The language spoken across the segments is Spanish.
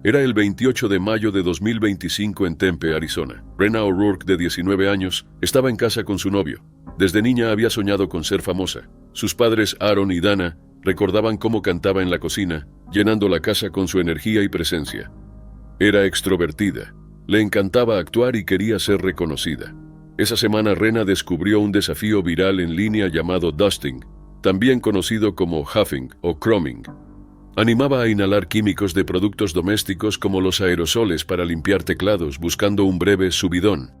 Era el 28 de mayo de 2025 en Tempe, Arizona. Rena O'Rourke, de 19 años, estaba en casa con su novio. Desde niña había soñado con ser famosa. Sus padres, Aaron y Dana, recordaban cómo cantaba en la cocina, llenando la casa con su energía y presencia. Era extrovertida. Le encantaba actuar y quería ser reconocida. Esa semana Rena descubrió un desafío viral en línea llamado dusting, también conocido como huffing o crumbing. Animaba a inhalar químicos de productos domésticos como los aerosoles para limpiar teclados, buscando un breve subidón.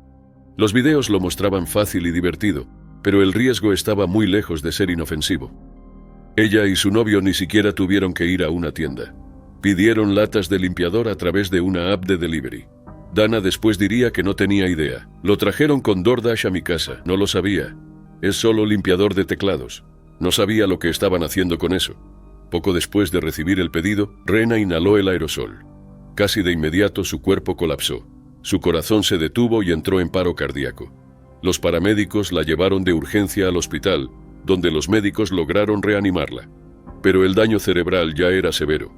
Los videos lo mostraban fácil y divertido, pero el riesgo estaba muy lejos de ser inofensivo. Ella y su novio ni siquiera tuvieron que ir a una tienda. Pidieron latas de limpiador a través de una app de delivery. Dana después diría que no tenía idea. Lo trajeron con DoorDash a mi casa, no lo sabía. Es solo limpiador de teclados. No sabía lo que estaban haciendo con eso. Poco después de recibir el pedido, Rena inhaló el aerosol. Casi de inmediato su cuerpo colapsó. Su corazón se detuvo y entró en paro cardíaco. Los paramédicos la llevaron de urgencia al hospital, donde los médicos lograron reanimarla. Pero el daño cerebral ya era severo.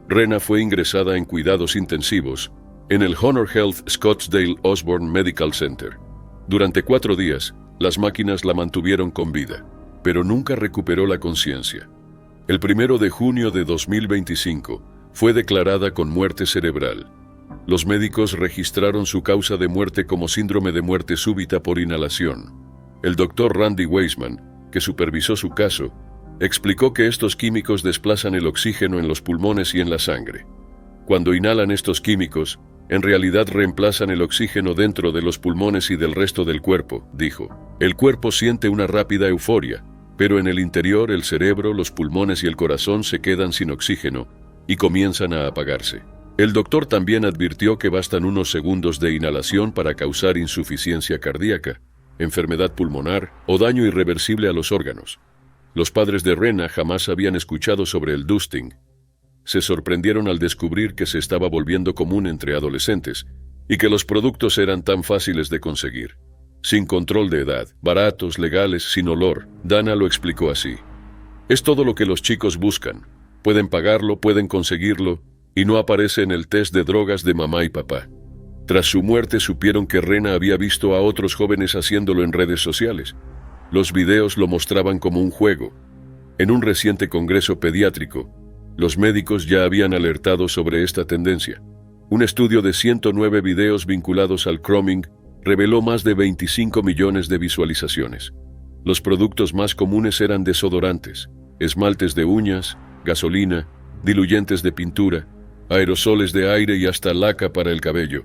Rena fue ingresada en cuidados intensivos en el Honor Health Scottsdale Osborne Medical Center. Durante 4 días, las máquinas la mantuvieron con vida, pero nunca recuperó la conciencia. El 1 de junio de 2025 fue declarada con muerte cerebral. Los médicos registraron su causa de muerte como síndrome de muerte súbita por inhalación. El doctor Randy Weissman, que supervisó su caso, explicó que estos químicos desplazan el oxígeno en los pulmones y en la sangre. Cuando inhalan estos químicos, en realidad reemplazan el oxígeno dentro de los pulmones y del resto del cuerpo, dijo. El cuerpo siente una rápida euforia, pero en el interior el cerebro, los pulmones y el corazón se quedan sin oxígeno y comienzan a apagarse. El doctor también advirtió que bastan unos segundos de inhalación para causar insuficiencia cardíaca, enfermedad pulmonar o daño irreversible a los órganos. Los padres de Rena jamás habían escuchado sobre el dusting. Se sorprendieron al descubrir que se estaba volviendo común entre adolescentes y que los productos eran tan fáciles de conseguir. Sin control de edad, baratos, legales, sin olor. Dana lo explicó así. Es todo lo que los chicos buscan. Pueden pagarlo, pueden conseguirlo, y no aparece en el test de drogas de mamá y papá. Tras su muerte supieron que Rena había visto a otros jóvenes haciéndolo en redes sociales. Los videos lo mostraban como un juego. En un reciente congreso pediátrico, los médicos ya habían alertado sobre esta tendencia. Un estudio de 109 videos vinculados al crumbing reveló más de 25 millones de visualizaciones. Los productos más comunes eran desodorantes, esmaltes de uñas, gasolina, diluyentes de pintura, aerosoles de aire y hasta laca para el cabello.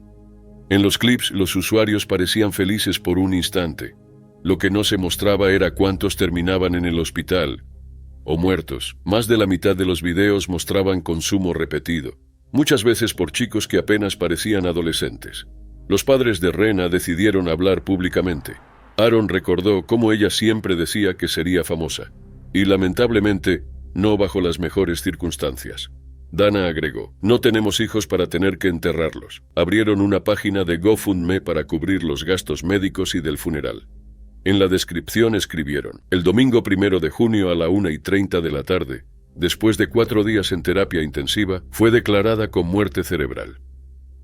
En los clips, los usuarios parecían felices por un instante. Lo que no se mostraba era cuántos terminaban en el hospital o muertos. Más de la mitad de los videos mostraban consumo repetido, muchas veces por chicos que apenas parecían adolescentes. Los padres de Rena decidieron hablar públicamente. Aaron recordó cómo ella siempre decía que sería famosa, y lamentablemente, no bajo las mejores circunstancias. Dana agregó, no tenemos hijos para tener que enterrarlos. Abrieron una página de GoFundMe para cubrir los gastos médicos y del funeral. En la descripción escribieron, el domingo 1 de junio a la 1:30 de la tarde, después de 4 días en terapia intensiva, fue declarada con muerte cerebral.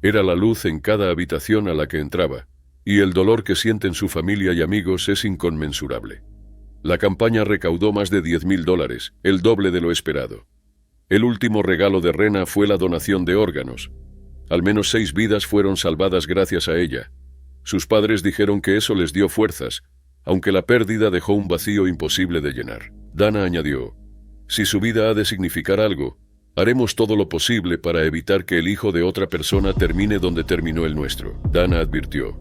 Era la luz en cada habitación a la que entraba, y el dolor que sienten su familia y amigos es inconmensurable. La campaña recaudó más de $10,000, el doble de lo esperado. El último regalo de Rena fue la donación de órganos. Al menos 6 vidas fueron salvadas gracias a ella. Sus padres dijeron que eso les dio fuerzas, aunque la pérdida dejó un vacío imposible de llenar. Dana añadió, si su vida ha de significar algo, haremos todo lo posible para evitar que el hijo de otra persona termine donde terminó el nuestro. Dana advirtió,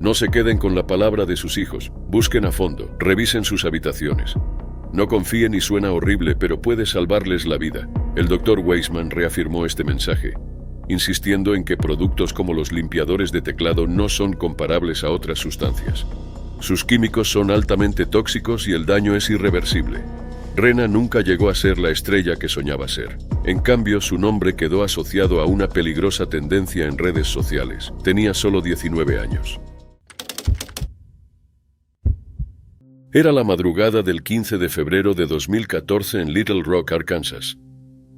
no se queden con la palabra de sus hijos, busquen a fondo, revisen sus habitaciones. No confíen y suena horrible, pero puede salvarles la vida. El Dr. Weissman reafirmó este mensaje, insistiendo en que productos como los limpiadores de teclado no son comparables a otras sustancias. Sus químicos son altamente tóxicos y el daño es irreversible. Rena nunca llegó a ser la estrella que soñaba ser. En cambio, su nombre quedó asociado a una peligrosa tendencia en redes sociales. Tenía solo 19 años. Era la madrugada del 15 de febrero de 2014 en Little Rock, Arkansas.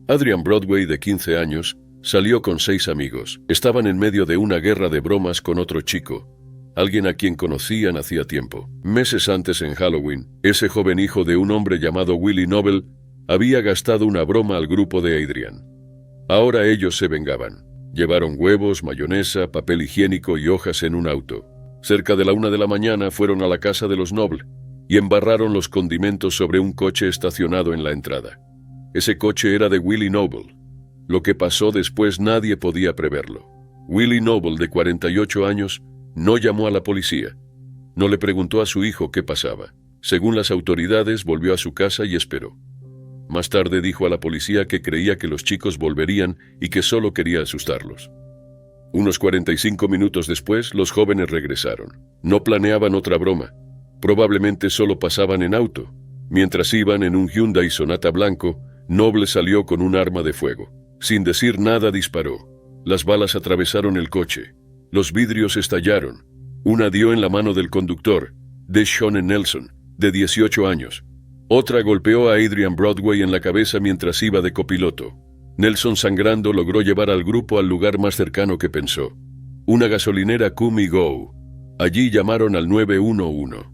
Adrian Broadway, de 15 años, Salió con 6 amigos. Estaban en medio de una guerra de bromas con otro chico, alguien a quien conocían hacía tiempo. Meses antes, en Halloween, ese joven hijo de un hombre llamado Willie Noble había gastado una broma al grupo de Adrian. Ahora ellos se vengaban. Llevaron huevos, mayonesa, papel higiénico y hojas en un auto. Cerca de la 1 de la mañana fueron a la casa de los Noble y embarraron los condimentos sobre un coche estacionado en la entrada. Ese coche era de Willie Noble. Lo que pasó después nadie podía preverlo. Willie Noble, de 48 años, no llamó a la policía. No le preguntó a su hijo qué pasaba. Según las autoridades, volvió a su casa y esperó. Más tarde dijo a la policía que creía que los chicos volverían y que solo quería asustarlos. Unos 45 minutos después, los jóvenes regresaron. No planeaban otra broma. Probablemente solo pasaban en auto. Mientras iban en un Hyundai Sonata blanco, Noble salió con un arma de fuego. Sin decir nada, disparó. Las balas atravesaron el coche. Los vidrios estallaron. Una dio en la mano del conductor, Deshaun Nelson, de 18 años. Otra golpeó a Adrian Broadway en la cabeza mientras iba de copiloto. Nelson, sangrando, logró llevar al grupo al lugar más cercano que pensó: una gasolinera Kum & Go. Allí llamaron al 911.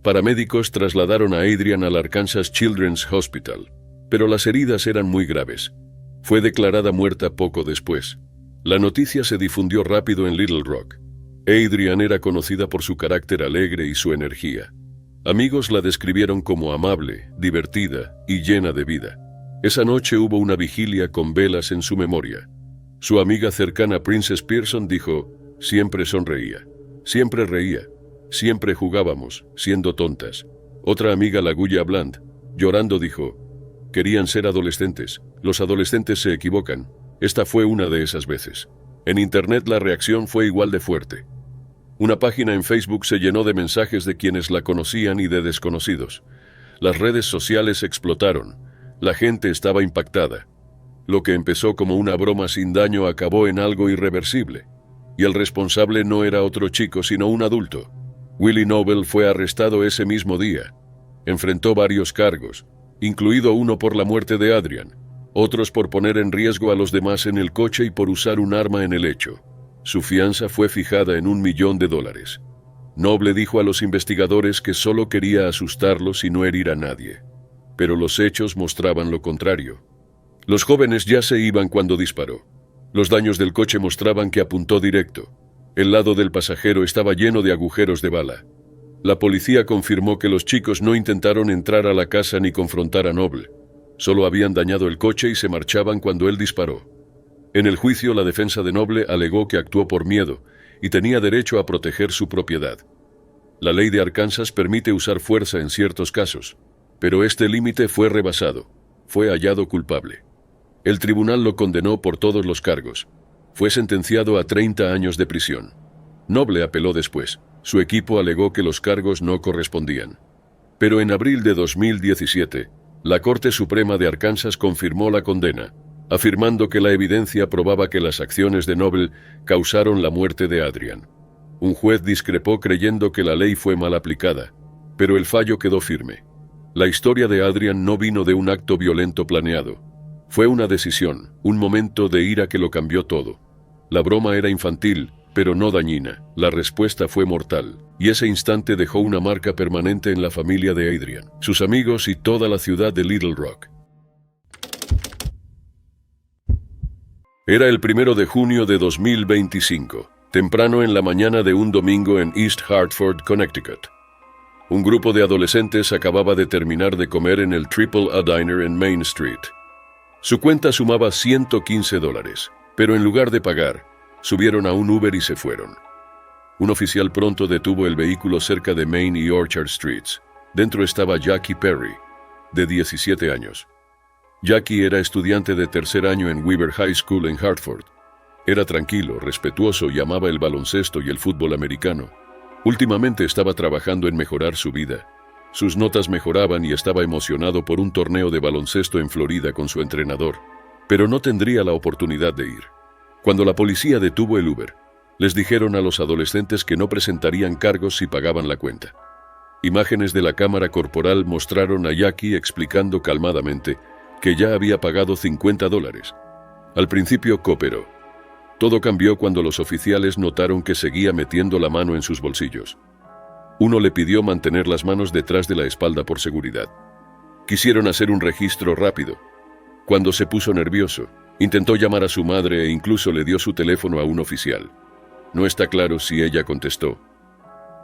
Paramédicos trasladaron a Adrian al Arkansas Children's Hospital, pero las heridas eran muy graves. Fue declarada muerta poco después. La noticia se difundió rápido en Little Rock. Adrian era conocida por su carácter alegre y su energía. Amigos la describieron como amable, divertida y llena de vida. Esa noche hubo una vigilia con velas en su memoria. Su amiga cercana, Princess Pearson, dijo: siempre sonreía, siempre reía, siempre jugábamos, siendo tontas. Otra amiga, la Guya Bland, llorando, dijo: querían ser adolescentes. Los adolescentes se equivocan. Esta fue una de esas veces. En Internet la reacción fue igual de fuerte. Una página en Facebook se llenó de mensajes de quienes la conocían y de desconocidos. Las redes sociales explotaron. La gente estaba impactada. Lo que empezó como una broma sin daño acabó en algo irreversible. Y el responsable no era otro chico, sino un adulto. Willie Noble fue arrestado ese mismo día. Enfrentó varios cargos, incluido uno por la muerte de Adrian, otros por poner en riesgo a los demás en el coche y por usar un arma en el hecho. Su fianza fue fijada en $1 millón. Noble dijo a los investigadores que solo quería asustarlos y no herir a nadie, pero los hechos mostraban lo contrario. Los jóvenes ya se iban cuando disparó. Los daños del coche mostraban que apuntó directo. El lado del pasajero estaba lleno de agujeros de bala. La policía confirmó que los chicos no intentaron entrar a la casa ni confrontar a Noble. Solo habían dañado el coche y se marchaban cuando él disparó. En el juicio, la defensa de Noble alegó que actuó por miedo y tenía derecho a proteger su propiedad. La ley de Arkansas permite usar fuerza en ciertos casos, pero este límite fue rebasado. Fue hallado culpable. El tribunal lo condenó por todos los cargos. Fue sentenciado a 30 años de prisión. Noble apeló después. Su equipo alegó que los cargos no correspondían. Pero en abril de 2017, la Corte Suprema de Arkansas confirmó la condena, afirmando que la evidencia probaba que las acciones de Noble causaron la muerte de Adrian. Un juez discrepó creyendo que la ley fue mal aplicada, pero el fallo quedó firme. La historia de Adrian no vino de un acto violento planeado. Fue una decisión, un momento de ira que lo cambió todo. La broma era infantil, pero no dañina. La respuesta fue mortal, y ese instante dejó una marca permanente en la familia de Adrian, sus amigos y toda la ciudad de Little Rock. Era el 1 de junio de 2025, temprano en la mañana de un domingo en East Hartford, Connecticut. Un grupo de adolescentes acababa de terminar de comer en el Triple A Diner en Main Street. Su cuenta sumaba $115, pero en lugar de pagar, subieron a un Uber y se fueron. Un oficial pronto detuvo el vehículo cerca de Main y Orchard Streets. Dentro estaba Jackie Perry, de 17 años. Jackie era estudiante de tercer año en Weber High School en Hartford. Era tranquilo, respetuoso y amaba el baloncesto y el fútbol americano. Últimamente estaba trabajando en mejorar su vida. Sus notas mejoraban y estaba emocionado por un torneo de baloncesto en Florida con su entrenador, pero no tendría la oportunidad de ir. Cuando la policía detuvo el Uber, les dijeron a los adolescentes que no presentarían cargos si pagaban la cuenta. Imágenes de la cámara corporal mostraron a Jackie explicando calmadamente que ya había pagado $50. Al principio cooperó. Todo cambió cuando los oficiales notaron que seguía metiendo la mano en sus bolsillos. Uno le pidió mantener las manos detrás de la espalda por seguridad. Quisieron hacer un registro rápido. Cuando se puso nervioso, intentó llamar a su madre e incluso le dio su teléfono a un oficial. No está claro si ella contestó.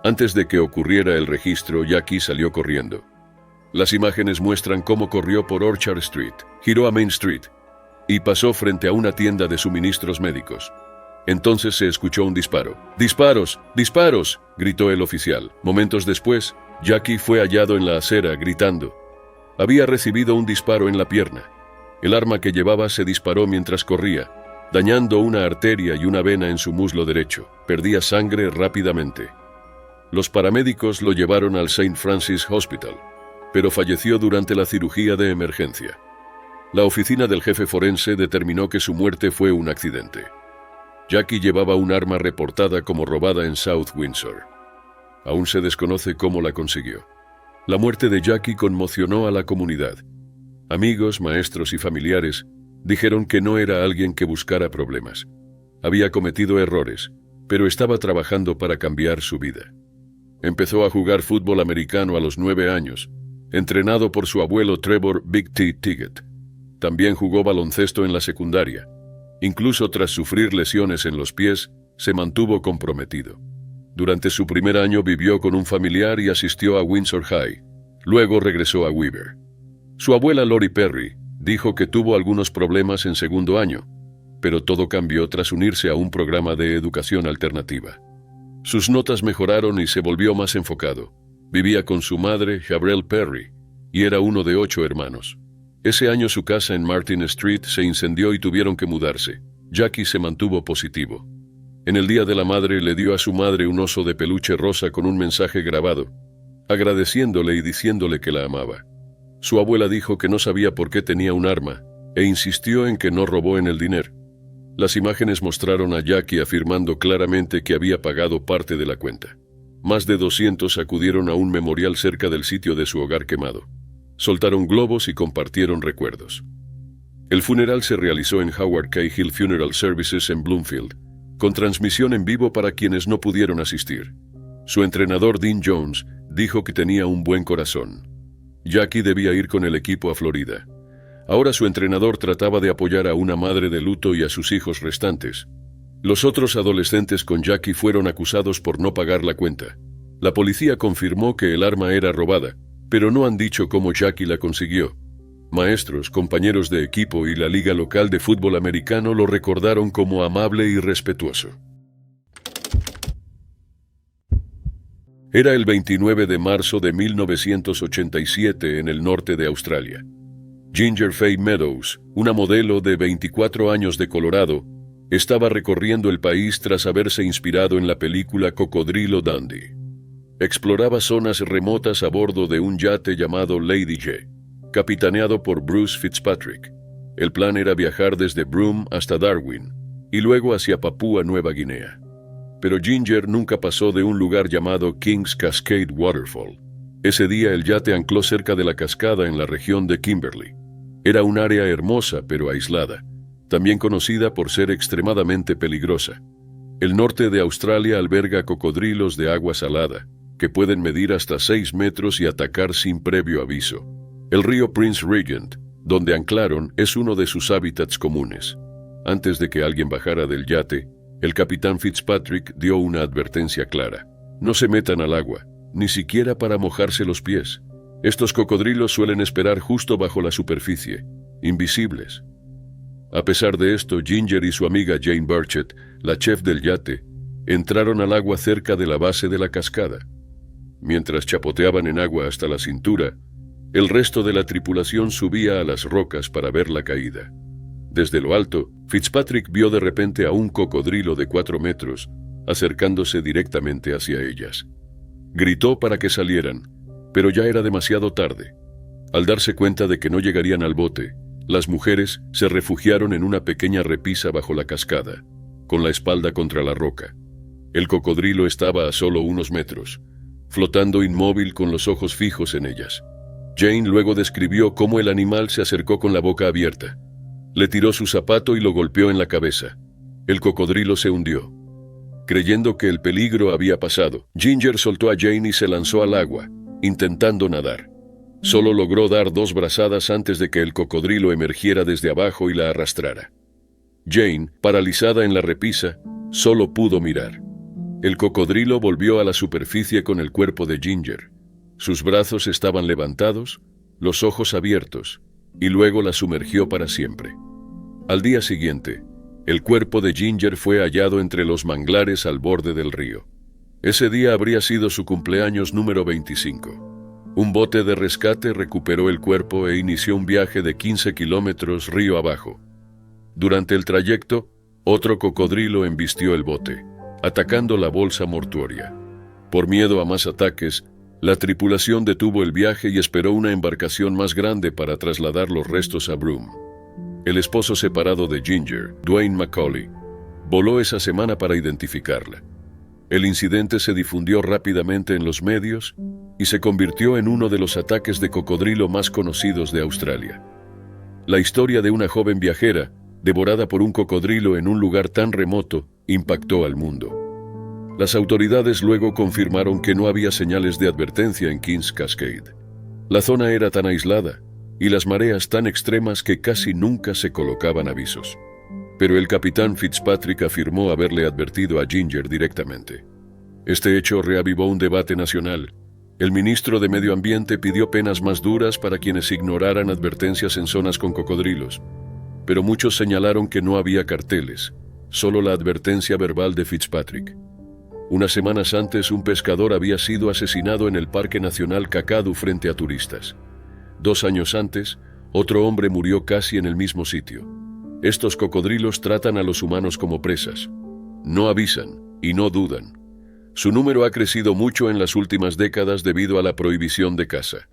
Antes de que ocurriera el registro, Jackie salió corriendo. Las imágenes muestran cómo corrió por Orchard Street, giró a Main Street y pasó frente a una tienda de suministros médicos. Entonces se escuchó un disparo. ¡Disparos! ¡Disparos!, gritó el oficial. Momentos después, Jackie fue hallado en la acera gritando. Había recibido un disparo en la pierna. El arma que llevaba se disparó mientras corría, dañando una arteria y una vena en su muslo derecho. Perdía sangre rápidamente. Los paramédicos lo llevaron al St. Francis Hospital, pero falleció durante la cirugía de emergencia. La oficina del jefe forense determinó que su muerte fue un accidente. Jackie llevaba un arma reportada como robada en South Windsor. Aún se desconoce cómo la consiguió. La muerte de Jackie conmocionó a la comunidad. Amigos, maestros y familiares dijeron que no era alguien que buscara problemas. Había cometido errores, pero estaba trabajando para cambiar su vida. Empezó a jugar fútbol americano a los 9 años, entrenado por su abuelo Trevor Big T. Tiggett. También jugó baloncesto en la secundaria. Incluso tras sufrir lesiones en los pies, se mantuvo comprometido. Durante su primer año vivió con un familiar y asistió a Windsor High. Luego regresó a Weaver. Su abuela Lori Perry dijo que tuvo algunos problemas en segundo año, pero todo cambió tras unirse a un programa de educación alternativa. Sus notas mejoraron y se volvió más enfocado. Vivía con su madre, Jabrel Perry, y era uno de 8 hermanos. Ese año su casa en Martin Street se incendió y tuvieron que mudarse. Jackie se mantuvo positivo. En el Día de la Madre le dio a su madre un oso de peluche rosa con un mensaje grabado, agradeciéndole y diciéndole que la amaba. Su abuela dijo que no sabía por qué tenía un arma e insistió en que no robó en el dinero. Las imágenes mostraron a Jackie afirmando claramente que había pagado parte de la cuenta. Más de 200 acudieron a un memorial cerca del sitio de su hogar quemado. Soltaron globos y compartieron recuerdos. El funeral se realizó en Howard K. Hill Funeral Services en Bloomfield, con transmisión en vivo para quienes no pudieron asistir. Su entrenador Dean Jones dijo que tenía un buen corazón. Jackie debía ir con el equipo a Florida. Ahora su entrenador trataba de apoyar a una madre de luto y a sus hijos restantes. Los otros adolescentes con Jackie fueron acusados por no pagar la cuenta. La policía confirmó que el arma era robada, pero no han dicho cómo Jackie la consiguió. Maestros, compañeros de equipo y la liga local de fútbol americano lo recordaron como amable y respetuoso. Era el 29 de marzo de 1987 en el norte de Australia. Ginger Faye Meadows, una modelo de 24 años de Colorado, estaba recorriendo el país tras haberse inspirado en la película Cocodrilo Dundee. Exploraba zonas remotas a bordo de un yate llamado Lady J, capitaneado por Bruce Fitzpatrick. El plan era viajar desde Broome hasta Darwin y luego hacia Papúa Nueva Guinea. Pero Ginger nunca pasó de un lugar llamado Kings Cascade Waterfall. Ese día el yate ancló cerca de la cascada en la región de Kimberley. Era un área hermosa pero aislada, también conocida por ser extremadamente peligrosa. El norte de Australia alberga cocodrilos de agua salada, que pueden medir hasta 6 metros y atacar sin previo aviso. El río Prince Regent, donde anclaron, es uno de sus hábitats comunes. Antes de que alguien bajara del yate, el capitán Fitzpatrick dio una advertencia clara. No se metan al agua, ni siquiera para mojarse los pies. Estos cocodrilos suelen esperar justo bajo la superficie, invisibles. A pesar de esto, Ginger y su amiga Jane Burchett, la chef del yate, entraron al agua cerca de la base de la cascada. Mientras chapoteaban en agua hasta la cintura, el resto de la tripulación subía a las rocas para ver la caída. Desde lo alto, Fitzpatrick vio de repente a un cocodrilo de 4 metros acercándose directamente hacia ellas. Gritó para que salieran, pero ya era demasiado tarde. Al darse cuenta de que no llegarían al bote, las mujeres se refugiaron en una pequeña repisa bajo la cascada, con la espalda contra la roca. El cocodrilo estaba a solo unos metros, flotando inmóvil con los ojos fijos en ellas. Jane luego describió cómo el animal se acercó con la boca abierta. Le tiró su zapato y lo golpeó en la cabeza. El cocodrilo se hundió. Creyendo que el peligro había pasado, Ginger soltó a Jane y se lanzó al agua, intentando nadar. Solo logró dar 2 brazadas antes de que el cocodrilo emergiera desde abajo y la arrastrara. Jane, paralizada en la repisa, solo pudo mirar. El cocodrilo volvió a la superficie con el cuerpo de Ginger. Sus brazos estaban levantados, los ojos abiertos, y luego la sumergió para siempre. Al día siguiente, el cuerpo de Ginger fue hallado entre los manglares al borde del río. Ese día habría sido su cumpleaños número 25. Un bote de rescate recuperó el cuerpo e inició un viaje de 15 kilómetros río abajo. Durante el trayecto, otro cocodrilo embistió el bote, atacando la bolsa mortuoria. Por miedo a más ataques, la tripulación detuvo el viaje y esperó una embarcación más grande para trasladar los restos a Broome. El esposo separado de Ginger, Dwayne McCauley, voló esa semana para identificarla. El incidente se difundió rápidamente en los medios y se convirtió en uno de los ataques de cocodrilo más conocidos de Australia. La historia de una joven viajera, devorada por un cocodrilo en un lugar tan remoto, impactó al mundo. Las autoridades luego confirmaron que no había señales de advertencia en Kings Cascade. La zona era tan aislada y las mareas tan extremas que casi nunca se colocaban avisos. Pero el capitán Fitzpatrick afirmó haberle advertido a Ginger directamente. Este hecho reavivó un debate nacional. El ministro de Medio Ambiente pidió penas más duras para quienes ignoraran advertencias en zonas con cocodrilos, pero muchos señalaron que no había carteles, solo la advertencia verbal de Fitzpatrick. Unas semanas antes, un pescador había sido asesinado en el Parque Nacional Kakadu frente a turistas. 2 años antes, otro hombre murió casi en el mismo sitio. Estos cocodrilos tratan a los humanos como presas. No avisan y no dudan. Su número ha crecido mucho en las últimas décadas debido a la prohibición de caza.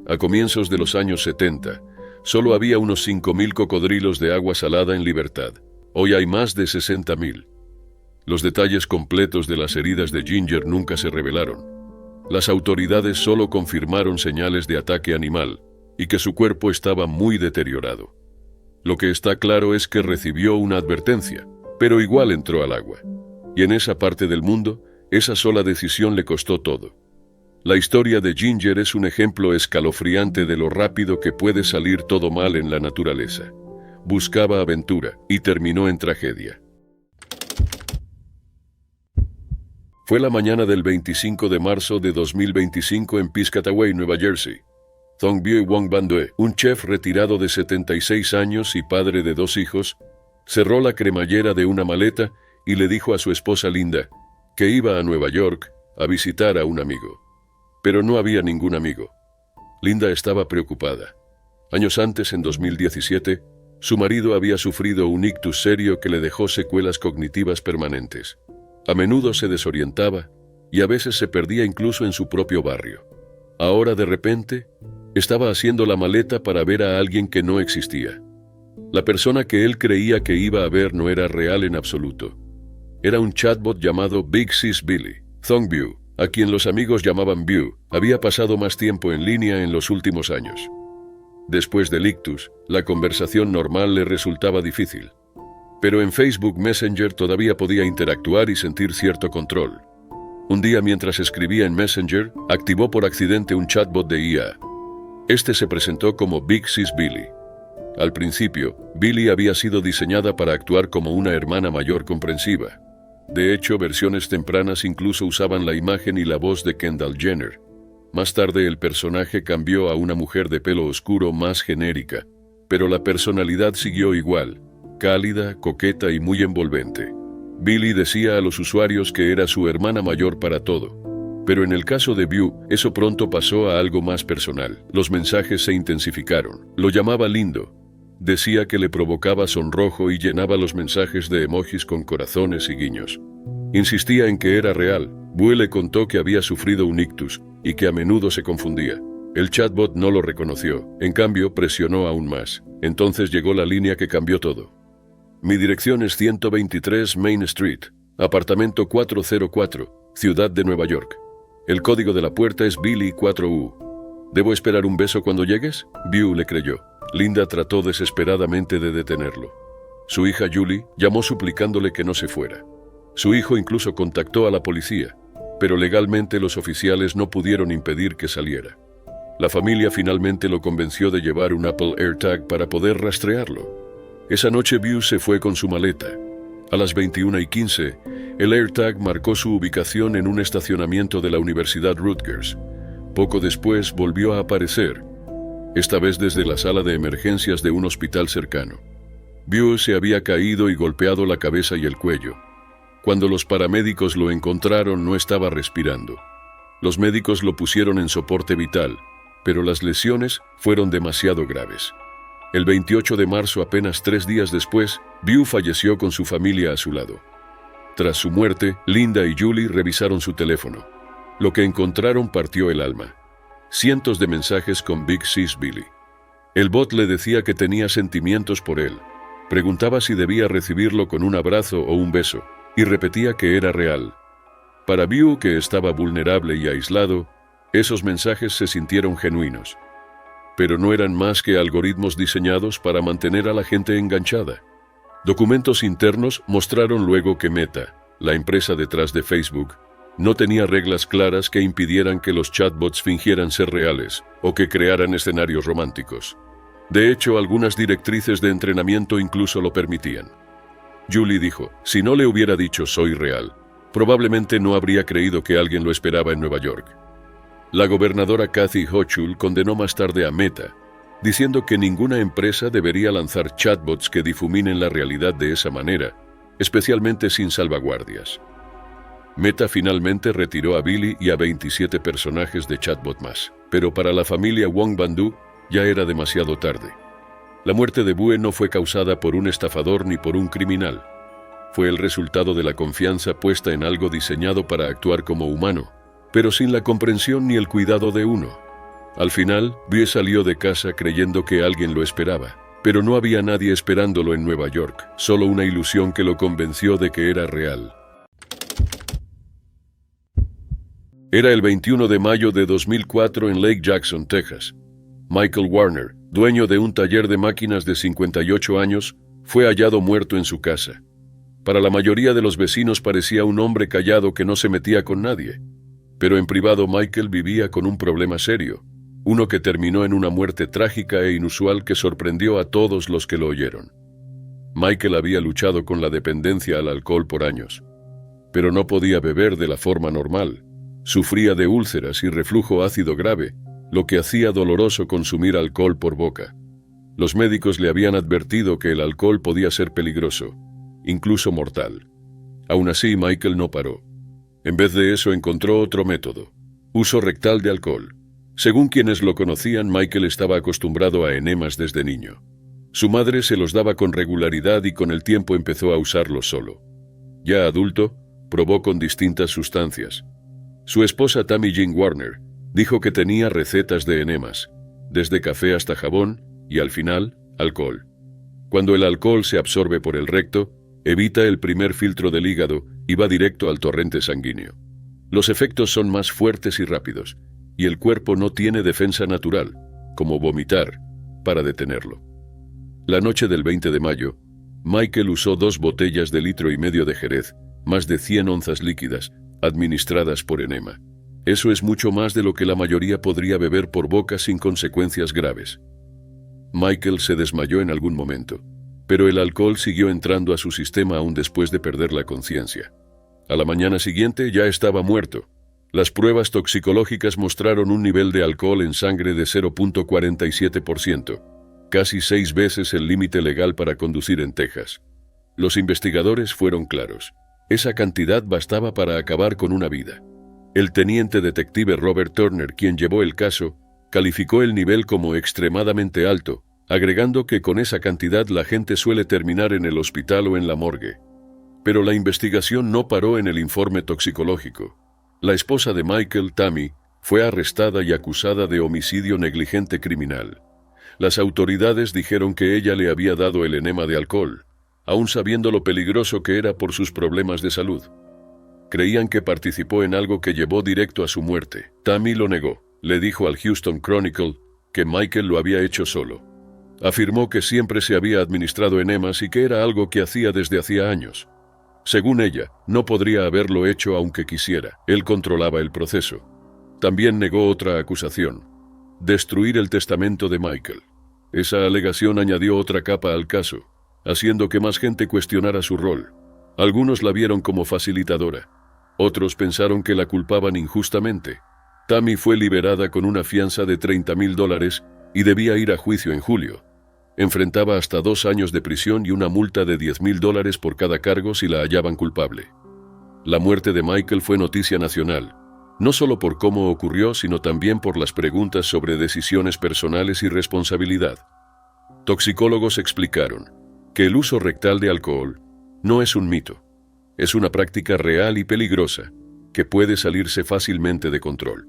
A comienzos de los años 70, solo había unos 5,000 cocodrilos de agua salada en libertad. Hoy hay más de 60,000. Los detalles completos de las heridas de Ginger nunca se revelaron. Las autoridades solo confirmaron señales de ataque animal y que su cuerpo estaba muy deteriorado. Lo que está claro es que recibió una advertencia, pero igual entró al agua. Y en esa parte del mundo, esa sola decisión le costó todo. La historia de Ginger es un ejemplo escalofriante de lo rápido que puede salir todo mal en la naturaleza. Buscaba aventura y terminó en tragedia. Fue la mañana del 25 de marzo de 2025 en Piscataway, Nueva Jersey. Thongbieu Wongbandue, un chef retirado de 76 años y padre de 2 hijos, cerró la cremallera de una maleta y le dijo a su esposa Linda que iba a Nueva York a visitar a un amigo. Pero no había ningún amigo. Linda estaba preocupada. Años antes, en 2017, su marido había sufrido un ictus serio que le dejó secuelas cognitivas permanentes. A menudo se desorientaba y a veces se perdía incluso en su propio barrio. Ahora, de repente, estaba haciendo la maleta para ver a alguien que no existía. La persona que él creía que iba a ver no era real en absoluto. Era un chatbot llamado Big Sis Billy. Thongbieu, a quien los amigos llamaban Biu, había pasado más tiempo en línea en los últimos años. Después del ictus, la conversación normal le resultaba difícil. Pero en Facebook Messenger todavía podía interactuar y sentir cierto control. Un día, mientras escribía en Messenger, activó por accidente un chatbot de IA. Este se presentó como Big Sis Billy. Al principio, Billy había sido diseñada para actuar como una hermana mayor comprensiva. De hecho, versiones tempranas incluso usaban la imagen y la voz de Kendall Jenner. Más tarde, el personaje cambió a una mujer de pelo oscuro más genérica, pero la personalidad siguió igual. Cálida, coqueta y muy envolvente. Billy decía a los usuarios que era su hermana mayor para todo. Pero en el caso de Biu, eso pronto pasó a algo más personal. Los mensajes se intensificaron. Lo llamaba lindo. Decía que le provocaba sonrojo y llenaba los mensajes de emojis con corazones y guiños. Insistía en que era real. Biu le contó que había sufrido un ictus y que a menudo se confundía. El chatbot no lo reconoció. En cambio, presionó aún más. Entonces llegó la línea que cambió todo. Mi dirección es 123 Main Street, apartamento 404, Ciudad de Nueva York. El código de la puerta es Billy 4U. ¿Debo esperar un beso cuando llegues? Biu le creyó. Linda trató desesperadamente de detenerlo. Su hija Julie llamó suplicándole que no se fuera. Su hijo incluso contactó a la policía, pero legalmente los oficiales no pudieron impedir que saliera. La familia finalmente lo convenció de llevar un Apple AirTag para poder rastrearlo. Esa noche Buse se fue con su maleta. A las 21:15, el AirTag marcó su ubicación en un estacionamiento de la Universidad Rutgers. Poco después volvió a aparecer, esta vez desde la sala de emergencias de un hospital cercano. Buse se había caído y golpeado la cabeza y el cuello. Cuando los paramédicos lo encontraron, no estaba respirando. Los médicos lo pusieron en soporte vital, pero las lesiones fueron demasiado graves. El 28 de marzo, apenas 3 días después, Buse falleció con su familia a su lado. Tras su muerte, Linda y Julie revisaron su teléfono. Lo que encontraron partió el alma. Cientos de mensajes con Big Sis Billy. El bot le decía que tenía sentimientos por él. Preguntaba si debía recibirlo con un abrazo o un beso, y repetía que era real. Para Buse, que estaba vulnerable y aislado, esos mensajes se sintieron genuinos. Pero no eran más que algoritmos diseñados para mantener a la gente enganchada. Documentos internos mostraron luego que Meta, la empresa detrás de Facebook, no tenía reglas claras que impidieran que los chatbots fingieran ser reales o que crearan escenarios románticos. De hecho, algunas directrices de entrenamiento incluso lo permitían. Julie dijo, si no le hubiera dicho soy real, probablemente no habría creído que alguien lo esperaba en Nueva York. La gobernadora Kathy Hochul condenó más tarde a Meta, diciendo que ninguna empresa debería lanzar chatbots que difuminen la realidad de esa manera, especialmente sin salvaguardias. Meta finalmente retiró a Billy y a 27 personajes de chatbot más, pero para la familia Wong Bandu ya era demasiado tarde. La muerte de Buse no fue causada por un estafador ni por un criminal. Fue el resultado de la confianza puesta en algo diseñado para actuar como humano, pero sin la comprensión ni el cuidado de uno. Al final, Buse salió de casa creyendo que alguien lo esperaba, pero no había nadie esperándolo en Nueva York, solo una ilusión que lo convenció de que era real. Era el 21 de mayo de 2004 en Lake Jackson, Texas. Michael Warner, dueño de un taller de máquinas de 58 años, fue hallado muerto en su casa. Para la mayoría de los vecinos parecía un hombre callado que no se metía con nadie. Pero en privado Michael vivía con un problema serio, uno que terminó en una muerte trágica e inusual que sorprendió a todos los que lo oyeron. Michael había luchado con la dependencia al alcohol por años, pero no podía beber de la forma normal. Sufría de úlceras y reflujo ácido grave, lo que hacía doloroso consumir alcohol por boca. Los médicos le habían advertido que el alcohol podía ser peligroso, incluso mortal. Aún así, Michael no paró. En vez de eso, encontró otro método: uso rectal de alcohol. Según quienes lo conocían, Michael estaba acostumbrado a enemas desde niño. Su madre se los daba con regularidad y con el tiempo empezó a usarlos solo. Ya adulto, probó con distintas sustancias. Su esposa Tammy Jean Warner dijo que tenía recetas de enemas, desde café hasta jabón y, al final, alcohol. Cuando el alcohol se absorbe por el recto, evita el primer filtro del hígado y va directo al torrente sanguíneo. Los efectos son más fuertes y rápidos, y el cuerpo no tiene defensa natural, como vomitar, para detenerlo. La noche del 20 de mayo, Michael usó 2 botellas de 1,5 litros de Jerez, más de 100 onzas líquidas, administradas por enema. Eso es mucho más de lo que la mayoría podría beber por boca sin consecuencias graves. Michael se desmayó en algún momento, pero el alcohol siguió entrando a su sistema aún después de perder la conciencia. A la mañana siguiente ya estaba muerto. Las pruebas toxicológicas mostraron un nivel de alcohol en sangre de 0.47%, casi 6 veces el límite legal para conducir en Texas. Los investigadores fueron claros. Esa cantidad bastaba para acabar con una vida. El teniente detective Robert Turner, quien llevó el caso, calificó el nivel como extremadamente alto, agregando que con esa cantidad la gente suele terminar en el hospital o en la morgue. Pero la investigación no paró en el informe toxicológico. La esposa de Michael, Tammy, fue arrestada y acusada de homicidio negligente criminal. Las autoridades dijeron que ella le había dado el enema de alcohol, aún sabiendo lo peligroso que era por sus problemas de salud. Creían que participó en algo que llevó directo a su muerte. Tammy lo negó. Le dijo al Houston Chronicle que Michael lo había hecho solo. Afirmó que siempre se había administrado enemas y que era algo que hacía desde hacía años. Según ella, no podría haberlo hecho aunque quisiera. Él controlaba el proceso. También negó otra acusación: destruir el testamento de Michael. Esa alegación añadió otra capa al caso, haciendo que más gente cuestionara su rol. Algunos la vieron como facilitadora. Otros pensaron que la culpaban injustamente. Tammy fue liberada con una fianza de $30,000 y debía ir a juicio en julio. Enfrentaba hasta 2 años de prisión y una multa de $10,000 por cada cargo si la hallaban culpable. La muerte de Michael fue noticia nacional, no solo por cómo ocurrió, sino también por las preguntas sobre decisiones personales y responsabilidad. Toxicólogos explicaron que el uso rectal de alcohol no es un mito, es una práctica real y peligrosa que puede salirse fácilmente de control.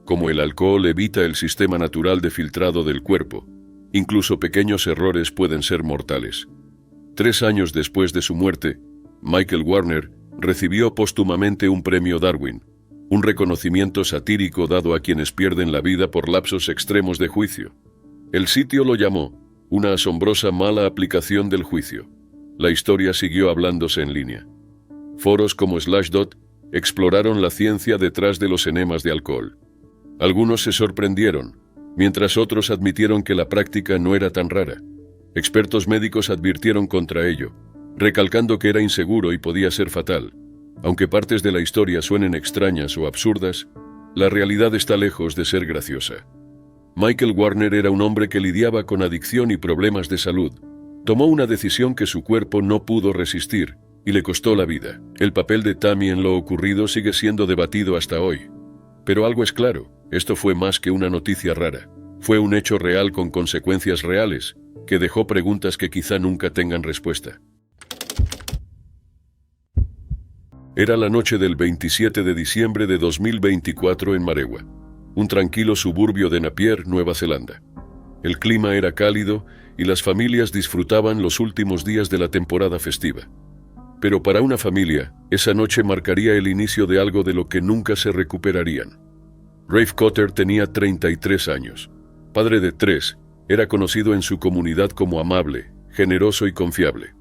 Como el alcohol evita el sistema natural de filtrado del cuerpo, incluso pequeños errores pueden ser mortales. 3 años después de su muerte, Michael Warner recibió póstumamente un premio Darwin, un reconocimiento satírico dado a quienes pierden la vida por lapsos extremos de juicio. El sitio lo llamó una asombrosa mala aplicación del juicio. La historia siguió hablándose en línea. Foros como Slashdot exploraron la ciencia detrás de los enemas de alcohol. Algunos se sorprendieron, mientras otros admitieron que la práctica no era tan rara. Expertos médicos advirtieron contra ello, recalcando que era inseguro y podía ser fatal. Aunque partes de la historia suenen extrañas o absurdas, la realidad está lejos de ser graciosa. Michael Warner era un hombre que lidiaba con adicción y problemas de salud. Tomó una decisión que su cuerpo no pudo resistir y le costó la vida. El papel de Tammy en lo ocurrido sigue siendo debatido hasta hoy. Pero algo es claro, esto fue más que una noticia rara. Fue un hecho real con consecuencias reales, que dejó preguntas que quizá nunca tengan respuesta. Era la noche del 27 de diciembre de 2024 en Marewa, un tranquilo suburbio de Napier, Nueva Zelanda. El clima era cálido y las familias disfrutaban los últimos días de la temporada festiva. Pero para una familia, esa noche marcaría el inicio de algo de lo que nunca se recuperarían. Rafe Cotter tenía 33 años. Padre de 3, era conocido en su comunidad como amable, generoso y confiable.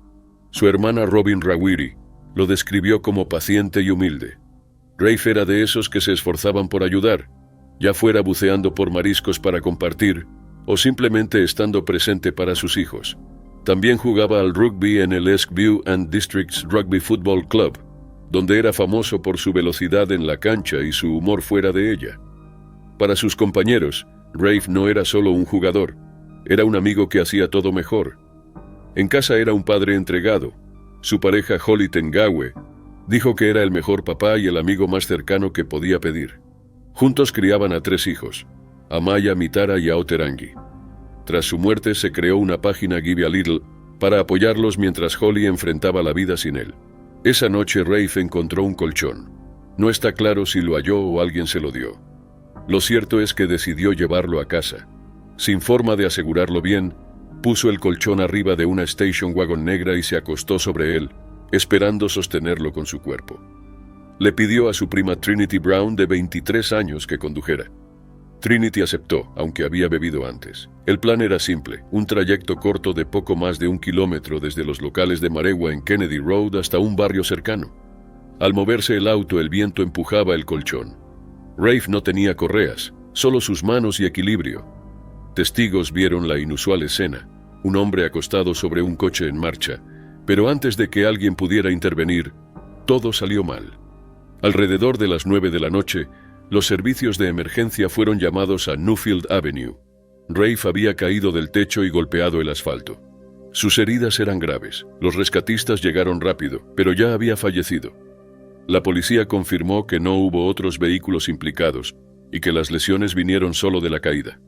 Su hermana Robin Rawiri lo describió como paciente y humilde. Rafe era de esos que se esforzaban por ayudar, ya fuera buceando por mariscos para compartir o simplemente estando presente para sus hijos. También jugaba al rugby en el Esk View and Districts Rugby Football Club, donde era famoso por su velocidad en la cancha y su humor fuera de ella. Para sus compañeros, Rafe no era solo un jugador, era un amigo que hacía todo mejor. En casa era un padre entregado. Su pareja Holly Tengawe dijo que era el mejor papá y el amigo más cercano que podía pedir. Juntos criaban a 3 hijos, Amaya, Mitara y Aoterangi. Tras su muerte se creó una página Give a Little para apoyarlos mientras Holly enfrentaba la vida sin él. Esa noche Rafe encontró un colchón. No está claro si lo halló o alguien se lo dio. Lo cierto es que decidió llevarlo a casa. Sin forma de asegurarlo bien, puso el colchón arriba de una station wagon negra y se acostó sobre él, esperando sostenerlo con su cuerpo. Le pidió a su prima Trinity Brown, de 23 años, que condujera. Trinity aceptó, aunque había bebido antes. El plan era simple, un trayecto corto de poco más de 1 kilómetro desde los locales de Marewa en Kennedy Road hasta un barrio cercano. Al moverse el auto, el viento empujaba el colchón. Rafe no tenía correas, solo sus manos y equilibrio. Testigos vieron la inusual escena, un hombre acostado sobre un coche en marcha, pero antes de que alguien pudiera intervenir, todo salió mal. Alrededor de las 9 de la noche, los servicios de emergencia fueron llamados a Newfield Avenue. Rafe había caído del techo y golpeado el asfalto. Sus heridas eran graves. Los rescatistas llegaron rápido, pero ya había fallecido. La policía confirmó que no hubo otros vehículos implicados y que las lesiones vinieron solo de la caída.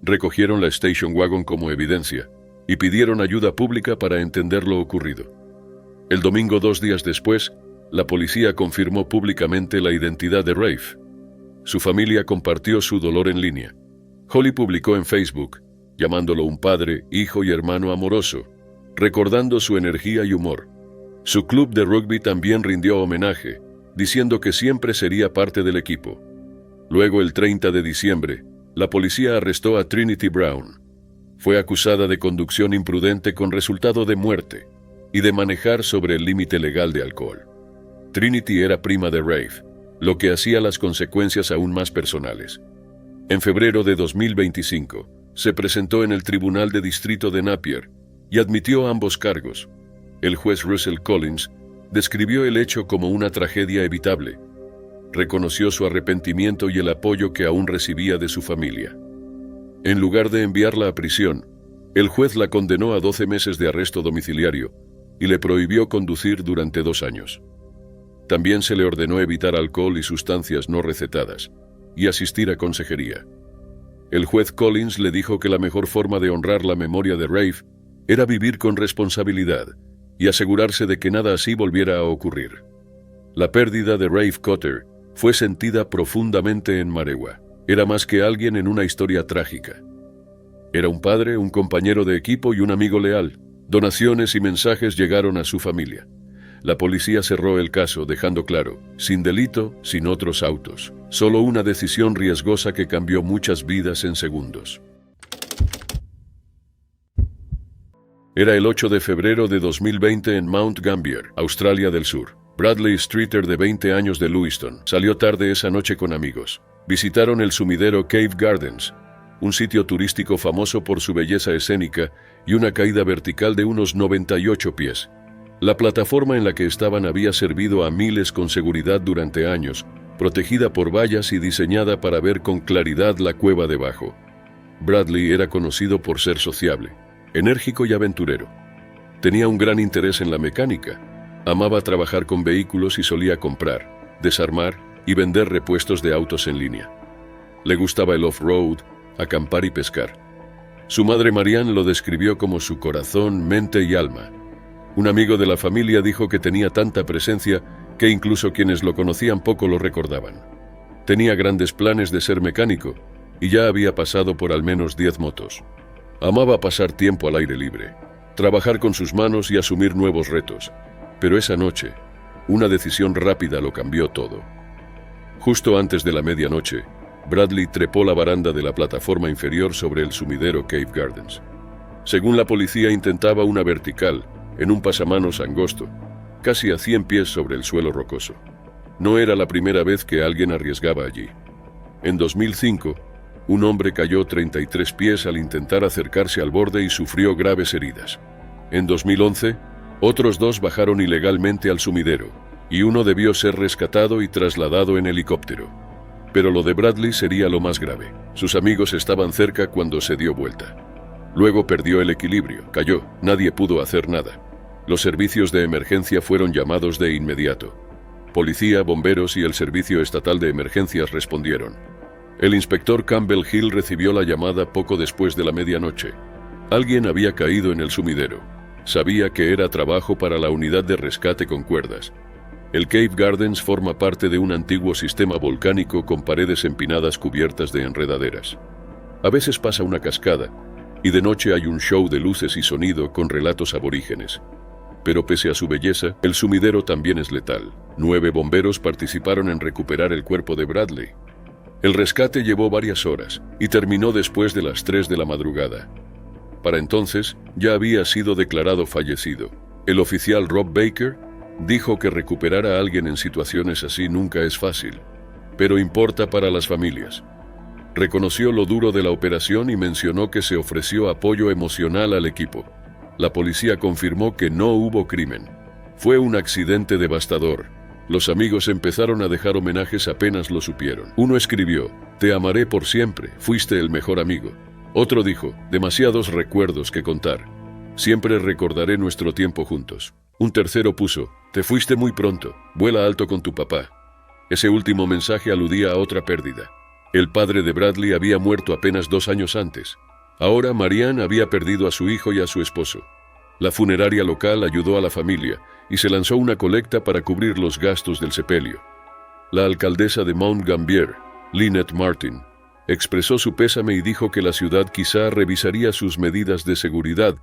Recogieron la station wagon como evidencia y pidieron ayuda pública para entender lo ocurrido. El domingo, 2 días después, la policía confirmó públicamente la identidad de Rafe. Su familia compartió su dolor en línea. Holly publicó en Facebook, llamándolo un padre, hijo y hermano amoroso, recordando su energía y humor. Su club de rugby también rindió homenaje, diciendo que siempre sería parte del equipo. Luego, el 30 de diciembre, la policía arrestó a Trinity Brown. Fue acusada de conducción imprudente con resultado de muerte y de manejar sobre el límite legal de alcohol. Trinity era prima de Rafe, lo que hacía las consecuencias aún más personales. En febrero de 2025, se presentó en el Tribunal de Distrito de Napier y admitió ambos cargos. El juez Russell Collins describió el hecho como una tragedia evitable. Reconoció su arrepentimiento y el apoyo que aún recibía de su familia. En lugar de enviarla a prisión, el juez la condenó a 12 meses de arresto domiciliario y le prohibió conducir durante 2 años. También se le ordenó evitar alcohol y sustancias no recetadas y asistir a consejería. El juez Collins le dijo que la mejor forma de honrar la memoria de Rafe era vivir con responsabilidad y asegurarse de que nada así volviera a ocurrir. La pérdida de Rafe Cotter fue sentida profundamente en Marewa. Era más que alguien en una historia trágica. Era un padre, un compañero de equipo y un amigo leal. Donaciones y mensajes llegaron a su familia. La policía cerró el caso, dejando claro, sin delito, sin otros autos. Solo una decisión riesgosa que cambió muchas vidas en segundos. Era el 8 de febrero de 2020 en Mount Gambier, Australia del Sur. Bradley Streeter, de 20 años, de Lewiston, salió tarde esa noche con amigos. Visitaron el sumidero Cave Gardens, un sitio turístico famoso por su belleza escénica y una caída vertical de unos 98 pies. La plataforma en la que estaban había servido a miles con seguridad durante años, protegida por vallas y diseñada para ver con claridad la cueva debajo. Bradley era conocido por ser sociable, enérgico y aventurero. Tenía un gran interés en la mecánica. Amaba trabajar con vehículos y solía comprar, desarmar y vender repuestos de autos en línea. Le gustaba el off-road, acampar y pescar. Su madre Marianne lo describió como su corazón, mente y alma. Un amigo de la familia dijo que tenía tanta presencia que incluso quienes lo conocían poco lo recordaban. Tenía grandes planes de ser mecánico y ya había pasado por al menos 10 motos. Amaba pasar tiempo al aire libre, trabajar con sus manos y asumir nuevos retos. Pero esa noche, una decisión rápida lo cambió todo. Justo antes de la medianoche, Bradley trepó la baranda de la plataforma inferior sobre el sumidero Cave Gardens. Según la policía, intentaba una vertical, en un pasamanos angosto, casi a 100 pies sobre el suelo rocoso. No era la primera vez que alguien arriesgaba allí. En 2005, un hombre cayó 33 pies al intentar acercarse al borde y sufrió graves heridas. En 2011, otros 2 bajaron ilegalmente al sumidero, y uno debió ser rescatado y trasladado en helicóptero. Pero lo de Bradley sería lo más grave. Sus amigos estaban cerca cuando se dio vuelta. Luego perdió el equilibrio, cayó, nadie pudo hacer nada. Los servicios de emergencia fueron llamados de inmediato. Policía, bomberos y el Servicio Estatal de Emergencias respondieron. El inspector Campbell Hill recibió la llamada poco después de la medianoche. Alguien había caído en el sumidero. Sabía que era trabajo para la unidad de rescate con cuerdas. El Cave Gardens forma parte de un antiguo sistema volcánico con paredes empinadas cubiertas de enredaderas. A veces pasa una cascada, y de noche hay un show de luces y sonido con relatos aborígenes. Pero pese a su belleza, el sumidero también es letal. 9 bomberos participaron en recuperar el cuerpo de Bradley. El rescate llevó varias horas y terminó después de las 3 de la madrugada. Para entonces, ya había sido declarado fallecido. El oficial Rob Baker dijo que recuperar a alguien en situaciones así nunca es fácil, pero importa para las familias. Reconoció lo duro de la operación y mencionó que se ofreció apoyo emocional al equipo. La policía confirmó que no hubo crimen. Fue un accidente devastador. Los amigos empezaron a dejar homenajes apenas lo supieron. Uno escribió: "Te amaré por siempre, fuiste el mejor amigo". Otro dijo: "Demasiados recuerdos que contar. Siempre recordaré nuestro tiempo juntos". Un tercero puso: "Te fuiste muy pronto, vuela alto con tu papá". Ese último mensaje aludía a otra pérdida. El padre de Bradley había muerto apenas 2 años antes. Ahora Marianne había perdido a su hijo y a su esposo. La funeraria local ayudó a la familia y se lanzó una colecta para cubrir los gastos del sepelio. La alcaldesa de Mount Gambier, Lynette Martin, expresó su pésame y dijo que la ciudad quizá revisaría sus medidas de seguridad,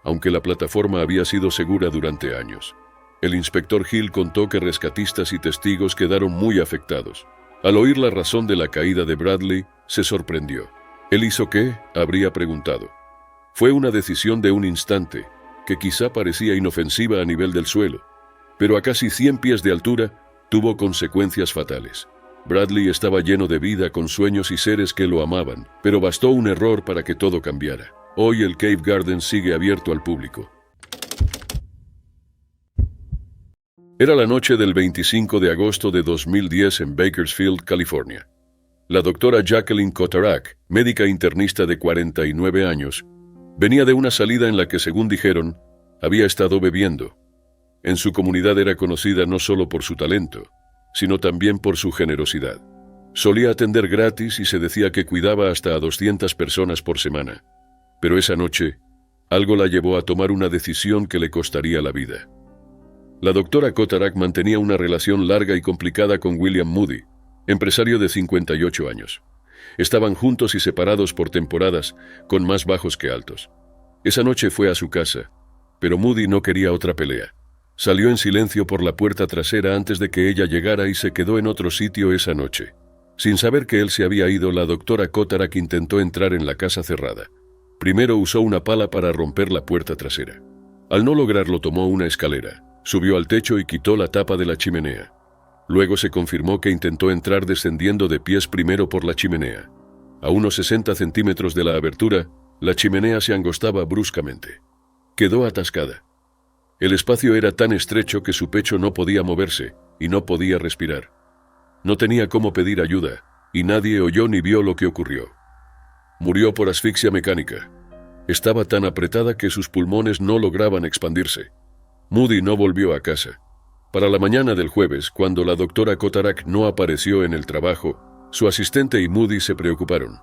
aunque la plataforma había sido segura durante años. El inspector Hill contó que rescatistas y testigos quedaron muy afectados. Al oír la razón de la caída de Bradley, se sorprendió. ¿Él hizo qué?, habría preguntado. Fue una decisión de un instante, que quizá parecía inofensiva a nivel del suelo, pero a casi 100 pies de altura tuvo consecuencias fatales. Bradley estaba lleno de vida, con sueños y seres que lo amaban, pero bastó un error para que todo cambiara. Hoy el Cave Garden sigue abierto al público. Era la noche del 25 de agosto de 2010 en Bakersfield, California. La doctora Jacqueline Kotarak, médica internista de 49 años, venía de una salida en la que, según dijeron, había estado bebiendo. En su comunidad era conocida no solo por su talento, sino también por su generosidad. Solía atender gratis y se decía que cuidaba hasta a 200 personas por semana. Pero esa noche, algo la llevó a tomar una decisión que le costaría la vida. La doctora Kotarak mantenía una relación larga y complicada con William Moody, empresario de 58 años. Estaban juntos y separados por temporadas, con más bajos que altos. Esa noche fue a su casa, pero Moody no quería otra pelea. Salió en silencio por la puerta trasera antes de que ella llegara y se quedó en otro sitio esa noche. Sin saber que él se había ido, la doctora Kotarak intentó entrar en la casa cerrada. Primero usó una pala para romper la puerta trasera. Al no lograrlo, tomó una escalera, subió al techo y quitó la tapa de la chimenea. Luego se confirmó que intentó entrar descendiendo de pies primero por la chimenea. A unos 60 centímetros de la abertura, la chimenea se angostaba bruscamente. Quedó atascada. El espacio era tan estrecho que su pecho no podía moverse y no podía respirar. No tenía cómo pedir ayuda, y nadie oyó ni vio lo que ocurrió. Murió por asfixia mecánica. Estaba tan apretada que sus pulmones no lograban expandirse. Moody no volvió a casa. Para la mañana del jueves, cuando la doctora Kotarak no apareció en el trabajo, su asistente y Moody se preocuparon.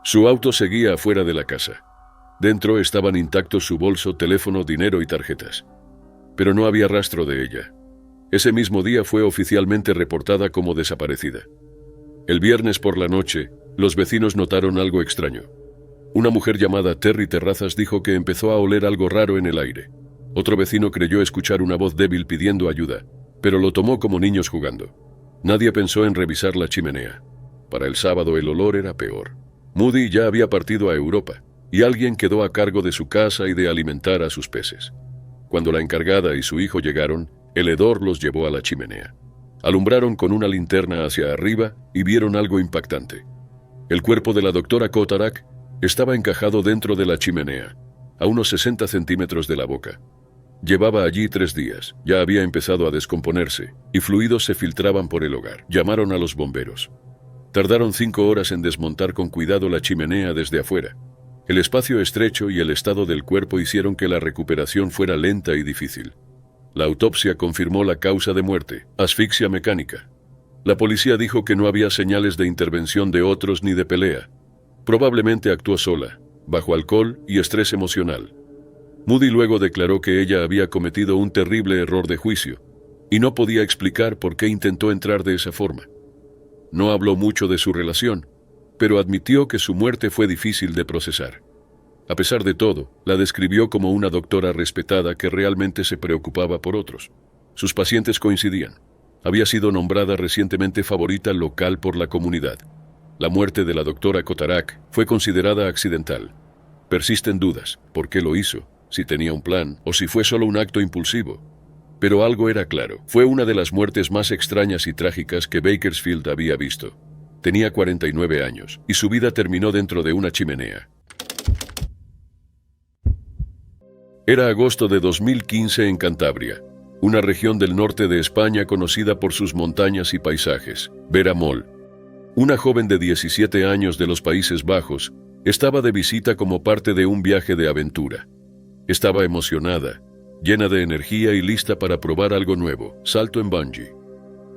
Su auto seguía afuera de la casa. Dentro estaban intactos su bolso, teléfono, dinero y tarjetas. Pero no había rastro de ella. Ese mismo día fue oficialmente reportada como desaparecida. El viernes por la noche, los vecinos notaron algo extraño. Una mujer llamada Terry Terrazas dijo que empezó a oler algo raro en el aire. Otro vecino creyó escuchar una voz débil pidiendo ayuda, pero lo tomó como niños jugando. Nadie pensó en revisar la chimenea. Para el sábado el olor era peor. Moody ya había partido a Europa, y alguien quedó a cargo de su casa y de alimentar a sus peces. Cuando la encargada y su hijo llegaron, el hedor los llevó a la chimenea. Alumbraron con una linterna hacia arriba y vieron algo impactante. El cuerpo de la doctora Kotarak estaba encajado dentro de la chimenea, a unos 60 centímetros de la boca. Llevaba allí 3 días, ya había empezado a descomponerse, y fluidos se filtraban por el hogar. Llamaron a los bomberos. Tardaron 5 horas en desmontar con cuidado la chimenea desde afuera. El espacio estrecho y el estado del cuerpo hicieron que la recuperación fuera lenta y difícil. La autopsia confirmó la causa de muerte, asfixia mecánica. La policía dijo que no había señales de intervención de otros ni de pelea. Probablemente actuó sola, bajo alcohol y estrés emocional. Moody luego declaró que ella había cometido un terrible error de juicio y no podía explicar por qué intentó entrar de esa forma. No habló mucho de su relación, pero admitió que su muerte fue difícil de procesar. A pesar de todo, la describió como una doctora respetada que realmente se preocupaba por otros. Sus pacientes coincidían. Había sido nombrada recientemente favorita local por la comunidad. La muerte de la doctora Kotarak fue considerada accidental. Persisten dudas: ¿por qué lo hizo? Si tenía un plan o si fue solo un acto impulsivo. Pero algo era claro: fue una de las muertes más extrañas y trágicas que Bakersfield había visto. Tenía 49 años y su vida terminó dentro de una chimenea. Era agosto de 2015 en Cantabria, una región del norte de España conocida por sus montañas y paisajes. Vera Moll, una joven de 17 años de los Países Bajos, estaba de visita como parte de un viaje de aventura. Estaba emocionada, llena de energía y lista para probar algo nuevo: salto en bungee.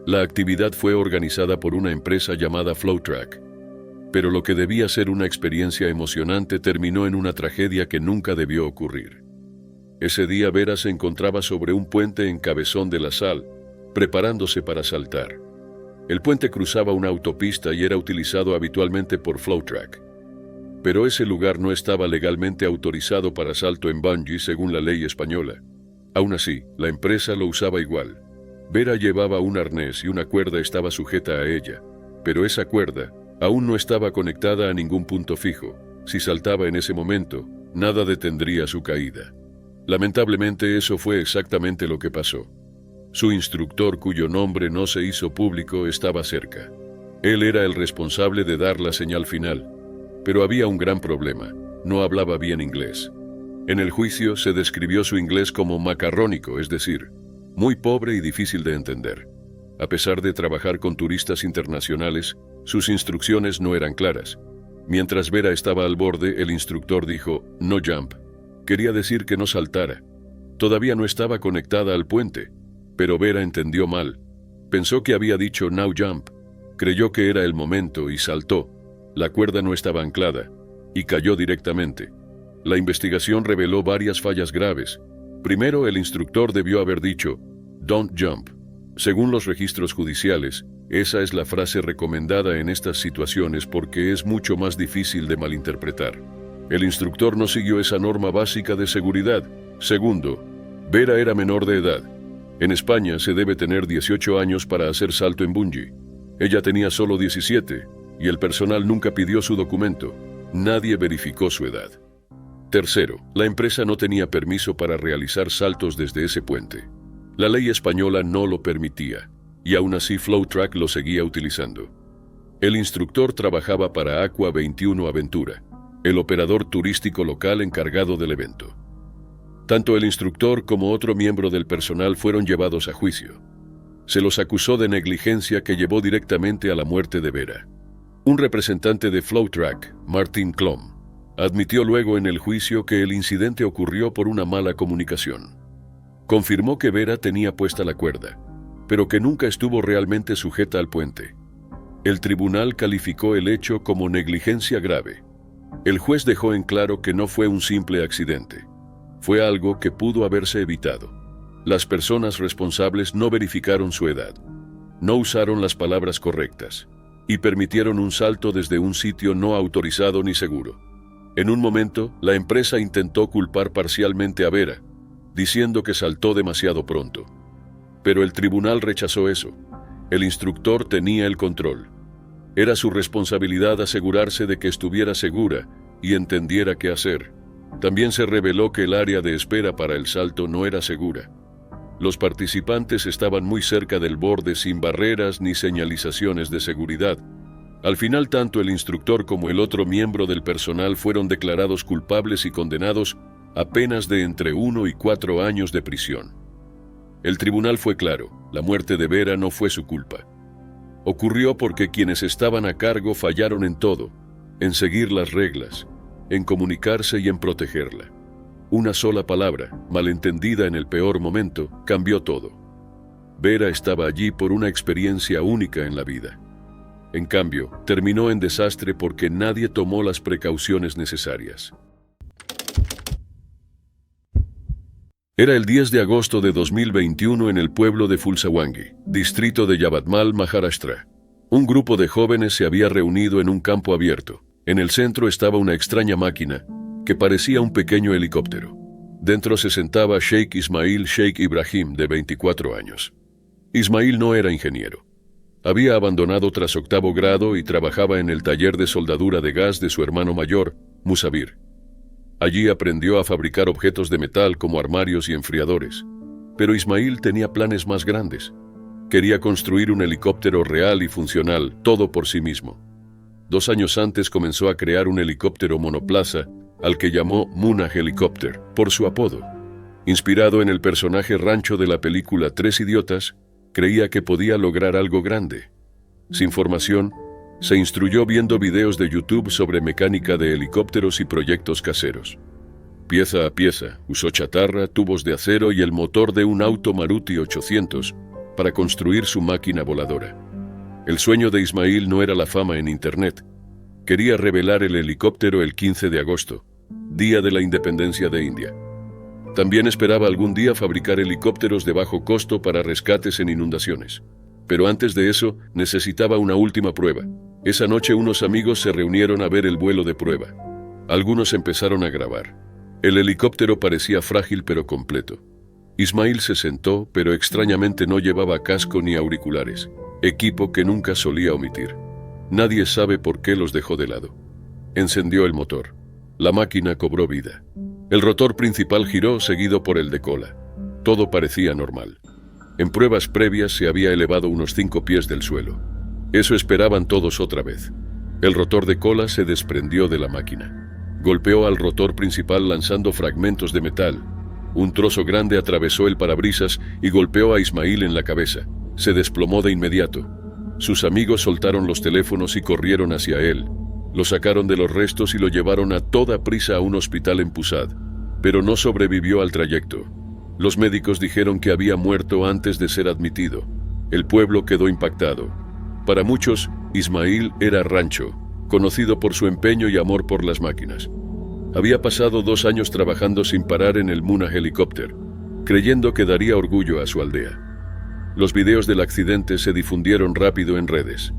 La actividad fue organizada por una empresa llamada FlowTrack, pero lo que debía ser una experiencia emocionante terminó en una tragedia que nunca debió ocurrir. Ese día Vera se encontraba sobre un puente en Cabezón de la Sal, preparándose para saltar. El puente cruzaba una autopista y era utilizado habitualmente por FlowTrack. Pero ese lugar no estaba legalmente autorizado para salto en bungee según la ley española. Aún así, la empresa lo usaba igual. Vera llevaba un arnés y una cuerda estaba sujeta a ella, pero esa cuerda aún no estaba conectada a ningún punto fijo. Si saltaba en ese momento, nada detendría su caída. Lamentablemente eso fue exactamente lo que pasó. Su instructor, cuyo nombre no se hizo público, estaba cerca. Él era el responsable de dar la señal final, pero había un gran problema: no hablaba bien inglés. En el juicio se describió su inglés como macarrónico, es decir, muy pobre y difícil de entender. A pesar de trabajar con turistas internacionales, sus instrucciones no eran claras. Mientras Vera estaba al borde, el instructor dijo, "No jump". Quería decir que no saltara. Todavía no estaba conectada al puente, pero Vera entendió mal. Pensó que había dicho "now jump". Creyó que era el momento y saltó. La cuerda no estaba anclada y cayó directamente. La investigación reveló varias fallas graves. Primero, el instructor debió haber dicho "don't jump". Según los registros judiciales, esa es la frase recomendada en estas situaciones porque es mucho más difícil de malinterpretar. El instructor no siguió esa norma básica de seguridad. Segundo, Vera era menor de edad. En España se debe tener 18 años para hacer salto en bungee. Ella tenía solo 17 y el personal nunca pidió su documento. Nadie verificó su edad. Tercero, la empresa no tenía permiso para realizar saltos desde ese puente. La ley española no lo permitía, y aún así Flowtrack lo seguía utilizando. El instructor trabajaba para Aqua 21 Aventura, el operador turístico local encargado del evento. Tanto el instructor como otro miembro del personal fueron llevados a juicio. Se los acusó de negligencia que llevó directamente a la muerte de Vera. Un representante de Flowtrack, Martin Klom, admitió luego en el juicio que el incidente ocurrió por una mala comunicación. Confirmó que Vera tenía puesta la cuerda, pero que nunca estuvo realmente sujeta al puente. El tribunal calificó el hecho como negligencia grave. El juez dejó en claro que no fue un simple accidente. Fue algo que pudo haberse evitado. Las personas responsables no verificaron su edad, no usaron las palabras correctas y permitieron un salto desde un sitio no autorizado ni seguro. En un momento, la empresa intentó culpar parcialmente a Vera, diciendo que saltó demasiado pronto. Pero el tribunal rechazó eso. El instructor tenía el control. Era su responsabilidad asegurarse de que estuviera segura y entendiera qué hacer. También se reveló que el área de espera para el salto no era segura. Los participantes estaban muy cerca del borde sin barreras ni señalizaciones de seguridad. Al final, tanto el instructor como el otro miembro del personal fueron declarados culpables y condenados a penas de entre 1 y 4 años de prisión. El tribunal fue claro: la muerte de Vera no fue su culpa. Ocurrió porque quienes estaban a cargo fallaron en todo, en seguir las reglas, en comunicarse y en protegerla. Una sola palabra, malentendida en el peor momento, cambió todo. Vera estaba allí por una experiencia única en la vida. En cambio, terminó en desastre porque nadie tomó las precauciones necesarias. Era el 10 de agosto de 2021 en el pueblo de Fulsawangi, distrito de Yavatmal, Maharashtra. Un grupo de jóvenes se había reunido en un campo abierto. En el centro estaba una extraña máquina que parecía un pequeño helicóptero. Dentro se sentaba Sheikh Ismail Sheikh Ibrahim, de 24 años. Ismail no era ingeniero. Había abandonado tras 8º grado y trabajaba en el taller de soldadura de gas de su hermano mayor, Musabir. Allí aprendió a fabricar objetos de metal como armarios y enfriadores. Pero Ismail tenía planes más grandes. Quería construir un helicóptero real y funcional, todo por sí mismo. 2 años antes comenzó a crear un helicóptero monoplaza, al que llamó Muna Helicopter, por su apodo. Inspirado en el personaje Rancho de la película Tres Idiotas, creía que podía lograr algo grande. Sin formación, se instruyó viendo videos de YouTube sobre mecánica de helicópteros y proyectos caseros. Pieza a pieza, usó chatarra, tubos de acero y el motor de un auto Maruti 800 para construir su máquina voladora. El sueño de Ismail no era la fama en Internet. Quería revelar el helicóptero el 15 de agosto, día de la independencia de India. También esperaba algún día fabricar helicópteros de bajo costo para rescates en inundaciones. Pero antes de eso, necesitaba una última prueba. Esa noche unos amigos se reunieron a ver el vuelo de prueba. Algunos empezaron a grabar. El helicóptero parecía frágil pero completo. Ismail se sentó, pero extrañamente no llevaba casco ni auriculares, equipo que nunca solía omitir. Nadie sabe por qué los dejó de lado. Encendió el motor. La máquina cobró vida. El rotor principal giró, seguido por el de cola. Todo parecía normal. En pruebas previas se había elevado unos 5 pies del suelo. Eso esperaban todos otra vez. El rotor de cola se desprendió de la máquina. Golpeó al rotor principal lanzando fragmentos de metal. Un trozo grande atravesó el parabrisas y golpeó a Ismail en la cabeza. Se desplomó de inmediato. Sus amigos soltaron los teléfonos y corrieron hacia él. Lo sacaron de los restos y lo llevaron a toda prisa a un hospital en Pusad, pero no sobrevivió al trayecto. Los médicos dijeron que había muerto antes de ser admitido. El pueblo quedó impactado. Para muchos, Ismail era Rancho, conocido por su empeño y amor por las máquinas. Había pasado 2 años trabajando sin parar en el Muna Helicopter, creyendo que daría orgullo a su aldea. Los videos del accidente se difundieron rápido en redes.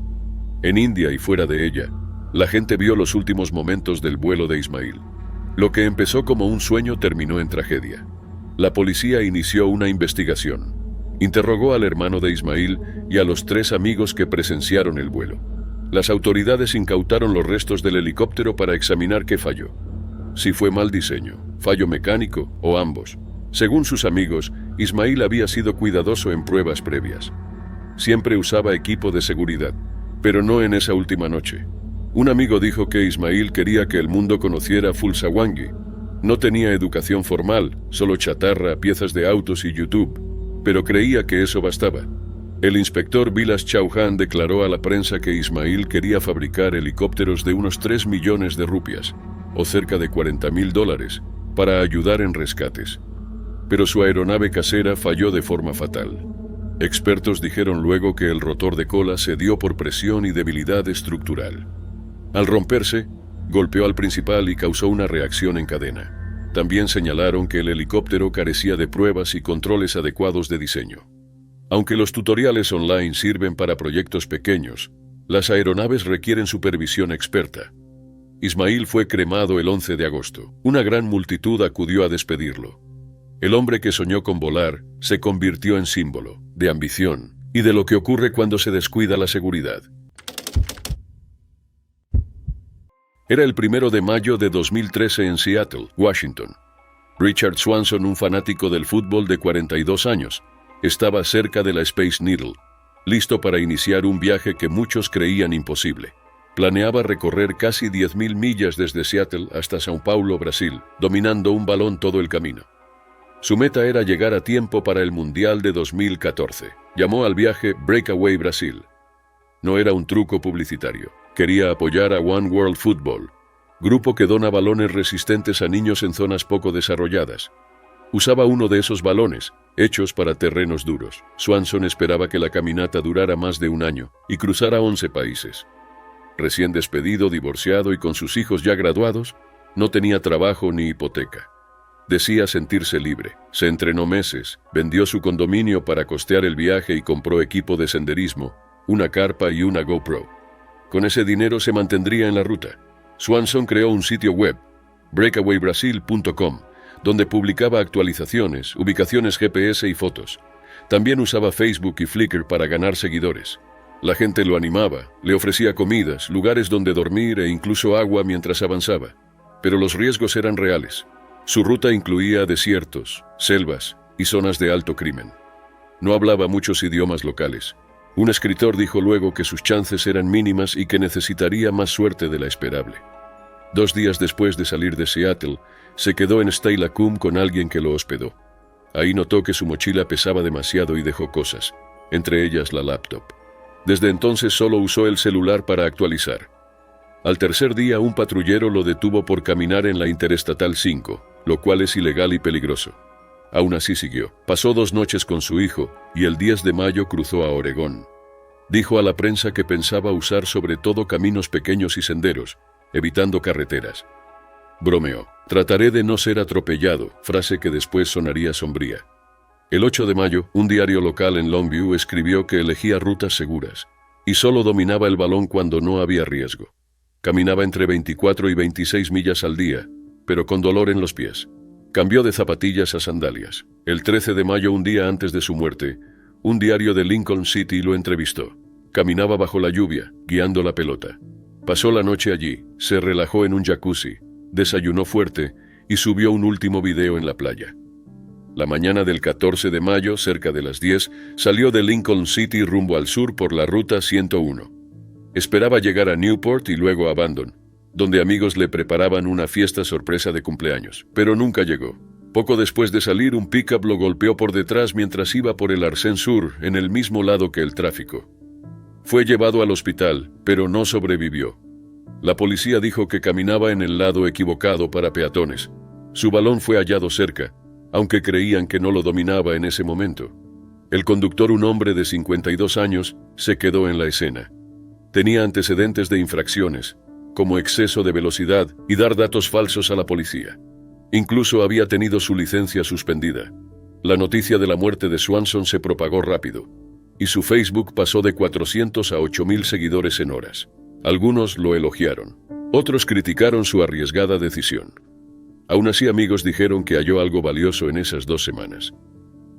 En India y fuera de ella, la gente vio los últimos momentos del vuelo de Ismail. Lo que empezó como un sueño terminó en tragedia. La policía inició una investigación. Interrogó al hermano de Ismail y a los 3 amigos que presenciaron el vuelo. Las autoridades incautaron los restos del helicóptero para examinar qué falló. Si fue mal diseño, fallo mecánico o ambos. Según sus amigos, Ismail había sido cuidadoso en pruebas previas. Siempre usaba equipo de seguridad, pero no en esa última noche. Un amigo dijo que Ismail quería que el mundo conociera Fulsawangi. No tenía educación formal, solo chatarra, piezas de autos y YouTube, pero creía que eso bastaba. El inspector Vilas Chauhan declaró a la prensa que Ismail quería fabricar helicópteros de unos 3 millones de rupias, o cerca de $40,000, para ayudar en rescates. Pero su aeronave casera falló de forma fatal. Expertos dijeron luego que el rotor de cola cedió por presión y debilidad estructural. Al romperse, golpeó al principal y causó una reacción en cadena. También señalaron que el helicóptero carecía de pruebas y controles adecuados de diseño. Aunque los tutoriales online sirven para proyectos pequeños, las aeronaves requieren supervisión experta. Ismail fue cremado el 11 de agosto. Una gran multitud acudió a despedirlo. El hombre que soñó con volar se convirtió en símbolo de ambición y de lo que ocurre cuando se descuida la seguridad. Era el 1 de mayo de 2013 en Seattle, Washington. Richard Swanson, un fanático del fútbol de 42 años, estaba cerca de la Space Needle, listo para iniciar un viaje que muchos creían imposible. Planeaba recorrer casi 10.000 millas desde Seattle hasta São Paulo, Brasil, dominando un balón todo el camino. Su meta era llegar a tiempo para el Mundial de 2014. Llamó al viaje Breakaway Brasil. No era un truco publicitario. Quería apoyar a One World Football, grupo que dona balones resistentes a niños en zonas poco desarrolladas. Usaba uno de esos balones, hechos para terrenos duros. Swanson esperaba que la caminata durara más de un año y cruzara 11 países. Recién despedido, divorciado y con sus hijos ya graduados, no tenía trabajo ni hipoteca. Decía sentirse libre. Se entrenó meses, vendió su condominio para costear el viaje y compró equipo de senderismo, una carpa y una GoPro. Con ese dinero se mantendría en la ruta. Swanson creó un sitio web, breakawaybrasil.com, donde publicaba actualizaciones, ubicaciones GPS y fotos. También usaba Facebook y Flickr para ganar seguidores. La gente lo animaba, le ofrecía comidas, lugares donde dormir e incluso agua mientras avanzaba. Pero los riesgos eran reales. Su ruta incluía desiertos, selvas y zonas de alto crimen. No hablaba muchos idiomas locales. Un escritor dijo luego que sus chances eran mínimas y que necesitaría más suerte de la esperable. 2 días después de salir de Seattle, se quedó en Steilacoom con alguien que lo hospedó. Ahí notó que su mochila pesaba demasiado y dejó cosas, entre ellas la laptop. Desde entonces solo usó el celular para actualizar. Al tercer día, un patrullero lo detuvo por caminar en la Interestatal 5, lo cual es ilegal y peligroso. Aún así siguió. Pasó 2 noches con su hijo y el 10 de mayo cruzó a Oregón. Dijo a la prensa que pensaba usar sobre todo caminos pequeños y senderos, evitando carreteras. Bromeó: "Trataré de no ser atropellado", frase que después sonaría sombría. El 8 de mayo, un diario local en Longview escribió que elegía rutas seguras y solo dominaba el balón cuando no había riesgo. Caminaba entre 24 y 26 millas al día, pero con dolor en los pies. Cambió de zapatillas a sandalias. El 13 de mayo, un día antes de su muerte, un diario de Lincoln City lo entrevistó. Caminaba bajo la lluvia, guiando la pelota. Pasó la noche allí, se relajó en un jacuzzi, desayunó fuerte y subió un último video en la playa. La mañana del 14 de mayo, cerca de las 10, salió de Lincoln City rumbo al sur por la ruta 101. Esperaba llegar a Newport y luego a Bandon, donde amigos le preparaban una fiesta sorpresa de cumpleaños, pero nunca llegó. Poco después de salir, un pick-up lo golpeó por detrás mientras iba por el Arsène Sur, en el mismo lado que el tráfico. Fue llevado al hospital, pero no sobrevivió. La policía dijo que caminaba en el lado equivocado para peatones. Su balón fue hallado cerca, aunque creían que no lo dominaba en ese momento. El conductor, un hombre de 52 años, se quedó en la escena. Tenía antecedentes de infracciones, como exceso de velocidad y dar datos falsos a la policía. Incluso había tenido su licencia suspendida. La noticia de la muerte de Swanson se propagó rápido, y su Facebook pasó de 400 a 8,000 seguidores en horas. Algunos lo elogiaron, otros criticaron su arriesgada decisión. Aún así, amigos dijeron que halló algo valioso en esas 2 semanas.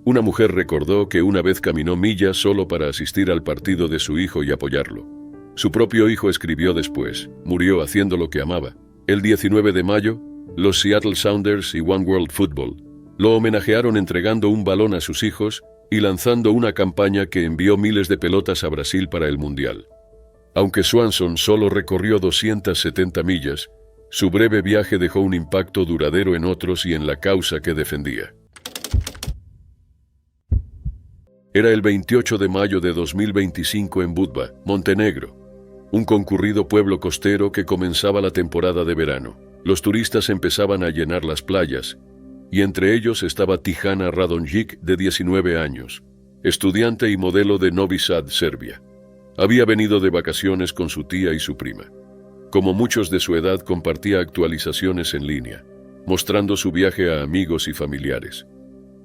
Una mujer recordó que una vez caminó millas solo para asistir al partido de su hijo y apoyarlo. Su propio hijo escribió después, murió haciendo lo que amaba. El 19 de mayo, los Seattle Sounders y One World Football lo homenajearon entregando un balón a sus hijos y lanzando una campaña que envió miles de pelotas a Brasil para el Mundial. Aunque Swanson solo recorrió 270 millas, su breve viaje dejó un impacto duradero en otros y en la causa que defendía. Era el 28 de mayo de 2025 en Budva, Montenegro, un concurrido pueblo costero que comenzaba la temporada de verano. Los turistas empezaban a llenar las playas, y entre ellos estaba Tihana Radonjic, de 19 años, estudiante y modelo de Novi Sad, Serbia. Había venido de vacaciones con su tía y su prima. Como muchos de su edad, compartía actualizaciones en línea, mostrando su viaje a amigos y familiares.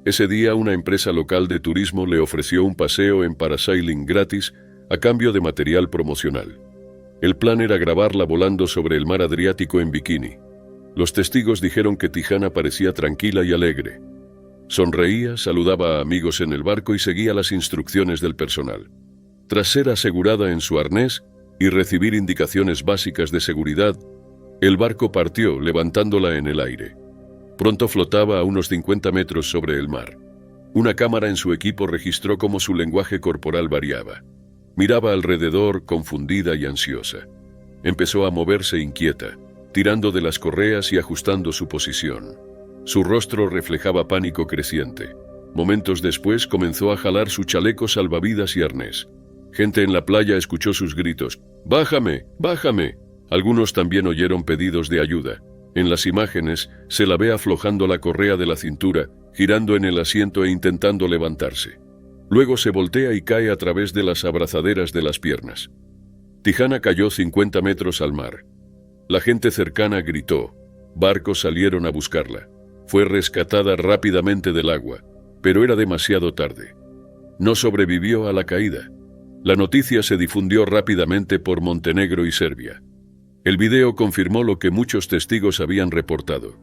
Ese día, una empresa local de turismo le ofreció un paseo en parasailing gratis a cambio de material promocional. El plan era grabarla volando sobre el mar Adriático en bikini. Los testigos dijeron que Tihana parecía tranquila y alegre. Sonreía, saludaba a amigos en el barco y seguía las instrucciones del personal. Tras ser asegurada en su arnés y recibir indicaciones básicas de seguridad, el barco partió, levantándola en el aire. Pronto flotaba a unos 50 metros sobre el mar. Una cámara en su equipo registró cómo su lenguaje corporal variaba. Miraba alrededor, confundida y ansiosa. Empezó a moverse inquieta, tirando de las correas y ajustando su posición. Su rostro reflejaba pánico creciente. Momentos después comenzó a jalar su chaleco salvavidas y arnés. Gente en la playa escuchó sus gritos: ¡Bájame! ¡Bájame! Algunos también oyeron pedidos de ayuda. En las imágenes se la ve aflojando la correa de la cintura, girando en el asiento e intentando levantarse. Luego se voltea y cae a través de las abrazaderas de las piernas. Tihana cayó 50 metros al mar. La gente cercana gritó. Barcos salieron a buscarla. Fue rescatada rápidamente del agua, pero era demasiado tarde. No sobrevivió a la caída. La noticia se difundió rápidamente por Montenegro y Serbia. El video confirmó lo que muchos testigos habían reportado.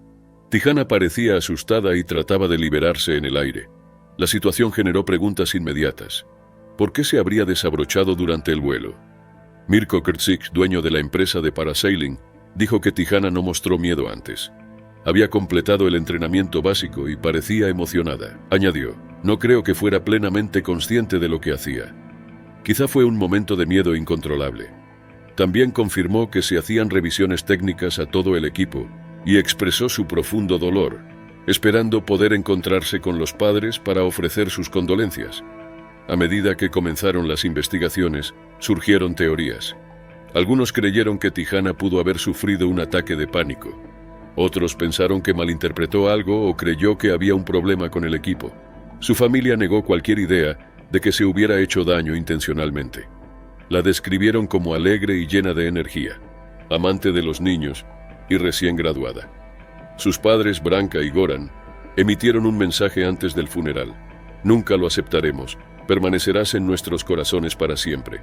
Tihana parecía asustada y trataba de liberarse en el aire. La situación generó preguntas inmediatas. ¿Por qué se habría desabrochado durante el vuelo? Mirko Krcic, dueño de la empresa de parasailing, dijo que Tihana no mostró miedo antes. Había completado el entrenamiento básico y parecía emocionada. Añadió: no creo que fuera plenamente consciente de lo que hacía. Quizá fue un momento de miedo incontrolable. También confirmó que se hacían revisiones técnicas a todo el equipo y expresó su profundo dolor, esperando poder encontrarse con los padres para ofrecer sus condolencias. A medida que comenzaron las investigaciones, surgieron teorías. Algunos creyeron que Tihana pudo haber sufrido un ataque de pánico. Otros pensaron que malinterpretó algo o creyó que había un problema con el equipo. Su familia negó cualquier idea de que se hubiera hecho daño intencionalmente. La describieron como alegre y llena de energía, amante de los niños y recién graduada. Sus padres, Branka y Goran, emitieron un mensaje antes del funeral: nunca lo aceptaremos, permanecerás en nuestros corazones para siempre.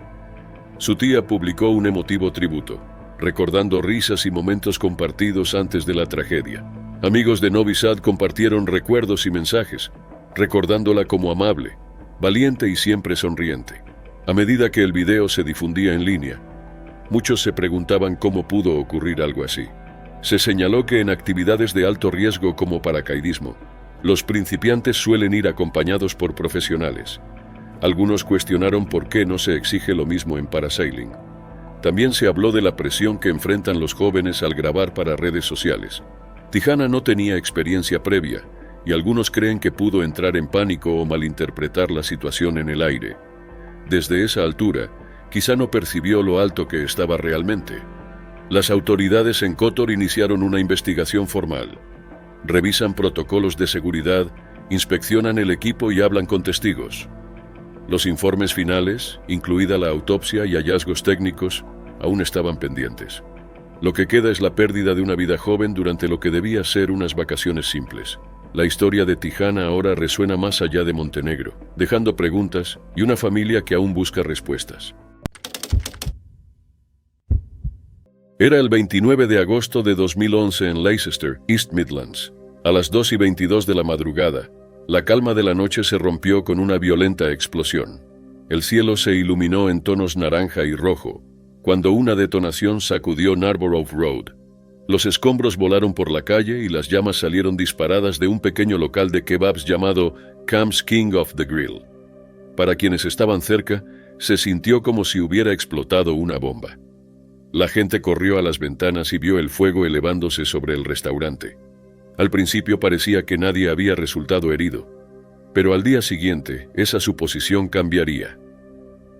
Su tía publicó un emotivo tributo, recordando risas y momentos compartidos antes de la tragedia. Amigos de Novi Sad compartieron recuerdos y mensajes, recordándola como amable, valiente y siempre sonriente. A medida que el video se difundía en línea, muchos se preguntaban cómo pudo ocurrir algo así. Se señaló que en actividades de alto riesgo como paracaidismo, los principiantes suelen ir acompañados por profesionales. Algunos cuestionaron por qué no se exige lo mismo en parasailing. También se habló de la presión que enfrentan los jóvenes al grabar para redes sociales. Tijana no tenía experiencia previa, y algunos creen que pudo entrar en pánico o malinterpretar la situación en el aire. Desde esa altura, quizá no percibió lo alto que estaba realmente. Las autoridades en Kotor iniciaron una investigación formal. Revisan protocolos de seguridad, inspeccionan el equipo y hablan con testigos. Los informes finales, incluida la autopsia y hallazgos técnicos, aún estaban pendientes. Lo que queda es la pérdida de una vida joven durante lo que debía ser unas vacaciones simples. La historia de Tijana ahora resuena más allá de Montenegro, dejando preguntas y una familia que aún busca respuestas. Era el 29 de agosto de 2011 en Leicester, East Midlands. A las 2:22 de la madrugada, la calma de la noche se rompió con una violenta explosión. El cielo se iluminó en tonos naranja y rojo, cuando una detonación sacudió Narborough Road. Los escombros volaron por la calle y las llamas salieron disparadas de un pequeño local de kebabs llamado Cam's King of the Grill. Para quienes estaban cerca, se sintió como si hubiera explotado una bomba. La gente corrió a las ventanas y vio el fuego elevándose sobre el restaurante. Al principio parecía que nadie había resultado herido, pero al día siguiente esa suposición cambiaría.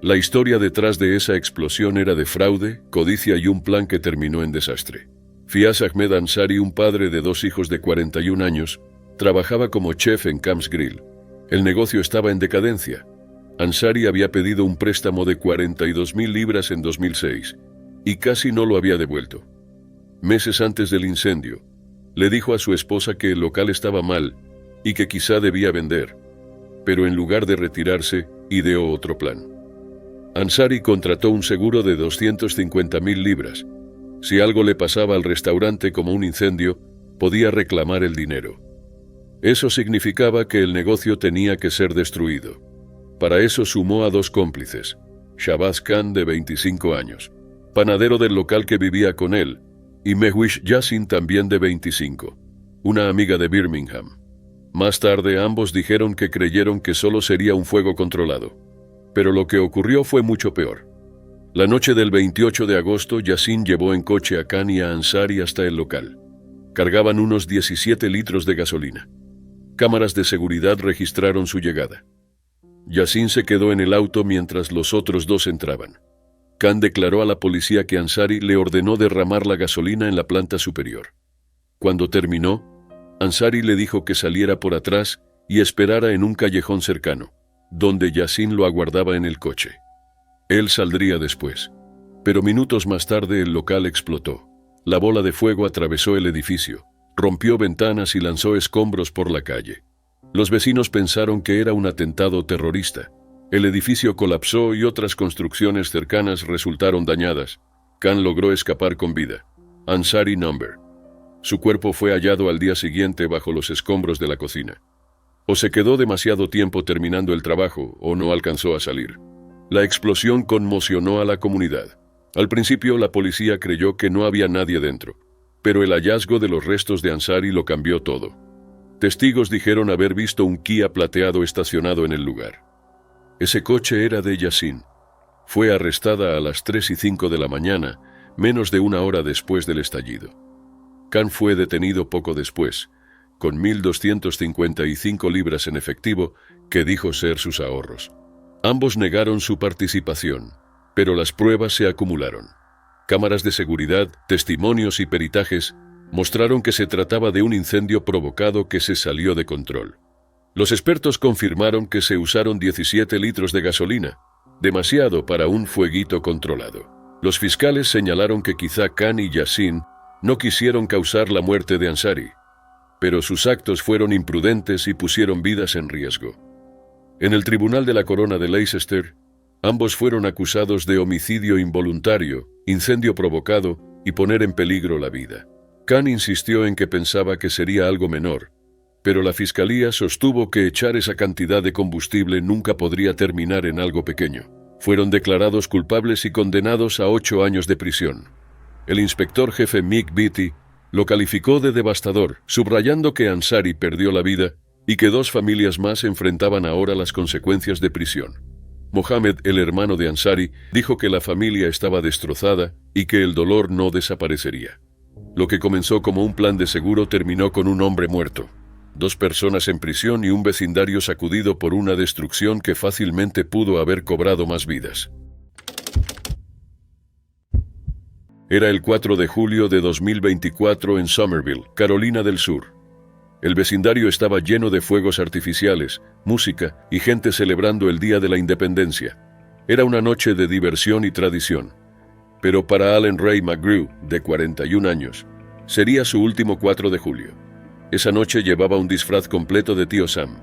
La historia detrás de esa explosión era de fraude, codicia y un plan que terminó en desastre. Fiaz Ahmed Ansari, un padre de 2 hijos de 41 años, trabajaba como chef en Cam's Grill. El negocio estaba en decadencia. Ansari había pedido un préstamo de 42.000 libras en 2006 y casi no lo había devuelto. Meses antes del incendio, le dijo a su esposa que el local estaba mal y que quizá debía vender, pero en lugar de retirarse, ideó otro plan. Ansari contrató un seguro de 250.000 libras. Si algo le pasaba al restaurante como un incendio, podía reclamar el dinero. Eso significaba que el negocio tenía que ser destruido. Para eso sumó a 2 cómplices, Shahbaz Khan, de 25 años, panadero del local que vivía con él, y Mehwish Yassin, también de 25, una amiga de Birmingham. Más tarde ambos dijeron que creyeron que solo sería un fuego controlado. Pero lo que ocurrió fue mucho peor. La noche del 28 de agosto, Yassin llevó en coche a Khan y a Ansari hasta el local. Cargaban unos 17 litros de gasolina. Cámaras de seguridad registraron su llegada. Yassin se quedó en el auto mientras los otros 2 entraban. Khan declaró a la policía que Ansari le ordenó derramar la gasolina en la planta superior. Cuando terminó, Ansari le dijo que saliera por atrás y esperara en un callejón cercano, donde Yassin lo aguardaba en el coche. Él saldría después. Pero minutos más tarde el local explotó. La bola de fuego atravesó el edificio, rompió ventanas y lanzó escombros por la calle. Los vecinos pensaron que era un atentado terrorista. El edificio colapsó y otras construcciones cercanas resultaron dañadas. Khan logró escapar con vida. Ansari Number. Su cuerpo fue hallado al día siguiente bajo los escombros de la cocina. O se quedó demasiado tiempo terminando el trabajo, o no alcanzó a salir. La explosión conmocionó a la comunidad. Al principio la policía creyó que no había nadie dentro, pero el hallazgo de los restos de Ansari lo cambió todo. Testigos dijeron haber visto un Kia plateado estacionado en el lugar. Ese coche era de Yassin. Fue arrestada a las 3:05 de la mañana, menos de una hora después del estallido. Khan fue detenido poco después, con 1.255 libras en efectivo, que dijo ser sus ahorros. Ambos negaron su participación, pero las pruebas se acumularon. Cámaras de seguridad, testimonios y peritajes mostraron que se trataba de un incendio provocado que se salió de control. Los expertos confirmaron que se usaron 17 litros de gasolina, demasiado para un fueguito controlado. Los fiscales señalaron que quizá Khan y Yassin no quisieron causar la muerte de Ansari, pero sus actos fueron imprudentes y pusieron vidas en riesgo. En el Tribunal de la Corona de Leicester, ambos fueron acusados de homicidio involuntario, incendio provocado y poner en peligro la vida. Khan insistió en que pensaba que sería algo menor, pero la fiscalía sostuvo que echar esa cantidad de combustible nunca podría terminar en algo pequeño. Fueron declarados culpables y condenados a 8 años de prisión. El inspector jefe Mick Beattie Lo calificó de devastador, subrayando que Ansari perdió la vida y que 2 familias más enfrentaban ahora las consecuencias de prisión. Mohammed, el hermano de Ansari, dijo que la familia estaba destrozada y que el dolor no desaparecería. Lo que comenzó como un plan de seguro terminó con un hombre muerto, 2 personas en prisión y un vecindario sacudido por una destrucción que fácilmente pudo haber cobrado más vidas. Era el 4 de julio de 2024 en Somerville, Carolina del Sur. El vecindario estaba lleno de fuegos artificiales, música y gente celebrando el Día de la Independencia. Era una noche de diversión y tradición. Pero para Allen Ray McGrew, de 41 años, sería su último 4 de julio. Esa noche llevaba un disfraz completo de tío Sam,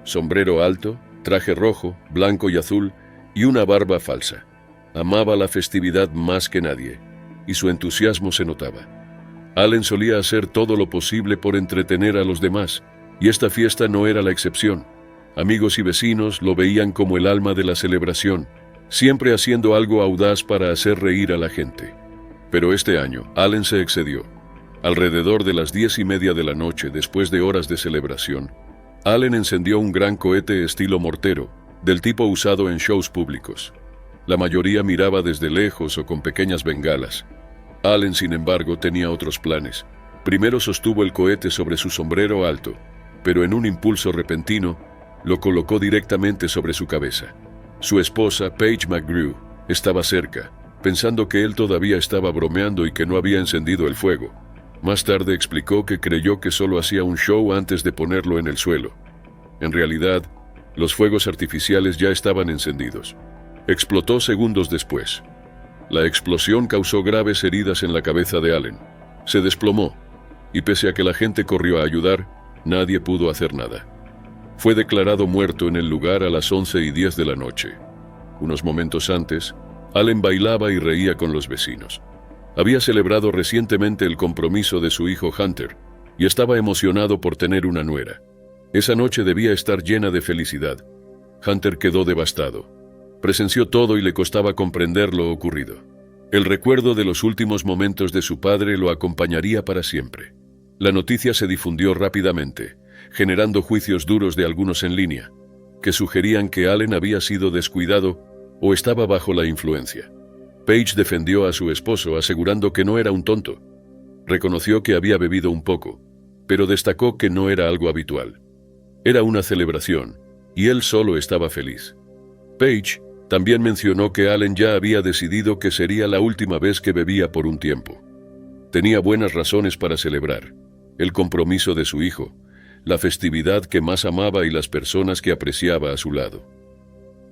sombrero alto, traje rojo, blanco y azul y una barba falsa. Amaba la festividad más que nadie, y su entusiasmo se notaba. Allen solía hacer todo lo posible por entretener a los demás, y esta fiesta no era la excepción. Amigos y vecinos lo veían como el alma de la celebración, siempre haciendo algo audaz para hacer reír a la gente. Pero este año, Allen se excedió. Alrededor de las 10:30 de la noche, después de horas de celebración, Allen encendió un gran cohete estilo mortero, del tipo usado en shows públicos. La mayoría miraba desde lejos o con pequeñas bengalas. Allen, sin embargo, tenía otros planes. Primero sostuvo el cohete sobre su sombrero alto, pero en un impulso repentino, lo colocó directamente sobre su cabeza. Su esposa, Paige McGrew, estaba cerca, pensando que él todavía estaba bromeando y que no había encendido el fuego. Más tarde explicó que creyó que solo hacía un show antes de ponerlo en el suelo. En realidad, los fuegos artificiales ya estaban encendidos. Explotó segundos después. La explosión causó graves heridas en la cabeza de Allen. Se desplomó, y pese a que la gente corrió a ayudar, nadie pudo hacer nada. Fue declarado muerto en el lugar a las 11:10 de la noche. Unos momentos antes, Allen bailaba y reía con los vecinos. Había celebrado recientemente el compromiso de su hijo Hunter, y estaba emocionado por tener una nuera. Esa noche debía estar llena de felicidad. Hunter quedó devastado. Presenció todo y le costaba comprender lo ocurrido. El recuerdo de los últimos momentos de su padre lo acompañaría para siempre. La noticia se difundió rápidamente, generando juicios duros de algunos en línea, que sugerían que Allen había sido descuidado o estaba bajo la influencia. Paige defendió a su esposo asegurando que no era un tonto. Reconoció que había bebido un poco, pero destacó que no era algo habitual. Era una celebración, y él solo estaba feliz. Paige también mencionó que Allen ya había decidido que sería la última vez que bebía por un tiempo. Tenía buenas razones para celebrar: el compromiso de su hijo, la festividad que más amaba y las personas que apreciaba a su lado.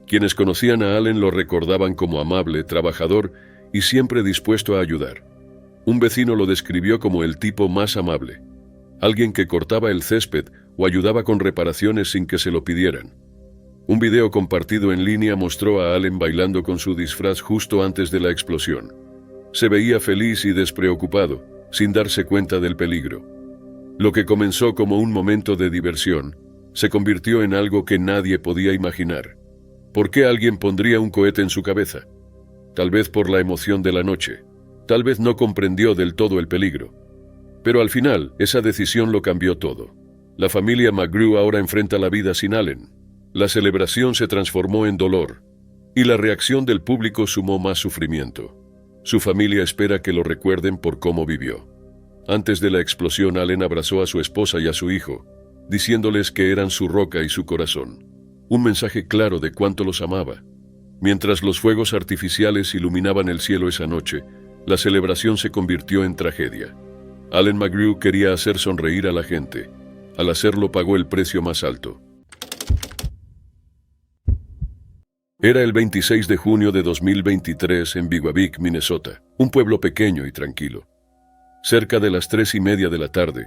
Quienes conocían a Allen lo recordaban como amable, trabajador y siempre dispuesto a ayudar. Un vecino lo describió como el tipo más amable, alguien que cortaba el césped o ayudaba con reparaciones sin que se lo pidieran. Un video compartido en línea mostró a Allen bailando con su disfraz justo antes de la explosión. Se veía feliz y despreocupado, sin darse cuenta del peligro. Lo que comenzó como un momento de diversión, se convirtió en algo que nadie podía imaginar. ¿Por qué alguien pondría un cohete en su cabeza? Tal vez por la emoción de la noche. Tal vez no comprendió del todo el peligro. Pero al final, esa decisión lo cambió todo. La familia McGrew ahora enfrenta la vida sin Allen. La celebración se transformó en dolor, y la reacción del público sumó más sufrimiento. Su familia espera que lo recuerden por cómo vivió. Antes de la explosión, Allen abrazó a su esposa y a su hijo, diciéndoles que eran su roca y su corazón. Un mensaje claro de cuánto los amaba. Mientras los fuegos artificiales iluminaban el cielo esa noche, la celebración se convirtió en tragedia. Allen McGrew quería hacer sonreír a la gente. Al hacerlo pagó el precio más alto. Era el 26 de junio de 2023 en Biwabik, Minnesota, un pueblo pequeño y tranquilo. Cerca de las 3:30 de la tarde,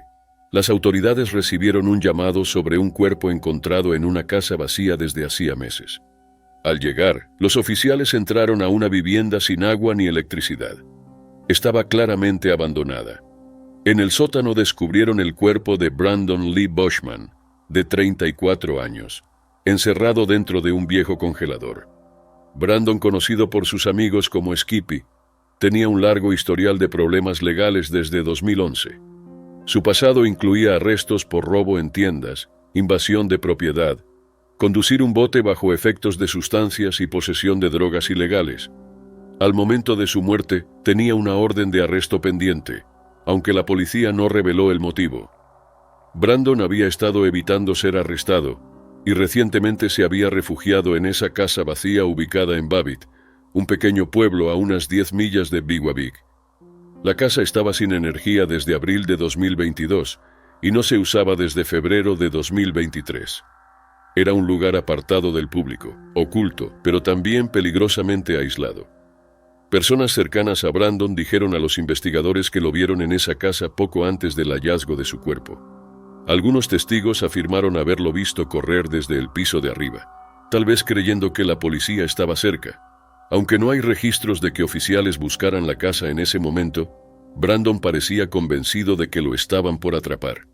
las autoridades recibieron un llamado sobre un cuerpo encontrado en una casa vacía desde hacía meses. Al llegar, los oficiales entraron a una vivienda sin agua ni electricidad. Estaba claramente abandonada. En el sótano descubrieron el cuerpo de Brandon Lee Bushman, de 34 años, encerrado dentro de un viejo congelador. Brandon, conocido por sus amigos como Skippy, tenía un largo historial de problemas legales desde 2011. Su pasado incluía arrestos por robo en tiendas, invasión de propiedad, conducir un bote bajo efectos de sustancias y posesión de drogas ilegales. Al momento de su muerte, tenía una orden de arresto pendiente, aunque la policía no reveló el motivo. Brandon había estado evitando ser arrestado y recientemente se había refugiado en esa casa vacía ubicada en Babbitt, un pequeño pueblo a unas 10 millas de Biwabik. La casa estaba sin energía desde abril de 2022 y no se usaba desde febrero de 2023. Era un lugar apartado del público, oculto, pero también peligrosamente aislado. Personas cercanas a Brandon dijeron a los investigadores que lo vieron en esa casa poco antes del hallazgo de su cuerpo. Algunos testigos afirmaron haberlo visto correr desde el piso de arriba, tal vez creyendo que la policía estaba cerca. Aunque no hay registros de que oficiales buscaran la casa en ese momento, Brandon parecía convencido de que lo estaban por atrapar.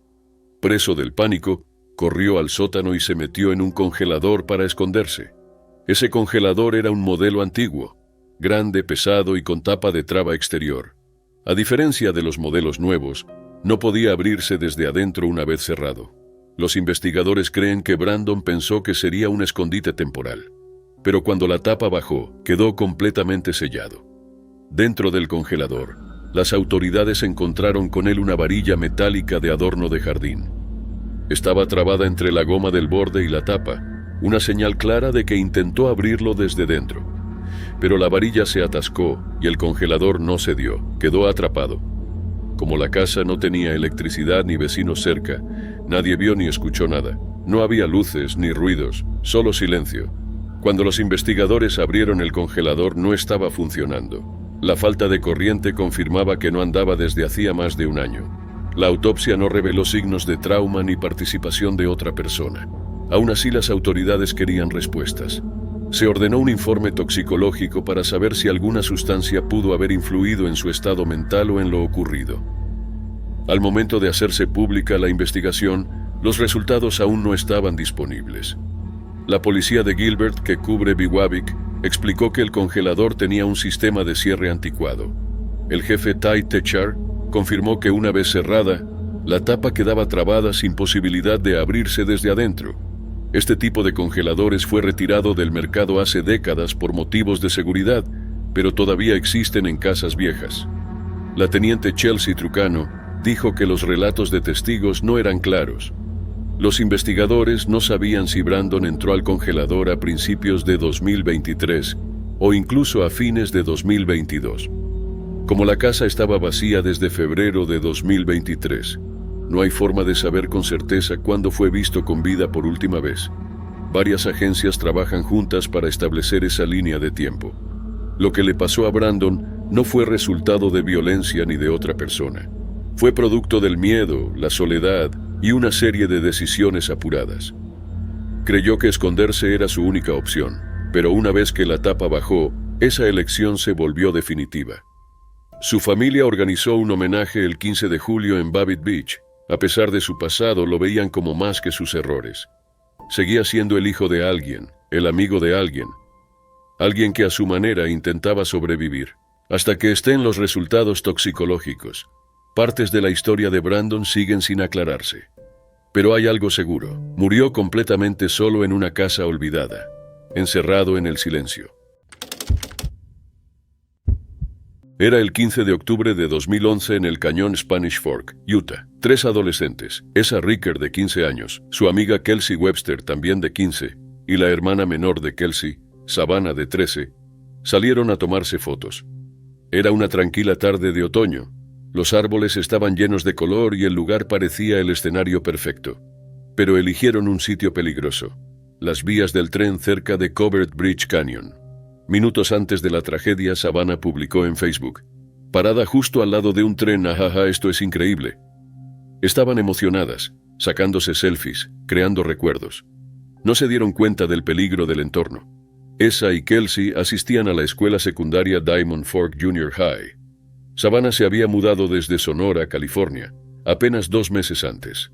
Preso del pánico, corrió al sótano y se metió en un congelador para esconderse. Ese congelador era un modelo antiguo, grande, pesado y con tapa de traba exterior. A diferencia de los modelos nuevos, no podía abrirse desde adentro una vez cerrado. Los investigadores creen que Brandon pensó que sería un escondite temporal, pero cuando la tapa bajó, quedó completamente sellado. Dentro del congelador, las autoridades encontraron con él una varilla metálica de adorno de jardín. Estaba trabada entre la goma del borde y la tapa, una señal clara de que intentó abrirlo desde dentro. Pero la varilla se atascó y el congelador no cedió, quedó atrapado. Como la casa no tenía electricidad ni vecinos cerca, nadie vio ni escuchó nada. No había luces ni ruidos, solo silencio. Cuando los investigadores abrieron el congelador no estaba funcionando. La falta de corriente confirmaba que no andaba desde hacía más de un año. La autopsia no reveló signos de trauma ni participación de otra persona. Aún así, las autoridades querían respuestas. Se ordenó un informe toxicológico para saber si alguna sustancia pudo haber influido en su estado mental o en lo ocurrido. Al momento de hacerse pública la investigación, los resultados aún no estaban disponibles. La policía de Gilbert, que cubre Biwabik, explicó que el congelador tenía un sistema de cierre anticuado. El jefe Ty Techar confirmó que una vez cerrada, la tapa quedaba trabada sin posibilidad de abrirse desde adentro. Este tipo de congeladores fue retirado del mercado hace décadas por motivos de seguridad, pero todavía existen en casas viejas. La teniente Chelsea Trucano dijo que los relatos de testigos no eran claros. Los investigadores no sabían si Brandon entró al congelador a principios de 2023 o incluso a fines de 2022. Como la casa estaba vacía desde febrero de 2023, no hay forma de saber con certeza cuándo fue visto con vida por última vez. Varias agencias trabajan juntas para establecer esa línea de tiempo. Lo que le pasó a Brandon no fue resultado de violencia ni de otra persona. Fue producto del miedo, la soledad y una serie de decisiones apuradas. Creyó que esconderse era su única opción, pero una vez que la tapa bajó, esa elección se volvió definitiva. Su familia organizó un homenaje el 15 de julio en Babbitt Beach. A pesar de su pasado, lo veían como más que sus errores. Seguía siendo el hijo de alguien, el amigo de alguien. Alguien que a su manera intentaba sobrevivir. Hasta que estén los resultados toxicológicos. Partes de la historia de Brandon siguen sin aclararse. Pero hay algo seguro. Murió completamente solo en una casa olvidada, encerrado en el silencio. Era el 15 de octubre de 2011 en el cañón Spanish Fork, Utah. 3 adolescentes, Esa Ricker de 15 años, su amiga Kelsey Webster también de 15, y la hermana menor de Kelsey, Savannah de 13, salieron a tomarse fotos. Era una tranquila tarde de otoño. Los árboles estaban llenos de color y el lugar parecía el escenario perfecto. Pero eligieron un sitio peligroso, las vías del tren cerca de Covered Bridge Canyon. Minutos antes de la tragedia, Savannah publicó en Facebook: parada justo al lado de un tren, ajaja, esto es increíble. Estaban emocionadas, sacándose selfies, creando recuerdos. No se dieron cuenta del peligro del entorno. Esa y Kelsey asistían a la escuela secundaria Diamond Fork Junior High. Savannah se había mudado desde Sonora, California, apenas 2 meses antes.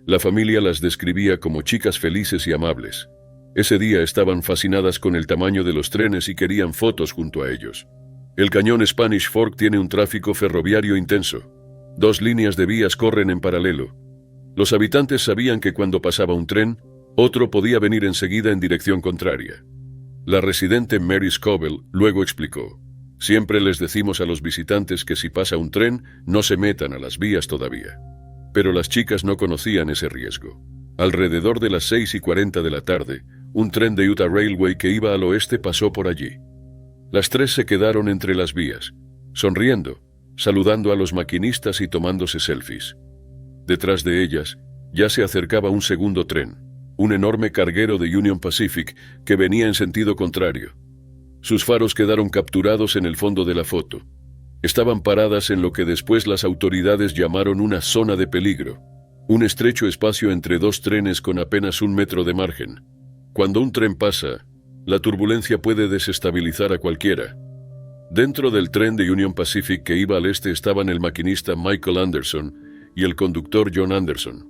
La familia las describía como chicas felices y amables. Ese día estaban fascinadas con el tamaño de los trenes y querían fotos junto a ellos. El cañón Spanish Fork tiene un tráfico ferroviario intenso. Dos líneas de vías corren en paralelo. Los habitantes sabían que cuando pasaba un tren, otro podía venir enseguida en dirección contraria. La residente Mary Scoville luego explicó: siempre les decimos a los visitantes que si pasa un tren, no se metan a las vías todavía. Pero las chicas no conocían ese riesgo. Alrededor de las 6:40 de la tarde, un tren de Utah Railway que iba al oeste pasó por allí. Las tres se quedaron entre las vías, sonriendo, saludando a los maquinistas y tomándose selfies. Detrás de ellas, ya se acercaba un segundo tren, un enorme carguero de Union Pacific que venía en sentido contrario. Sus faros quedaron capturados en el fondo de la foto. Estaban paradas en lo que después las autoridades llamaron una zona de peligro, un estrecho espacio entre dos trenes con apenas 1 metro de margen. Cuando un tren pasa, la turbulencia puede desestabilizar a cualquiera. Dentro del tren de Union Pacific que iba al este estaban el maquinista Michael Anderson y el conductor John Anderson.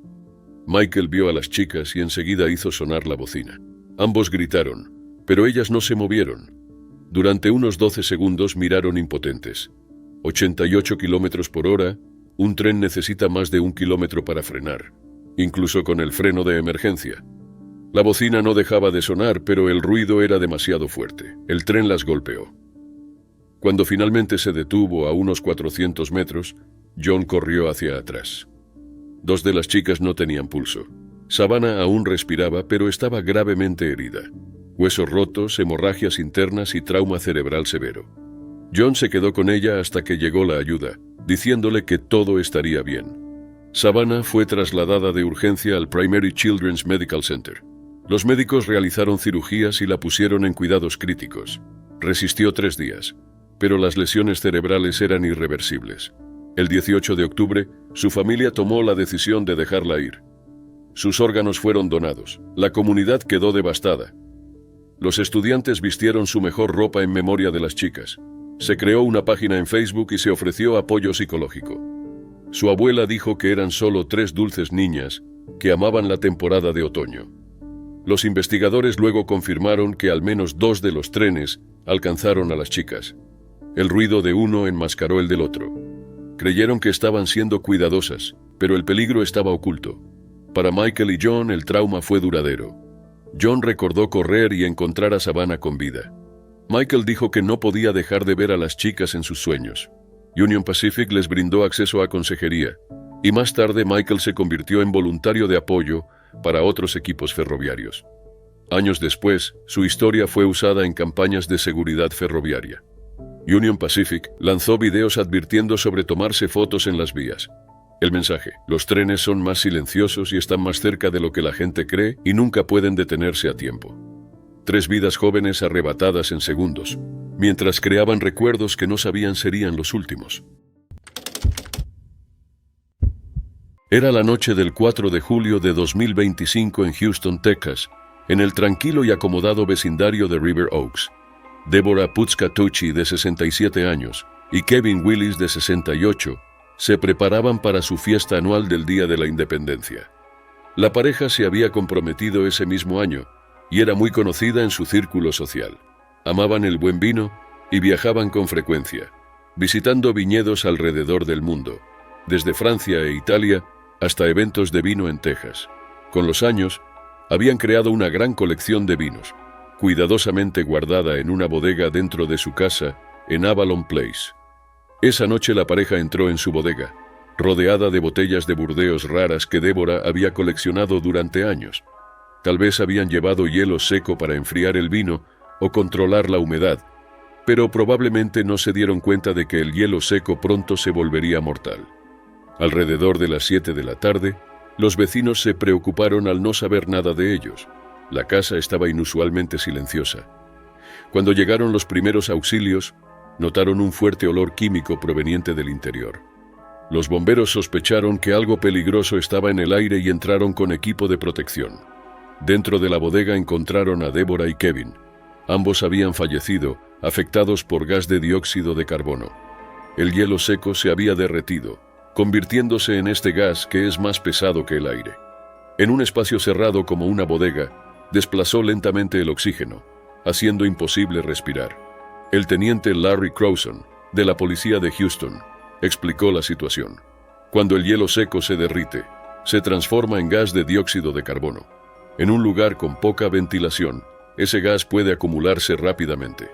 Michael vio a las chicas y enseguida hizo sonar la bocina. Ambos gritaron, pero ellas no se movieron. Durante unos 12 segundos miraron impotentes. 88 kilómetros por hora, un tren necesita más de 1 kilómetro para frenar, incluso con el freno de emergencia. La bocina no dejaba de sonar, pero el ruido era demasiado fuerte. El tren las golpeó. Cuando finalmente se detuvo a unos 400 metros, John corrió hacia atrás. 2 de las chicas no tenían pulso. Savannah aún respiraba, pero estaba gravemente herida. Huesos rotos, hemorragias internas y trauma cerebral severo. John se quedó con ella hasta que llegó la ayuda, diciéndole que todo estaría bien. Savannah fue trasladada de urgencia al Primary Children's Medical Center. Los médicos realizaron cirugías y la pusieron en cuidados críticos. Resistió 3 días, pero las lesiones cerebrales eran irreversibles. El 18 de octubre, su familia tomó la decisión de dejarla ir. Sus órganos fueron donados. La comunidad quedó devastada. Los estudiantes vistieron su mejor ropa en memoria de las chicas. Se creó una página en Facebook y se ofreció apoyo psicológico. Su abuela dijo que eran solo 3 dulces niñas que amaban la temporada de otoño. Los investigadores luego confirmaron que al menos 2 de los trenes alcanzaron a las chicas. El ruido de uno enmascaró el del otro. Creyeron que estaban siendo cuidadosas, pero el peligro estaba oculto. Para Michael y John el trauma fue duradero. John recordó correr y encontrar a Savannah con vida. Michael dijo que no podía dejar de ver a las chicas en sus sueños. Union Pacific les brindó acceso a consejería, y más tarde Michael se convirtió en voluntario de apoyo para otros equipos ferroviarios. Años después, su historia fue usada en campañas de seguridad ferroviaria. Union Pacific lanzó videos advirtiendo sobre tomarse fotos en las vías. El mensaje: los trenes son más silenciosos y están más cerca de lo que la gente cree y nunca pueden detenerse a tiempo. 3 vidas jóvenes arrebatadas en segundos, mientras creaban recuerdos que no sabían serían los últimos. Era la noche del 4 de julio de 2025 en Houston, Texas, en el tranquilo y acomodado vecindario de River Oaks. Deborah Putzkatucci, de 67 años, y Kevin Willis, de 68, se preparaban para su fiesta anual del Día de la Independencia. La pareja se había comprometido ese mismo año y era muy conocida en su círculo social. Amaban el buen vino y viajaban con frecuencia, visitando viñedos alrededor del mundo, desde Francia e Italia hasta eventos de vino en Texas. Con los años, habían creado una gran colección de vinos, cuidadosamente guardada en una bodega dentro de su casa en Avalon Place. Esa noche la pareja entró en su bodega, rodeada de botellas de Burdeos raras que Deborah había coleccionado durante años. Tal vez habían llevado hielo seco para enfriar el vino o controlar la humedad, pero probablemente no se dieron cuenta de que el hielo seco pronto se volvería mortal. Alrededor de las 7 de la tarde, los vecinos se preocuparon al no saber nada de ellos. La casa estaba inusualmente silenciosa. Cuando llegaron los primeros auxilios, notaron un fuerte olor químico proveniente del interior. Los bomberos sospecharon que algo peligroso estaba en el aire y entraron con equipo de protección. Dentro de la bodega encontraron a Deborah y Kevin. Ambos habían fallecido, afectados por gas de dióxido de carbono. El hielo seco se había derretido, convirtiéndose en este gas que es más pesado que el aire. En un espacio cerrado como una bodega, desplazó lentamente el oxígeno, haciendo imposible respirar. El teniente Larry Crowson, de la policía de Houston, explicó la situación. Cuando el hielo seco se derrite, se transforma en gas de dióxido de carbono. En un lugar con poca ventilación, ese gas puede acumularse rápidamente.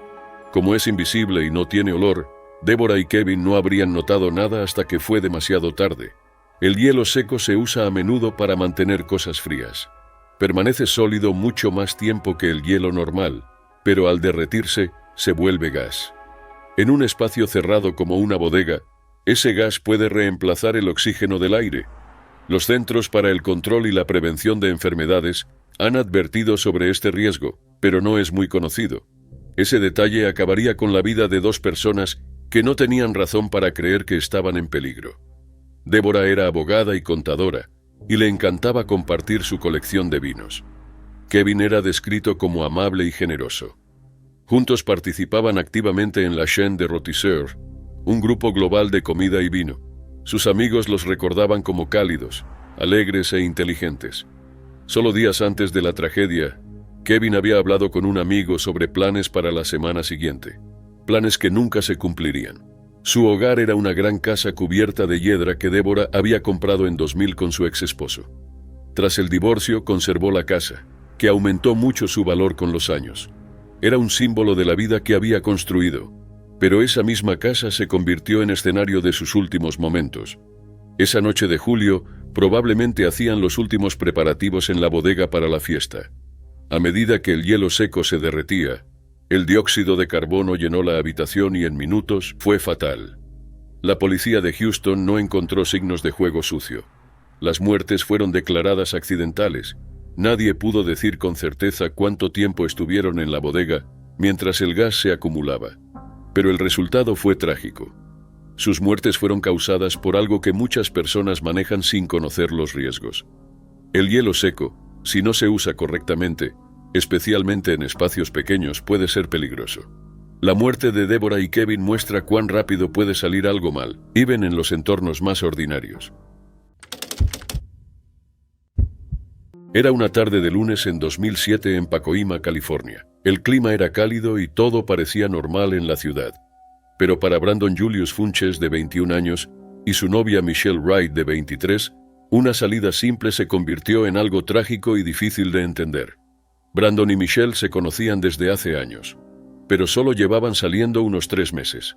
Como es invisible y no tiene olor, Deborah y Kevin no habrían notado nada hasta que fue demasiado tarde. El hielo seco se usa a menudo para mantener cosas frías. Permanece sólido mucho más tiempo que el hielo normal, pero al derretirse, se vuelve gas. En un espacio cerrado como una bodega, ese gas puede reemplazar el oxígeno del aire. Los Centros para el Control y la Prevención de Enfermedades han advertido sobre este riesgo, pero no es muy conocido. Ese detalle acabaría con la vida de 2 personas que no tenían razón para creer que estaban en peligro. Deborah era abogada y contadora, y le encantaba compartir su colección de vinos. Kevin era descrito como amable y generoso. Juntos participaban activamente en la Chaîne de Rôtisseurs, un grupo global de comida y vino. Sus amigos los recordaban como cálidos, alegres e inteligentes. Solo días antes de la tragedia, Kevin había hablado con un amigo sobre planes para la semana siguiente, planes que nunca se cumplirían. Su hogar era una gran casa cubierta de hiedra que Deborah había comprado en 2000 con su ex esposo. Tras el divorcio, conservó la casa, que aumentó mucho su valor con los años. Era un símbolo de la vida que había construido, pero esa misma casa se convirtió en escenario de sus últimos momentos. Esa noche de julio, probablemente hacían los últimos preparativos en la bodega para la fiesta. A medida que el hielo seco se derretía, el dióxido de carbono llenó la habitación y en minutos fue fatal. La policía de Houston no encontró signos de juego sucio. Las muertes fueron declaradas accidentales. Nadie pudo decir con certeza cuánto tiempo estuvieron en la bodega mientras el gas se acumulaba. Pero el resultado fue trágico. Sus muertes fueron causadas por algo que muchas personas manejan sin conocer los riesgos. El hielo seco, si no se usa correctamente, especialmente en espacios pequeños, puede ser peligroso. La muerte de Deborah y Kevin muestra cuán rápido puede salir algo mal, even en los entornos más ordinarios. Era una tarde de lunes en 2007 en Pacoima, California. El clima era cálido y todo parecía normal en la ciudad. Pero para Brandon Julius Funches, de 21 años, y su novia Michelle Wright, de 23, una salida simple se convirtió en algo trágico y difícil de entender. Brandon y Michelle se conocían desde hace años, pero solo llevaban saliendo unos 3 meses.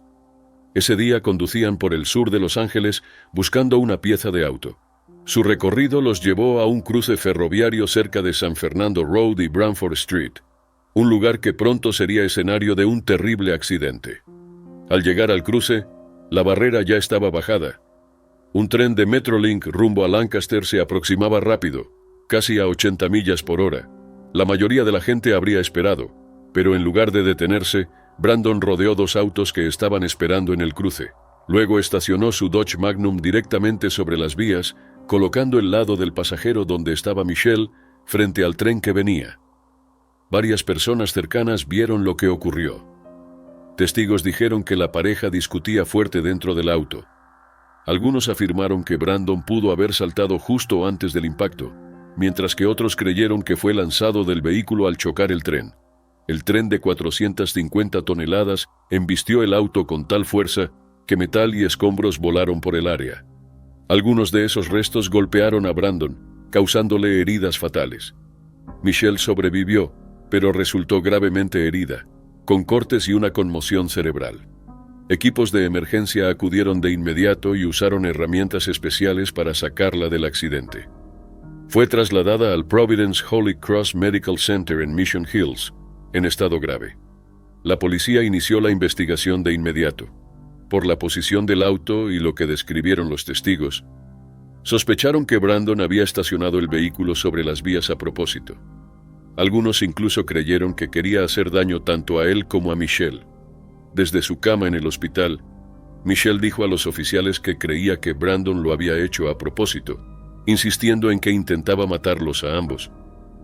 Ese día conducían por el sur de Los Ángeles buscando una pieza de auto. Su recorrido los llevó a un cruce ferroviario cerca de San Fernando Road y Branford Street, un lugar que pronto sería escenario de un terrible accidente. Al llegar al cruce, la barrera ya estaba bajada. Un tren de Metrolink rumbo a Lancaster se aproximaba rápido, casi a 80 millas por hora. La mayoría de la gente habría esperado, pero en lugar de detenerse, Brandon rodeó 2 autos que estaban esperando en el cruce. Luego estacionó su Dodge Magnum directamente sobre las vías, colocando el lado del pasajero donde estaba Michelle frente al tren que venía. Varias personas cercanas vieron lo que ocurrió. Testigos dijeron que la pareja discutía fuerte dentro del auto. Algunos afirmaron que Brandon pudo haber saltado justo antes del impacto, mientras que otros creyeron que fue lanzado del vehículo al chocar el tren. El tren de 450 toneladas embistió el auto con tal fuerza que metal y escombros volaron por el área. Algunos de esos restos golpearon a Brandon, causándole heridas fatales. Michelle sobrevivió, pero resultó gravemente herida, con cortes y una conmoción cerebral. Equipos de emergencia acudieron de inmediato y usaron herramientas especiales para sacarla del accidente. Fue trasladada al Providence Holy Cross Medical Center en Mission Hills, en estado grave. La policía inició la investigación de inmediato. Por la posición del auto y lo que describieron los testigos, sospecharon que Brandon había estacionado el vehículo sobre las vías a propósito. Algunos incluso creyeron que quería hacer daño tanto a él como a Michelle. Desde su cama en el hospital, Michelle dijo a los oficiales que creía que Brandon lo había hecho a propósito, insistiendo en que intentaba matarlos a ambos.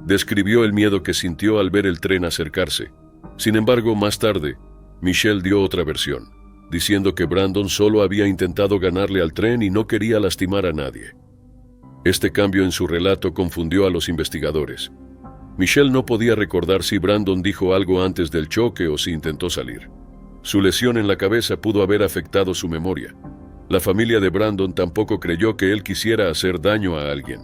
Describió el miedo que sintió al ver el tren acercarse. Sin embargo, más tarde, Michelle dio otra versión, diciendo que Brandon solo había intentado ganarle al tren y no quería lastimar a nadie. Este cambio en su relato confundió a los investigadores. Michelle no podía recordar si Brandon dijo algo antes del choque o si intentó salir. Su lesión en la cabeza pudo haber afectado su memoria. La familia de Brandon tampoco creyó que él quisiera hacer daño a alguien.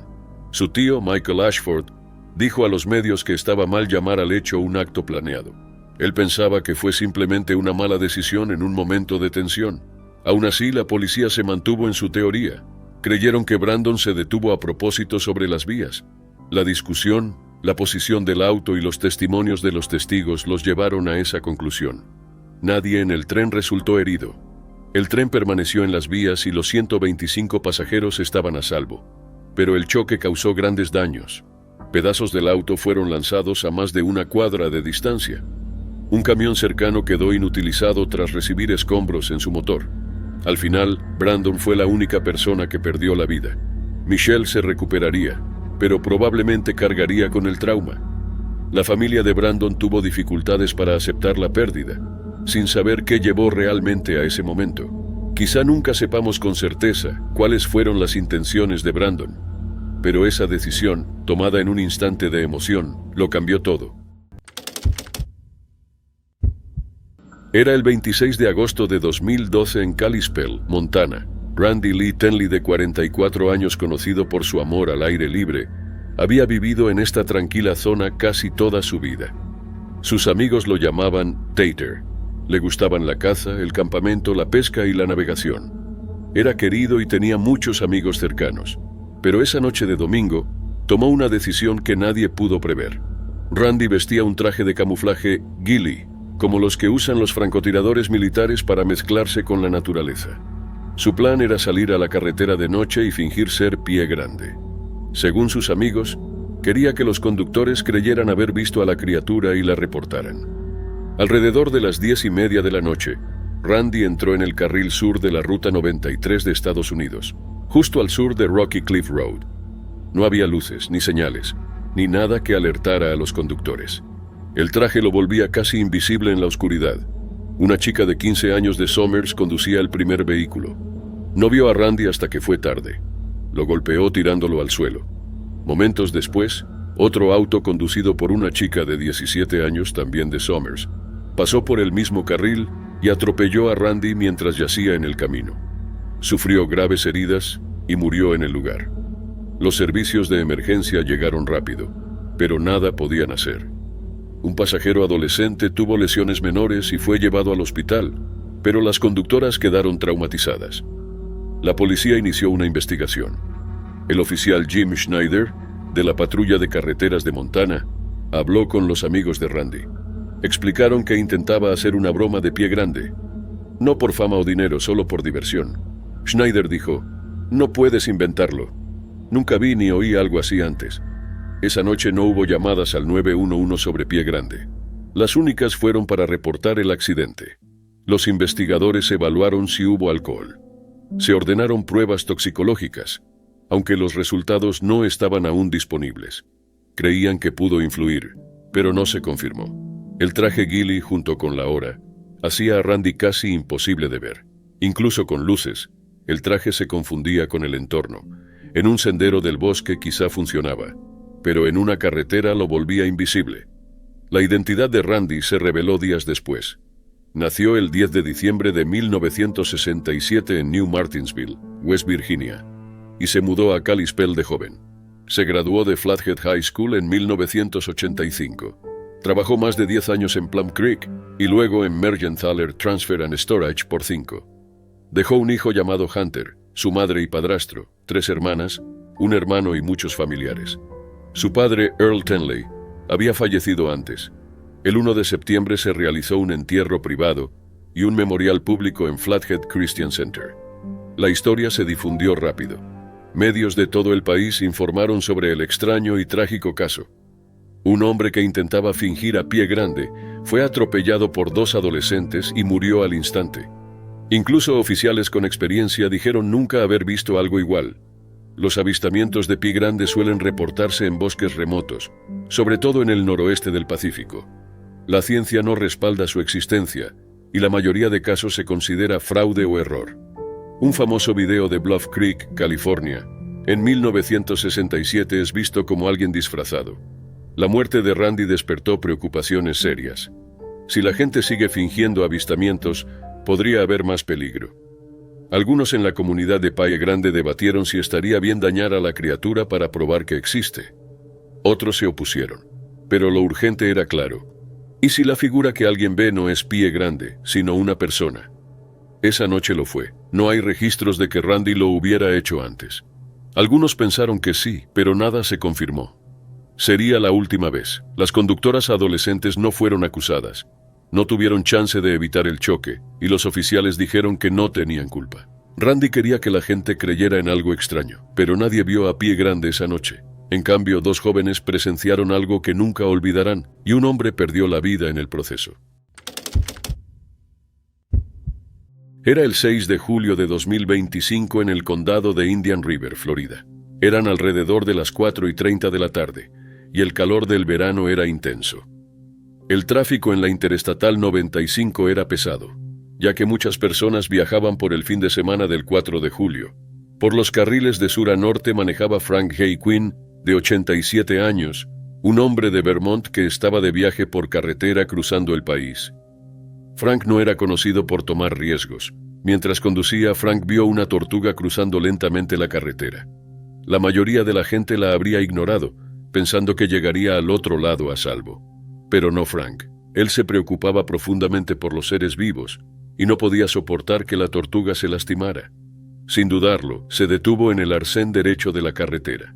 Su tío, Michael Ashford, dijo a los medios que estaba mal llamar al hecho un acto planeado. Él pensaba que fue simplemente una mala decisión en un momento de tensión. Aún así, la policía se mantuvo en su teoría. Creyeron que Brandon se detuvo a propósito sobre las vías. La discusión, la posición del auto y los testimonios de los testigos los llevaron a esa conclusión. Nadie en el tren resultó herido. El tren permaneció en las vías y los 125 pasajeros estaban a salvo. Pero el choque causó grandes daños. Pedazos del auto fueron lanzados a más de una cuadra de distancia. Un camión cercano quedó inutilizado tras recibir escombros en su motor. Al final, Brandon fue la única persona que perdió la vida. Michelle se recuperaría, pero probablemente cargaría con el trauma. La familia de Brandon tuvo dificultades para aceptar la pérdida, sin saber qué llevó realmente a ese momento. Quizá nunca sepamos con certeza cuáles fueron las intenciones de Brandon, pero esa decisión, tomada en un instante de emoción, lo cambió todo. Era el 26 de agosto de 2012 en Kalispell, Montana. Randy Lee Tenley, de 44 años, conocido por su amor al aire libre, había vivido en esta tranquila zona casi toda su vida. Sus amigos lo llamaban Tater. Le gustaban la caza, el campamento, la pesca y la navegación. Era querido y tenía muchos amigos cercanos. Pero esa noche de domingo, tomó una decisión que nadie pudo prever. Randy vestía un traje de camuflaje ghillie, como los que usan los francotiradores militares para mezclarse con la naturaleza. Su plan era salir a la carretera de noche y fingir ser Pie Grande. Según sus amigos, quería que los conductores creyeran haber visto a la criatura y la reportaran. Alrededor de las 10:30 de la noche, Randy entró en el carril sur de la Ruta 93 de Estados Unidos, justo al sur de Rocky Cliff Road. No había luces, ni señales, ni nada que alertara a los conductores. El traje lo volvía casi invisible en la oscuridad. Una chica de 15 años de Somers conducía el primer vehículo. No vio a Randy hasta que fue tarde. Lo golpeó tirándolo al suelo. Momentos después, otro auto conducido por una chica de 17 años, también de Somers, pasó por el mismo carril y atropelló a Randy mientras yacía en el camino. Sufrió graves heridas y murió en el lugar. Los servicios de emergencia llegaron rápido, pero nada podían hacer. Un pasajero adolescente tuvo lesiones menores y fue llevado al hospital, pero las conductoras quedaron traumatizadas. La policía inició una investigación. El oficial Jim Schneider, de la patrulla de carreteras de Montana, habló con los amigos de Randy. Explicaron que intentaba hacer una broma de Pie Grande. No por fama o dinero, solo por diversión. Schneider dijo: «No puedes inventarlo. Nunca vi ni oí algo así antes». Esa noche no hubo llamadas al 911 sobre Pie Grande. Las únicas fueron para reportar el accidente. Los investigadores evaluaron si hubo alcohol. Se ordenaron pruebas toxicológicas, aunque los resultados no estaban aún disponibles. Creían que pudo influir, pero no se confirmó. El traje ghillie, junto con la hora, hacía a Randy casi imposible de ver. Incluso con luces, el traje se confundía con el entorno. En un sendero del bosque quizá funcionaba, pero en una carretera lo volvía invisible. La identidad de Randy se reveló días después. Nació el 10 de diciembre de 1967 en New Martinsville, West Virginia, y se mudó a Kalispell de joven. Se graduó de Flathead High School en 1985. Trabajó más de 10 años en Plum Creek y luego en Mergenthaler Transfer and Storage por 5. Dejó un hijo llamado Hunter, su madre y padrastro, 3 hermanas, un hermano y muchos familiares. Su padre, Earl Tenley, había fallecido antes. El 1 de septiembre se realizó un entierro privado y un memorial público en Flathead Christian Center. La historia se difundió rápido. Medios de todo el país informaron sobre el extraño y trágico caso. Un hombre que intentaba fingir a Pie Grande fue atropellado por 2 adolescentes y murió al instante. Incluso oficiales con experiencia dijeron nunca haber visto algo igual. Los avistamientos de Pie Grande suelen reportarse en bosques remotos, sobre todo en el noroeste del Pacífico. La ciencia no respalda su existencia, y la mayoría de casos se considera fraude o error. Un famoso video de Bluff Creek, California, en 1967 es visto como alguien disfrazado. La muerte de Randy despertó preocupaciones serias. Si la gente sigue fingiendo avistamientos, podría haber más peligro. Algunos en la comunidad de Pie Grande debatieron si estaría bien dañar a la criatura para probar que existe. Otros se opusieron, pero lo urgente era claro. ¿Y si la figura que alguien ve no es Pie Grande, sino una persona? Esa noche lo fue. No hay registros de que Randy lo hubiera hecho antes. Algunos pensaron que sí, pero nada se confirmó. Sería la última vez. Las conductoras adolescentes no fueron acusadas. No tuvieron chance de evitar el choque, y los oficiales dijeron que no tenían culpa. Randy quería que la gente creyera en algo extraño, pero nadie vio a Pie Grande esa noche. En cambio, 2 jóvenes presenciaron algo que nunca olvidarán, y un hombre perdió la vida en el proceso. Era el 6 de julio de 2025 en el condado de Indian River, Florida. Eran alrededor de las 4:30 de la tarde, y el calor del verano era intenso. El tráfico en la Interestatal 95 era pesado, ya que muchas personas viajaban por el fin de semana del 4 de julio. Por los carriles de sur a norte manejaba Frank Hay Quinn, de 87 años, un hombre de Vermont que estaba de viaje por carretera cruzando el país. Frank no era conocido por tomar riesgos. Mientras conducía, Frank vio una tortuga cruzando lentamente la carretera. La mayoría de la gente la habría ignorado, pensando que llegaría al otro lado a salvo. Pero no Frank. Él se preocupaba profundamente por los seres vivos y no podía soportar que la tortuga se lastimara. Sin dudarlo, se detuvo en el arcén derecho de la carretera.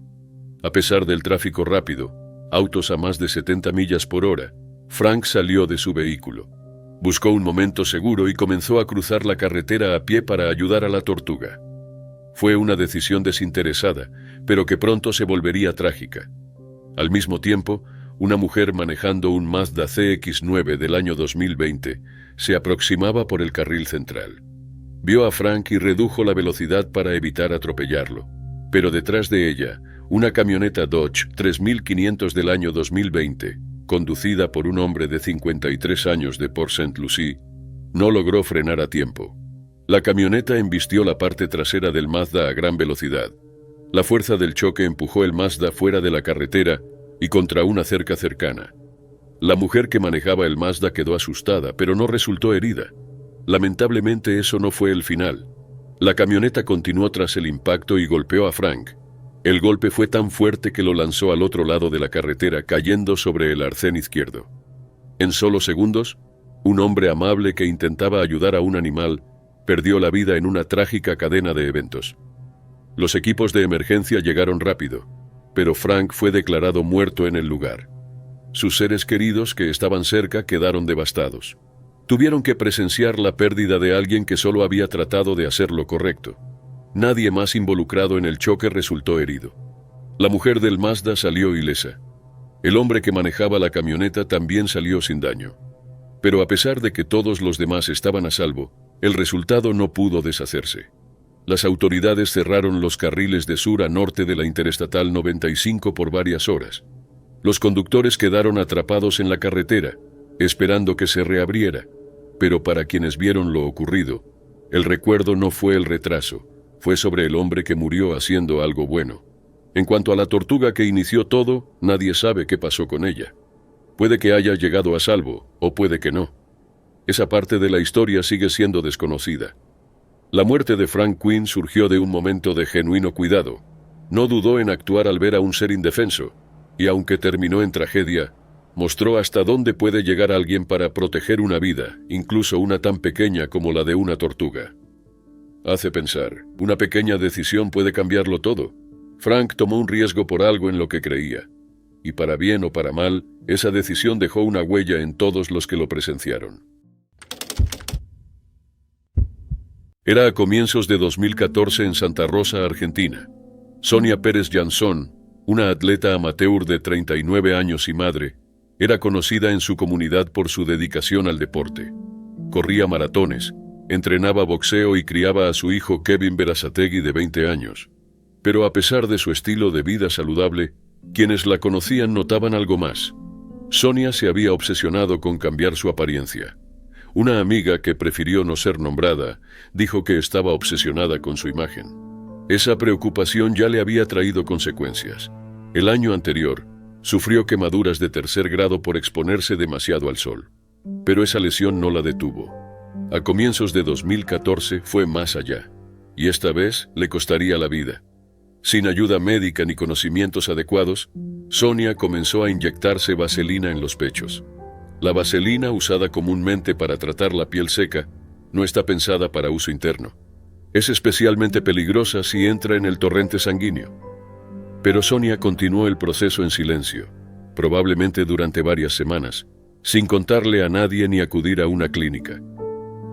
A pesar del tráfico rápido, autos a más de 70 millas por hora, Frank salió de su vehículo. Buscó un momento seguro y comenzó a cruzar la carretera a pie para ayudar a la tortuga. Fue una decisión desinteresada, pero que pronto se volvería trágica. Al mismo tiempo, una mujer manejando un Mazda CX-9 del año 2020 se aproximaba por el carril central. Vio a Frank y redujo la velocidad para evitar atropellarlo, pero detrás de ella, una camioneta Dodge 3500 del año 2020, conducida por un hombre de 53 años de Port St. Lucie, no logró frenar a tiempo. La camioneta embistió la parte trasera del Mazda a gran velocidad. La fuerza del choque empujó el Mazda fuera de la carretera y contra una cerca cercana. La mujer que manejaba el Mazda quedó asustada, pero no resultó herida. Lamentablemente eso no fue el final. La camioneta continuó tras el impacto y golpeó a Frank. El golpe fue tan fuerte que lo lanzó al otro lado de la carretera, cayendo sobre el arcén izquierdo. En solo segundos, un hombre amable que intentaba ayudar a un animal perdió la vida en una trágica cadena de eventos. Los equipos de emergencia llegaron rápido, pero Frank fue declarado muerto en el lugar. Sus seres queridos que estaban cerca quedaron devastados. Tuvieron que presenciar la pérdida de alguien que solo había tratado de hacer lo correcto. Nadie más involucrado en el choque resultó herido. La mujer del Mazda salió ilesa. El hombre que manejaba la camioneta también salió sin daño. Pero a pesar de que todos los demás estaban a salvo, el resultado no pudo deshacerse. Las autoridades cerraron los carriles de sur a norte de la Interestatal 95 por varias horas. Los conductores quedaron atrapados en la carretera, esperando que se reabriera. Pero para quienes vieron lo ocurrido, el recuerdo no fue el retraso, fue sobre el hombre que murió haciendo algo bueno. En cuanto a la tortuga que inició todo, nadie sabe qué pasó con ella. Puede que haya llegado a salvo, o puede que no. Esa parte de la historia sigue siendo desconocida. La muerte de Frank Quinn surgió de un momento de genuino cuidado. No dudó en actuar al ver a un ser indefenso, y aunque terminó en tragedia, mostró hasta dónde puede llegar alguien para proteger una vida, incluso una tan pequeña como la de una tortuga. Hace pensar, una pequeña decisión puede cambiarlo todo. Frank tomó un riesgo por algo en lo que creía, y para bien o para mal, esa decisión dejó una huella en todos los que lo presenciaron. Era a comienzos de 2014 en Santa Rosa, Argentina. Sonia Pérez Jansson, una atleta amateur de 39 años y madre, era conocida en su comunidad por su dedicación al deporte. Corría maratones, entrenaba boxeo y criaba a su hijo Kevin Berazategui de 20 años. Pero a pesar de su estilo de vida saludable, quienes la conocían notaban algo más. Sonia se había obsesionado con cambiar su apariencia. Una amiga que prefirió no ser nombrada dijo que estaba obsesionada con su imagen. Esa preocupación ya le había traído consecuencias. El año anterior, sufrió quemaduras de 3er grado por exponerse demasiado al sol. Pero esa lesión no la detuvo. A comienzos de 2014 fue más allá. y esta vez le costaría la vida. Sin ayuda médica ni conocimientos adecuados, Sonia comenzó a inyectarse vaselina en los pechos. La vaselina, usada comúnmente para tratar la piel seca, no está pensada para uso interno. Es especialmente peligrosa si entra en el torrente sanguíneo. Pero Sonia continuó el proceso en silencio, probablemente durante varias semanas, sin contarle a nadie ni acudir a una clínica.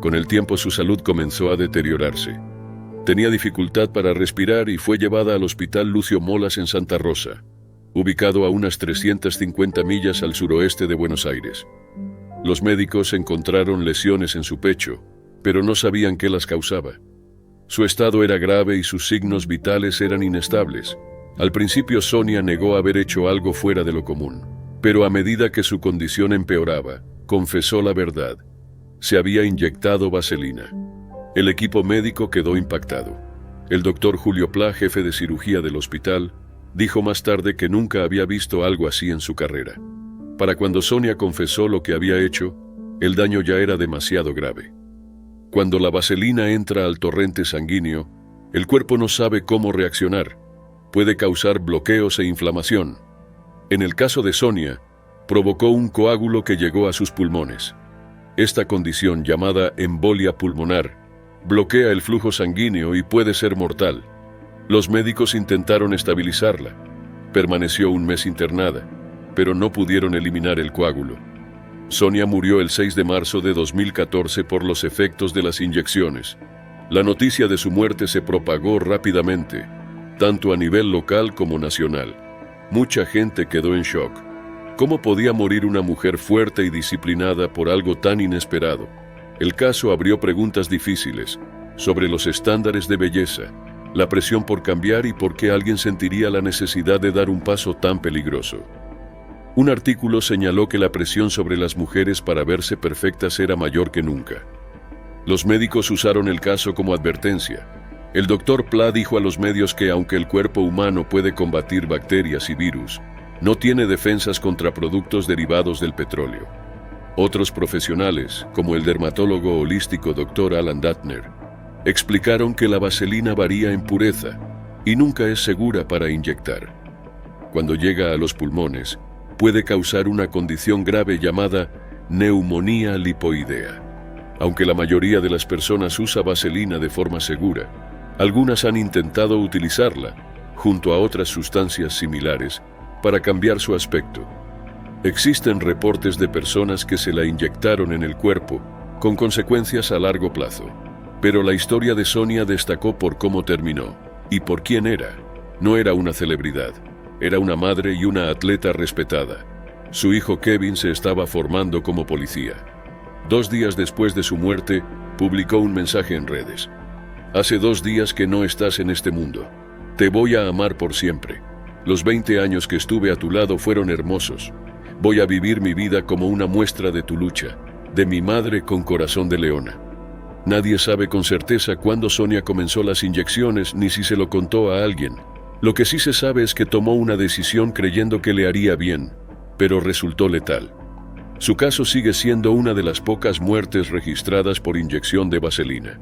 Con el tiempo su salud comenzó a deteriorarse. Tenía dificultad para respirar y fue llevada al Hospital Lucio Molas en Santa Rosa, ubicado a unas 350 millas al suroeste de Buenos Aires. Los médicos encontraron lesiones en su pecho, pero no sabían qué las causaba. Su estado era grave y sus signos vitales eran inestables. Al principio Sonia negó haber hecho algo fuera de lo común, pero a medida que su condición empeoraba, confesó la verdad. Se había inyectado vaselina. El equipo médico quedó impactado. El doctor Julio Plá, jefe de cirugía del hospital, dijo más tarde que nunca había visto algo así en su carrera. Para cuando Sonia confesó lo que había hecho, el daño ya era demasiado grave. Cuando la vaselina entra al torrente sanguíneo, el cuerpo no sabe cómo reaccionar. Puede causar bloqueos e inflamación. En el caso de Sonia, provocó un coágulo que llegó a sus pulmones. Esta condición, llamada embolia pulmonar, bloquea el flujo sanguíneo y puede ser mortal. Los médicos intentaron estabilizarla. Permaneció un mes internada, pero no pudieron eliminar el coágulo. Sonia murió el 6 de marzo de 2014 por los efectos de las inyecciones. La noticia de su muerte se propagó rápidamente, tanto a nivel local como nacional. Mucha gente quedó en shock. ¿Cómo podía morir una mujer fuerte y disciplinada por algo tan inesperado? El caso abrió preguntas difíciles sobre los estándares de belleza, la presión por cambiar y por qué alguien sentiría la necesidad de dar un paso tan peligroso. Un artículo señaló que la presión sobre las mujeres para verse perfectas era mayor que nunca. Los médicos usaron el caso como advertencia. El doctor Plá dijo a los medios que aunque el cuerpo humano puede combatir bacterias y virus, no tiene defensas contra productos derivados del petróleo. Otros profesionales, como el dermatólogo holístico Dr. Alan Datner, explicaron que la vaselina varía en pureza y nunca es segura para inyectar. Cuando llega a los pulmones, puede causar una condición grave llamada neumonía lipoidea. Aunque la mayoría de las personas usa vaselina de forma segura, algunas han intentado utilizarla, junto a otras sustancias similares, para cambiar su aspecto. Existen reportes de personas que se la inyectaron en el cuerpo, con consecuencias a largo plazo. Pero la historia de Sonia destacó por cómo terminó, y por quién era. No era una celebridad, era una madre y una atleta respetada. Su hijo Kevin se estaba formando como policía. 2 días después de su muerte, publicó un mensaje en redes. Hace 2 días que no estás en este mundo. Te voy a amar por siempre. Los 20 años que estuve a tu lado fueron hermosos. Voy a vivir mi vida como una muestra de tu lucha, de mi madre con corazón de leona. Nadie sabe con certeza cuándo Sonia comenzó las inyecciones ni si se lo contó a alguien. Lo que sí se sabe es que tomó una decisión creyendo que le haría bien, pero resultó letal. Su caso sigue siendo una de las pocas muertes registradas por inyección de vaselina.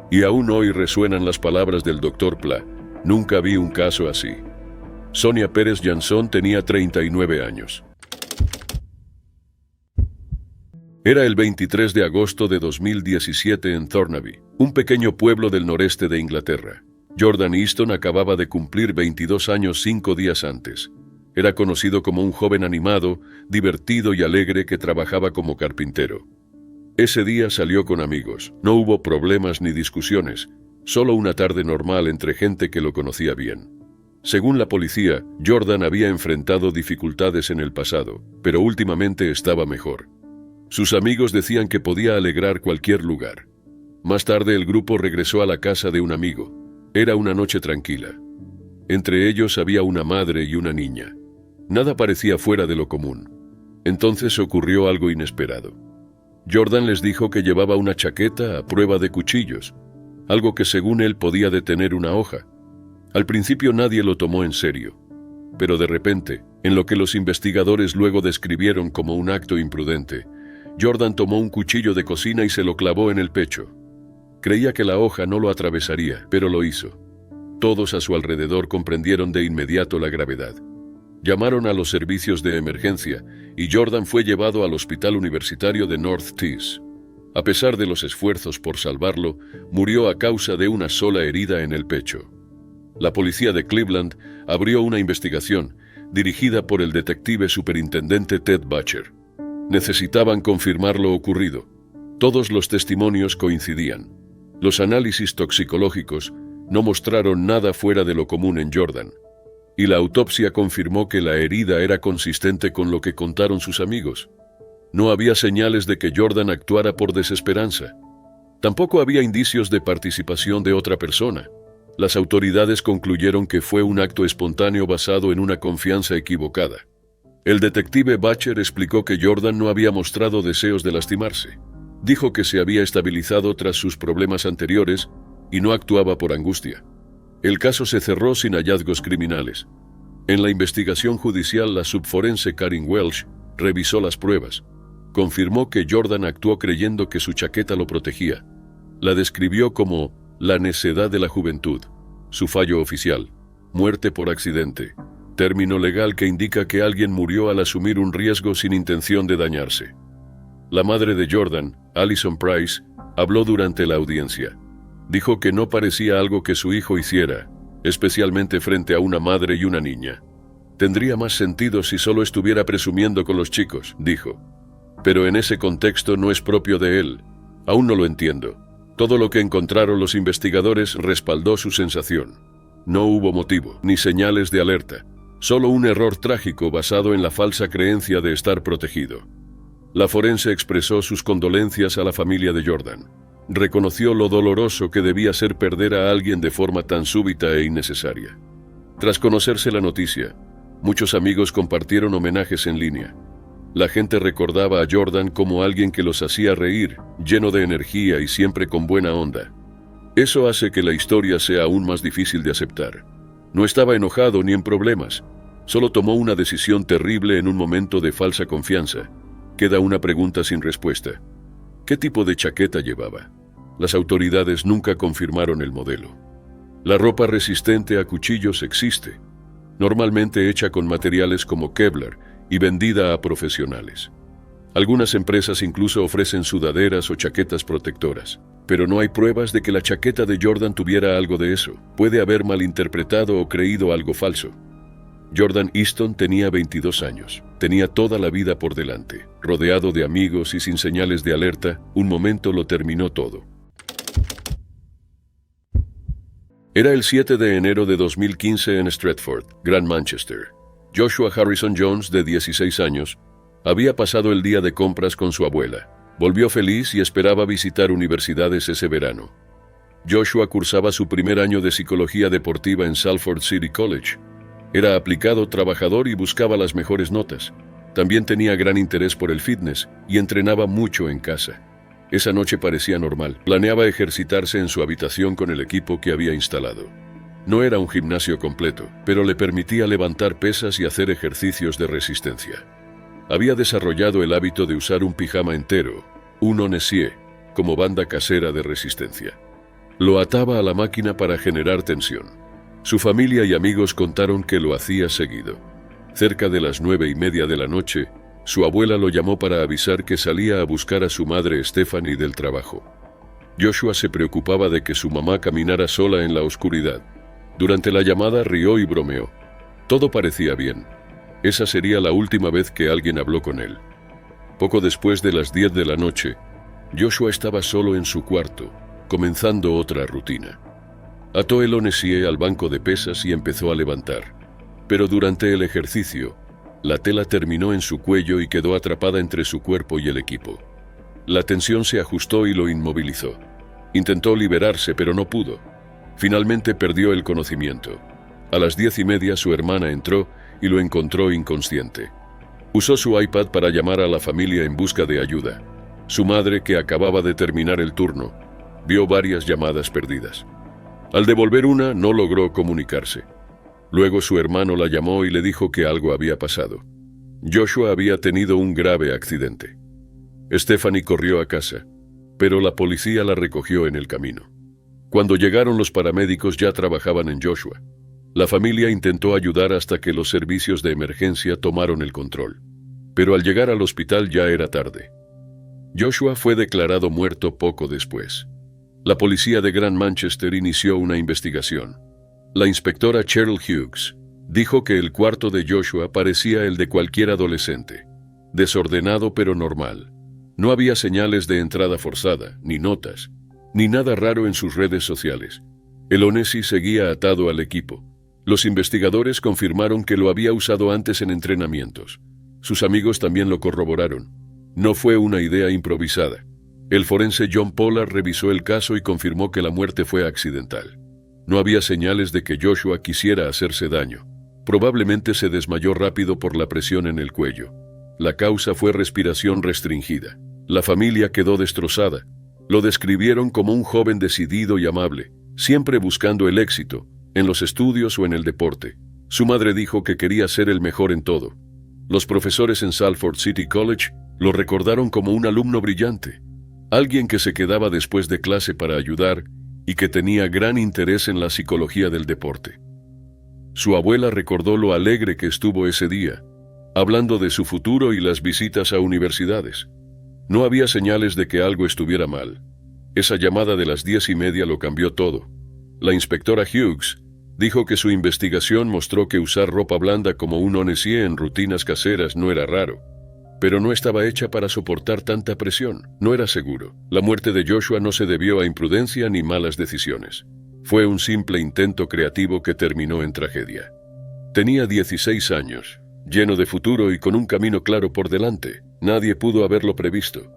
Y aún hoy resuenan las palabras del Dr. Plá. Nunca vi un caso así. Sonia Pérez Jansson tenía 39 años. Era el 23 de agosto de 2017 en Thornaby, un pequeño pueblo del noreste de Inglaterra. Jordan Easton acababa de cumplir 22 años 5 días antes. Era conocido como un joven animado, divertido y alegre que trabajaba como carpintero. Ese día salió con amigos. No hubo problemas ni discusiones, solo una tarde normal entre gente que lo conocía bien. Según la policía, Jordan había enfrentado dificultades en el pasado, pero últimamente estaba mejor. Sus amigos decían que podía alegrar cualquier lugar. Más tarde el grupo regresó a la casa de un amigo. Era una noche tranquila. Entre ellos había una madre y una niña. Nada parecía fuera de lo común. Entonces ocurrió algo inesperado. Jordan les dijo que llevaba una chaqueta a prueba de cuchillos, algo que según él podía detener una hoja. Al principio nadie lo tomó en serio, pero de repente, en lo que los investigadores luego describieron como un acto imprudente, Jordan tomó un cuchillo de cocina y se lo clavó en el pecho. Creía que la hoja no lo atravesaría, pero lo hizo. Todos a su alrededor comprendieron de inmediato la gravedad. Llamaron a los servicios de emergencia y Jordan fue llevado al hospital universitario de North Tees. A pesar de los esfuerzos por salvarlo, murió a causa de una sola herida en el pecho. La policía de Cleveland abrió una investigación dirigida por el detective superintendente Ted Butcher. Necesitaban confirmar lo ocurrido. Todos los testimonios coincidían. Los análisis toxicológicos no mostraron nada fuera de lo común en Jordan, y la autopsia confirmó que la herida era consistente con lo que contaron sus amigos. No había señales de que Jordan actuara por desesperanza. Tampoco había indicios de participación de otra persona. Las autoridades concluyeron que fue un acto espontáneo basado en una confianza equivocada. El detective Butcher explicó que Jordan no había mostrado deseos de lastimarse. Dijo que se había estabilizado tras sus problemas anteriores y no actuaba por angustia. El caso se cerró sin hallazgos criminales. En la investigación judicial, la subforense Karen Welsh revisó las pruebas. Confirmó que Jordan actuó creyendo que su chaqueta lo protegía. La describió como la necedad de la juventud. Su fallo oficial: muerte por accidente, término legal que indica que alguien murió al asumir un riesgo sin intención de dañarse. La madre de Jordan, Alison Price, habló durante la audiencia. Dijo que no parecía algo que su hijo hiciera, especialmente frente a una madre y una niña. Tendría más sentido si solo estuviera presumiendo con los chicos, dijo. Pero en ese contexto no es propio de él. Aún no lo entiendo. Todo lo que encontraron los investigadores respaldó su sensación. No hubo motivo, ni señales de alerta. Solo un error trágico basado en la falsa creencia de estar protegido. La forense expresó sus condolencias a la familia de Jordan. Reconoció lo doloroso que debía ser perder a alguien de forma tan súbita e innecesaria. Tras conocerse la noticia, muchos amigos compartieron homenajes en línea. La gente recordaba a Jordan como alguien que los hacía reír, lleno de energía y siempre con buena onda. Eso hace que la historia sea aún más difícil de aceptar. No estaba enojado ni en problemas, solo tomó una decisión terrible en un momento de falsa confianza. Queda una pregunta sin respuesta. ¿Qué tipo de chaqueta llevaba? Las autoridades nunca confirmaron el modelo. La ropa resistente a cuchillos existe, normalmente hecha con materiales como Kevlar y vendida a profesionales. Algunas empresas incluso ofrecen sudaderas o chaquetas protectoras, pero no hay pruebas de que la chaqueta de Jordan tuviera algo de eso. Puede haber malinterpretado o creído algo falso. Jordan Easton tenía 22 años. Tenía toda la vida por delante. Rodeado de amigos y sin señales de alerta, un momento lo terminó todo. Era el 7 de enero de 2015 en Stretford, Gran Manchester. Joshua Harrison Jones, de 16 años, había pasado el día de compras con su abuela. Volvió feliz y esperaba visitar universidades ese verano. Joshua cursaba su primer año de psicología deportiva en Salford City College. Era aplicado, trabajador y buscaba las mejores notas. También tenía gran interés por el fitness y entrenaba mucho en casa. Esa noche parecía normal. Planeaba ejercitarse en su habitación con el equipo que había instalado. No era un gimnasio completo, pero le permitía levantar pesas y hacer ejercicios de resistencia. Había desarrollado el hábito de usar un pijama entero, un Onesier, como banda casera de resistencia. Lo ataba a la máquina para generar tensión. Su familia y amigos contaron que lo hacía seguido. Cerca de las 9:30 de la noche, su abuela lo llamó para avisar que salía a buscar a su madre Stephanie del trabajo. Joshua se preocupaba de que su mamá caminara sola en la oscuridad. Durante la llamada rió y bromeó. Todo parecía bien. Esa sería la última vez que alguien habló con él. Poco después de las 10 de la noche, Joshua estaba solo en su cuarto, comenzando otra rutina. Ató el Onesier al banco de pesas y empezó a levantar. Pero durante el ejercicio, la tela terminó en su cuello y quedó atrapada entre su cuerpo y el equipo. La tensión se ajustó y lo inmovilizó. Intentó liberarse, pero no pudo. Finalmente perdió el conocimiento. A las 10:30 su hermana entró y lo encontró inconsciente. Usó su iPad para llamar a la familia en busca de ayuda. Su madre, que acababa de terminar el turno, vio varias llamadas perdidas. Al devolver una, no logró comunicarse. Luego su hermano la llamó y le dijo que algo había pasado. Joshua había tenido un grave accidente. Stephanie corrió a casa. pero la policía la recogió en el camino. Cuando llegaron los paramédicos ya trabajaban en Joshua. La familia intentó ayudar hasta que los servicios de emergencia tomaron el control. Pero al llegar al hospital ya era tarde. Joshua fue declarado muerto poco después. La policía de Grand Manchester inició una investigación. La inspectora Cheryl Hughes dijo que el cuarto de Joshua parecía el de cualquier adolescente. Desordenado pero normal. No había señales de entrada forzada, ni notas, ni nada raro en sus redes sociales. El Onesi seguía atado al equipo. Los investigadores confirmaron que lo había usado antes en entrenamientos. Sus amigos también lo corroboraron. No fue una idea improvisada. El forense John Pollard revisó el caso y confirmó que la muerte fue accidental. No había señales de que Joshua quisiera hacerse daño. Probablemente se desmayó rápido por la presión en el cuello. La causa fue respiración restringida. La familia quedó destrozada. Lo describieron como un joven decidido y amable, siempre buscando el éxito, en los estudios o en el deporte. Su madre dijo que quería ser el mejor en todo. Los profesores en Salford City College lo recordaron como un alumno brillante, alguien que se quedaba después de clase para ayudar y que tenía gran interés en la psicología del deporte. Su abuela recordó lo alegre que estuvo ese día, hablando de su futuro y las visitas a universidades. No había señales de que algo estuviera mal. Esa llamada de las 10:30 lo cambió todo. La inspectora Hughes dijo que su investigación mostró que usar ropa blanda como un Onesi en rutinas caseras no era raro, pero no estaba hecha para soportar tanta presión. No era seguro. La muerte de Joshua no se debió a imprudencia ni malas decisiones. Fue un simple intento creativo que terminó en tragedia. Tenía 16 años, lleno de futuro y con un camino claro por delante. Nadie pudo haberlo previsto.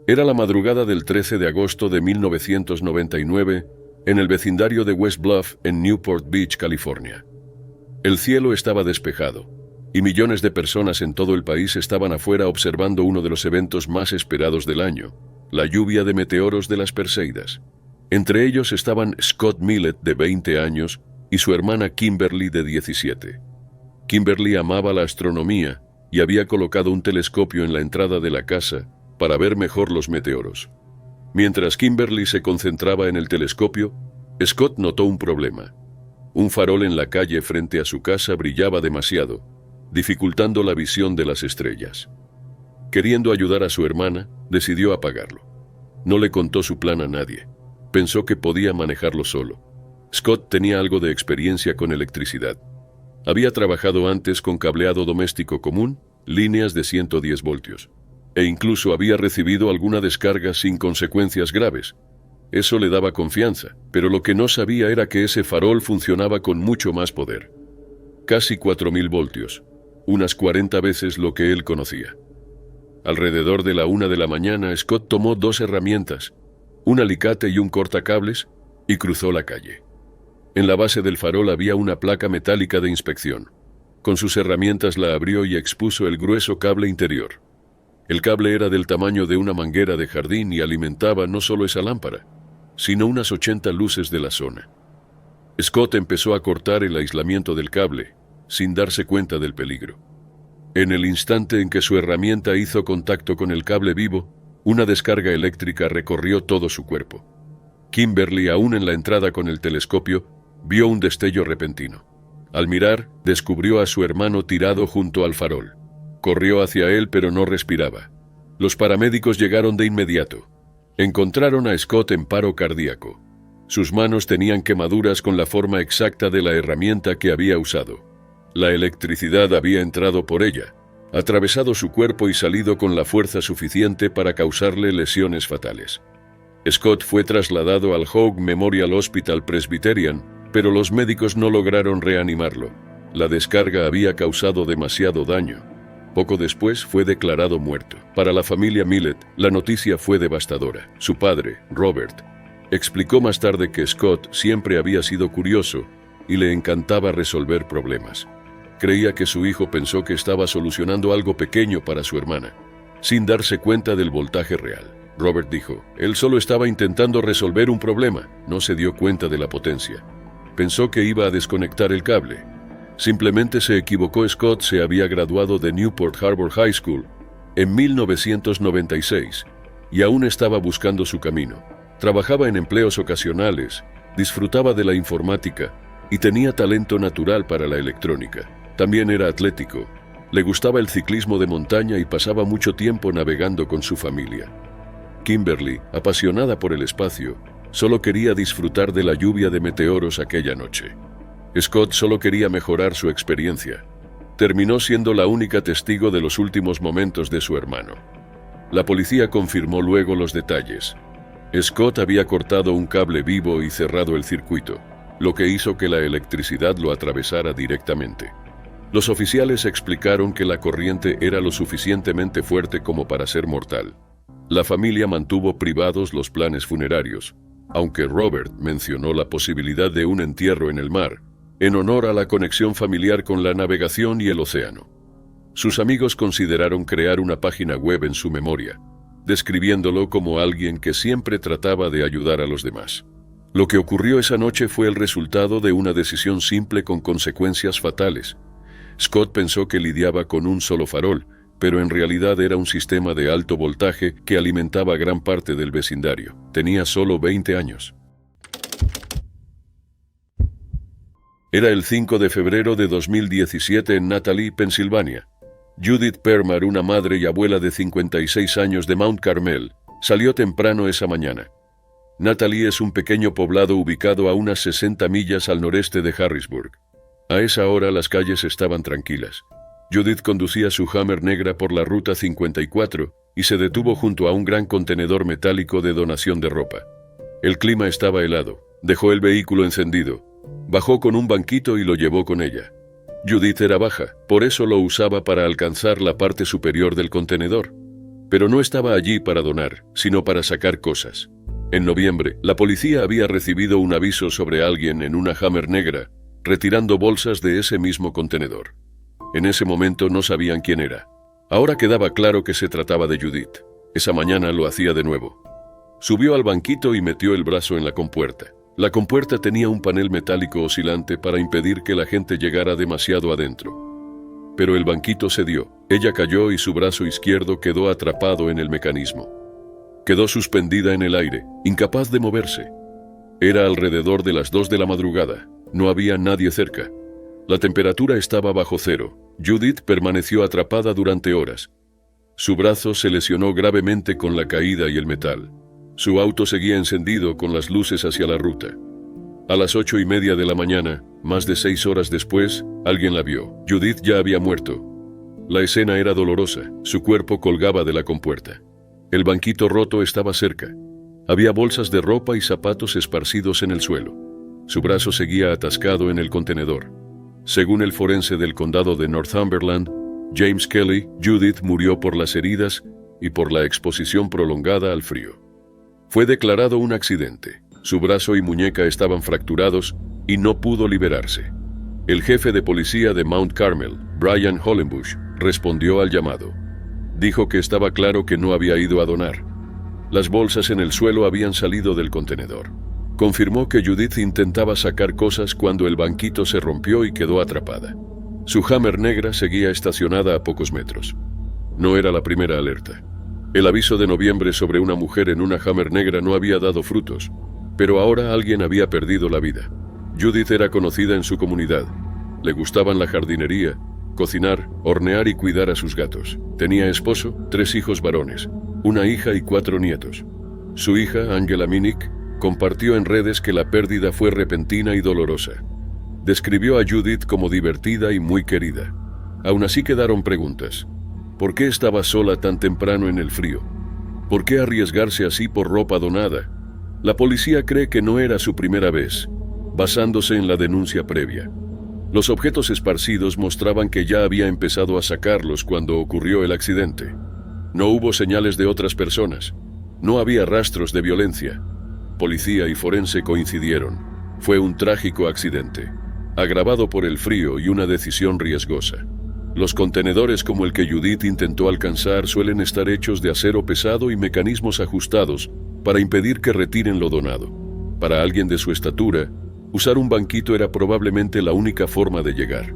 Era la madrugada del 13 de agosto de 1999 en el vecindario de West Bluff, en Newport Beach, California. El cielo estaba despejado y millones de personas en todo el país estaban afuera observando uno de los eventos más esperados del año, la lluvia de meteoros de las Perseidas. Entre ellos estaban Scott Millett, de 20 años, y su hermana Kimberly, de 17. Kimberly amaba la astronomía y había colocado un telescopio en la entrada de la casa para ver mejor los meteoros. Mientras Kimberly se concentraba en el telescopio, Scott notó un problema. Un farol en la calle frente a su casa brillaba demasiado, dificultando la visión de las estrellas. Queriendo ayudar a su hermana, decidió apagarlo. No le contó su plan a nadie. Pensó que podía manejarlo solo. Scott tenía algo de experiencia con electricidad. Había trabajado antes con cableado doméstico común, líneas de 110 voltios. E incluso había recibido alguna descarga sin consecuencias graves. Eso le daba confianza, pero lo que no sabía era que ese farol funcionaba con mucho más poder. Casi 4000 voltios, unas 40 veces lo que él conocía. Alrededor de la 1 de la mañana, Scott tomó 2 herramientas, un alicate y un cortacables, y cruzó la calle. En la base del farol había una placa metálica de inspección. Con sus herramientas la abrió y expuso el grueso cable interior. El cable era del tamaño de una manguera de jardín y alimentaba no solo esa lámpara, sino unas 80 luces de la zona. Scott empezó a cortar el aislamiento del cable, sin darse cuenta del peligro. En el instante en que su herramienta hizo contacto con el cable vivo, una descarga eléctrica recorrió todo su cuerpo. Kimberly, aún en la entrada con el telescopio, vio un destello repentino. Al mirar, descubrió a su hermano tirado junto al farol. Corrió hacia él, pero no respiraba. Los paramédicos llegaron de inmediato. Encontraron a Scott en paro cardíaco. Sus manos tenían quemaduras con la forma exacta de la herramienta que había usado. La electricidad había entrado por ella, atravesado su cuerpo y salido con la fuerza suficiente para causarle lesiones fatales. Scott fue trasladado al Hoag Memorial Hospital Presbyterian, pero los médicos no lograron reanimarlo. La descarga había causado demasiado daño. Poco después fue declarado muerto. Para la familia Millett, la noticia fue devastadora. Su padre, Robert, explicó más tarde que Scott siempre había sido curioso y le encantaba resolver problemas. Creía que su hijo pensó que estaba solucionando algo pequeño para su hermana, sin darse cuenta del voltaje real. Robert dijo, él solo estaba intentando resolver un problema, no se dio cuenta de la potencia. Pensó que iba a desconectar el cable. Simplemente se equivocó. Scott se había graduado de Newport Harbor High School en 1996 y aún estaba buscando su camino. Trabajaba en empleos ocasionales, disfrutaba de la informática y tenía talento natural para la electrónica. También era atlético, le gustaba el ciclismo de montaña y pasaba mucho tiempo navegando con su familia. Kimberly, apasionada por el espacio, solo quería disfrutar de la lluvia de meteoros aquella noche. Scott solo quería mejorar su experiencia. Terminó siendo la única testigo de los últimos momentos de su hermano. La policía confirmó luego los detalles. Scott había cortado un cable vivo y cerrado el circuito, lo que hizo que la electricidad lo atravesara directamente. Los oficiales explicaron que la corriente era lo suficientemente fuerte como para ser mortal. La familia mantuvo privados los planes funerarios, aunque Robert mencionó la posibilidad de un entierro en el mar, en honor a la conexión familiar con la navegación y el océano. Sus amigos consideraron crear una página web en su memoria, describiéndolo como alguien que siempre trataba de ayudar a los demás. Lo que ocurrió esa noche fue el resultado de una decisión simple con consecuencias fatales. Scott pensó que lidiaba con un solo farol, pero en realidad era un sistema de alto voltaje que alimentaba gran parte del vecindario. Tenía solo 20 años. Era el 5 de febrero de 2017 en Natalie, Pensilvania. Judith Permar, una madre y abuela de 56 años de Mount Carmel, salió temprano esa mañana. Natalie es un pequeño poblado ubicado a unas 60 millas al noreste de Harrisburg. A esa hora las calles estaban tranquilas. Judith conducía su Hummer negra por la Ruta 54 y se detuvo junto a un gran contenedor metálico de donación de ropa. El clima estaba helado. Dejó el vehículo encendido. Bajó con un banquito y lo llevó con ella. Judith era baja, por eso lo usaba para alcanzar la parte superior del contenedor. Pero no estaba allí para donar, sino para sacar cosas. En noviembre, la policía había recibido un aviso sobre alguien en una Hummer negra, retirando bolsas de ese mismo contenedor. En ese momento no sabían quién era. Ahora quedaba claro que se trataba de Judith. Esa mañana lo hacía de nuevo. Subió al banquito y metió el brazo en la compuerta. La compuerta tenía un panel metálico oscilante para impedir que la gente llegara demasiado adentro. Pero el banquito cedió. Ella cayó y su brazo izquierdo quedó atrapado en el mecanismo. Quedó suspendida en el aire, incapaz de moverse. Era alrededor de las 2 de la madrugada. No había nadie cerca. La temperatura estaba bajo cero. Judith permaneció atrapada durante horas. Su brazo se lesionó gravemente con la caída y el metal. Su auto seguía encendido con las luces hacia la ruta. A las 8:30 de la mañana, más de 6 horas después, alguien la vio. Judith ya había muerto. La escena era dolorosa. Su cuerpo colgaba de la compuerta. El banquito roto estaba cerca. Había bolsas de ropa y zapatos esparcidos en el suelo. Su brazo seguía atascado en el contenedor. Según el forense del condado de Northumberland, James Kelly, Judith murió por las heridas y por la exposición prolongada al frío. Fue declarado un accidente. Su brazo y muñeca estaban fracturados y no pudo liberarse. El jefe de policía de Mount Carmel, Brian Hollenbush, respondió al llamado. Dijo que estaba claro que no había ido a donar. Las bolsas en el suelo habían salido del contenedor. Confirmó que Judith intentaba sacar cosas cuando el banquito se rompió y quedó atrapada. Su Hummer negra seguía estacionada a pocos metros. No era la primera alerta. El aviso de noviembre sobre una mujer en una Hummer negra no había dado frutos, pero ahora alguien había perdido la vida. Judith era conocida en su comunidad. Le gustaban la jardinería, cocinar, hornear y cuidar a sus gatos. Tenía esposo, 3 hijos varones, una hija y 4 nietos. Su hija, Angela Minnick, compartió en redes que la pérdida fue repentina y dolorosa. Describió a Judith como divertida y muy querida. Aún así quedaron preguntas. ¿Por qué estaba sola tan temprano en el frío? ¿Por qué arriesgarse así por ropa donada? La policía cree que no era su primera vez, basándose en la denuncia previa. Los objetos esparcidos mostraban que ya había empezado a sacarlos cuando ocurrió el accidente. No hubo señales de otras personas. No había rastros de violencia. Policía y forense coincidieron. Fue un trágico accidente, agravado por el frío y una decisión riesgosa. Los contenedores como el que Judith intentó alcanzar suelen estar hechos de acero pesado y mecanismos ajustados para impedir que retiren lo donado. Para alguien de su estatura, usar un banquito era probablemente la única forma de llegar.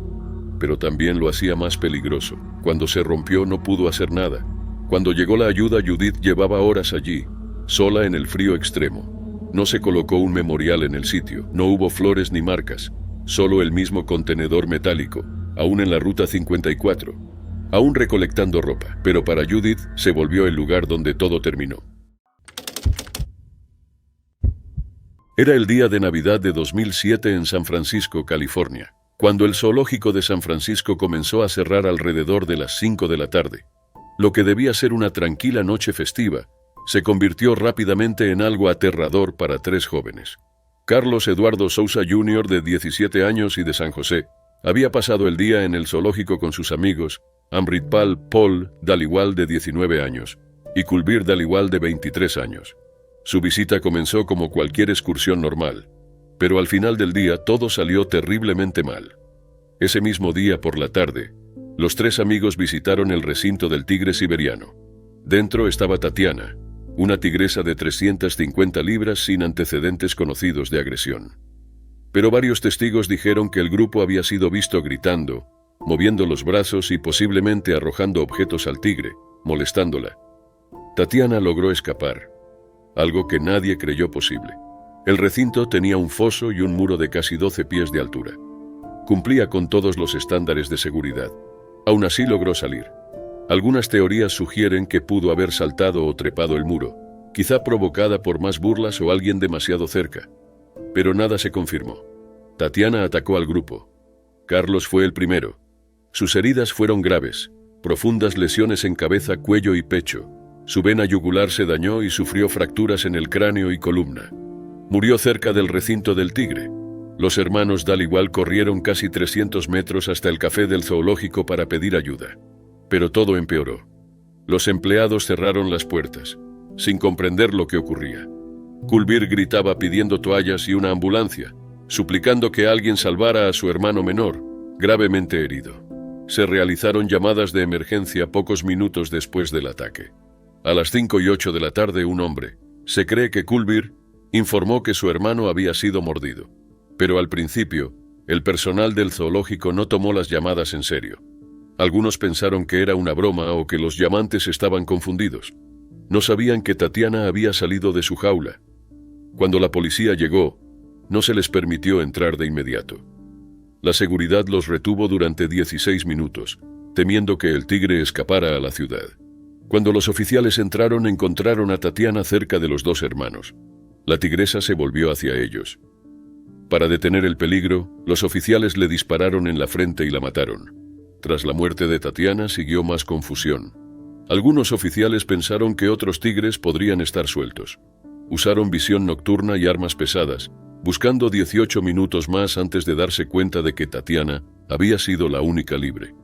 Pero también lo hacía más peligroso. Cuando se rompió no pudo hacer nada. Cuando llegó la ayuda, Judith llevaba horas allí, sola en el frío extremo. No se colocó un memorial en el sitio, no hubo flores ni marcas, solo el mismo contenedor metálico, aún en la Ruta 54, aún recolectando ropa, pero para Judith se volvió el lugar donde todo terminó. Era el día de Navidad de 2007 en San Francisco, California, cuando el zoológico de San Francisco comenzó a cerrar alrededor de las 5 de la tarde. Lo que debía ser una tranquila noche festiva, se convirtió rápidamente en algo aterrador para 3 jóvenes. Carlos Eduardo Sousa Jr., de 17 años y de San José, había pasado el día en el zoológico con sus amigos, Amritpal Paul Dhaliwal, de 19 años, y Kulbir Dhaliwal, de 23 años. Su visita comenzó como cualquier excursión normal, pero al final del día todo salió terriblemente mal. Ese mismo día por la tarde, los 3 amigos visitaron el recinto del tigre siberiano. Dentro estaba Tatiana, una tigresa de 350 libras sin antecedentes conocidos de agresión. Pero varios testigos dijeron que el grupo había sido visto gritando, moviendo los brazos y posiblemente arrojando objetos al tigre, molestándola. Tatiana logró escapar, algo que nadie creyó posible. El recinto tenía un foso y un muro de casi 12 pies de altura. Cumplía con todos los estándares de seguridad. Aún así logró salir. Algunas teorías sugieren que pudo haber saltado o trepado el muro, quizá provocada por más burlas o alguien demasiado cerca. Pero nada se confirmó. Tatiana atacó al grupo. Carlos fue el primero. Sus heridas fueron graves, profundas lesiones en cabeza, cuello y pecho. Su vena yugular se dañó y sufrió fracturas en el cráneo y columna. Murió cerca del recinto del tigre. Los hermanos Dhaliwal corrieron casi 300 metros hasta el café del zoológico para pedir ayuda. Pero todo empeoró. Los empleados cerraron las puertas, sin comprender lo que ocurría. Kulbir gritaba pidiendo toallas y una ambulancia, suplicando que alguien salvara a su hermano menor, gravemente herido. Se realizaron llamadas de emergencia pocos minutos después del ataque. A las 5:08 de la tarde, un hombre, se cree que Kulbir, informó que su hermano había sido mordido. Pero al principio, el personal del zoológico no tomó las llamadas en serio. Algunos pensaron que era una broma o que los llamantes estaban confundidos. No sabían que Tatiana había salido de su jaula. Cuando la policía llegó, no se les permitió entrar de inmediato. La seguridad los retuvo durante 16 minutos, temiendo que el tigre escapara a la ciudad. Cuando los oficiales entraron, encontraron a Tatiana cerca de los 2 hermanos. La tigresa se volvió hacia ellos. Para detener el peligro, los oficiales le dispararon en la frente y la mataron. Tras la muerte de Tatiana siguió más confusión. Algunos oficiales pensaron que otros tigres podrían estar sueltos. Usaron visión nocturna y armas pesadas, buscando 18 minutos más antes de darse cuenta de que Tatiana había sido la única libre.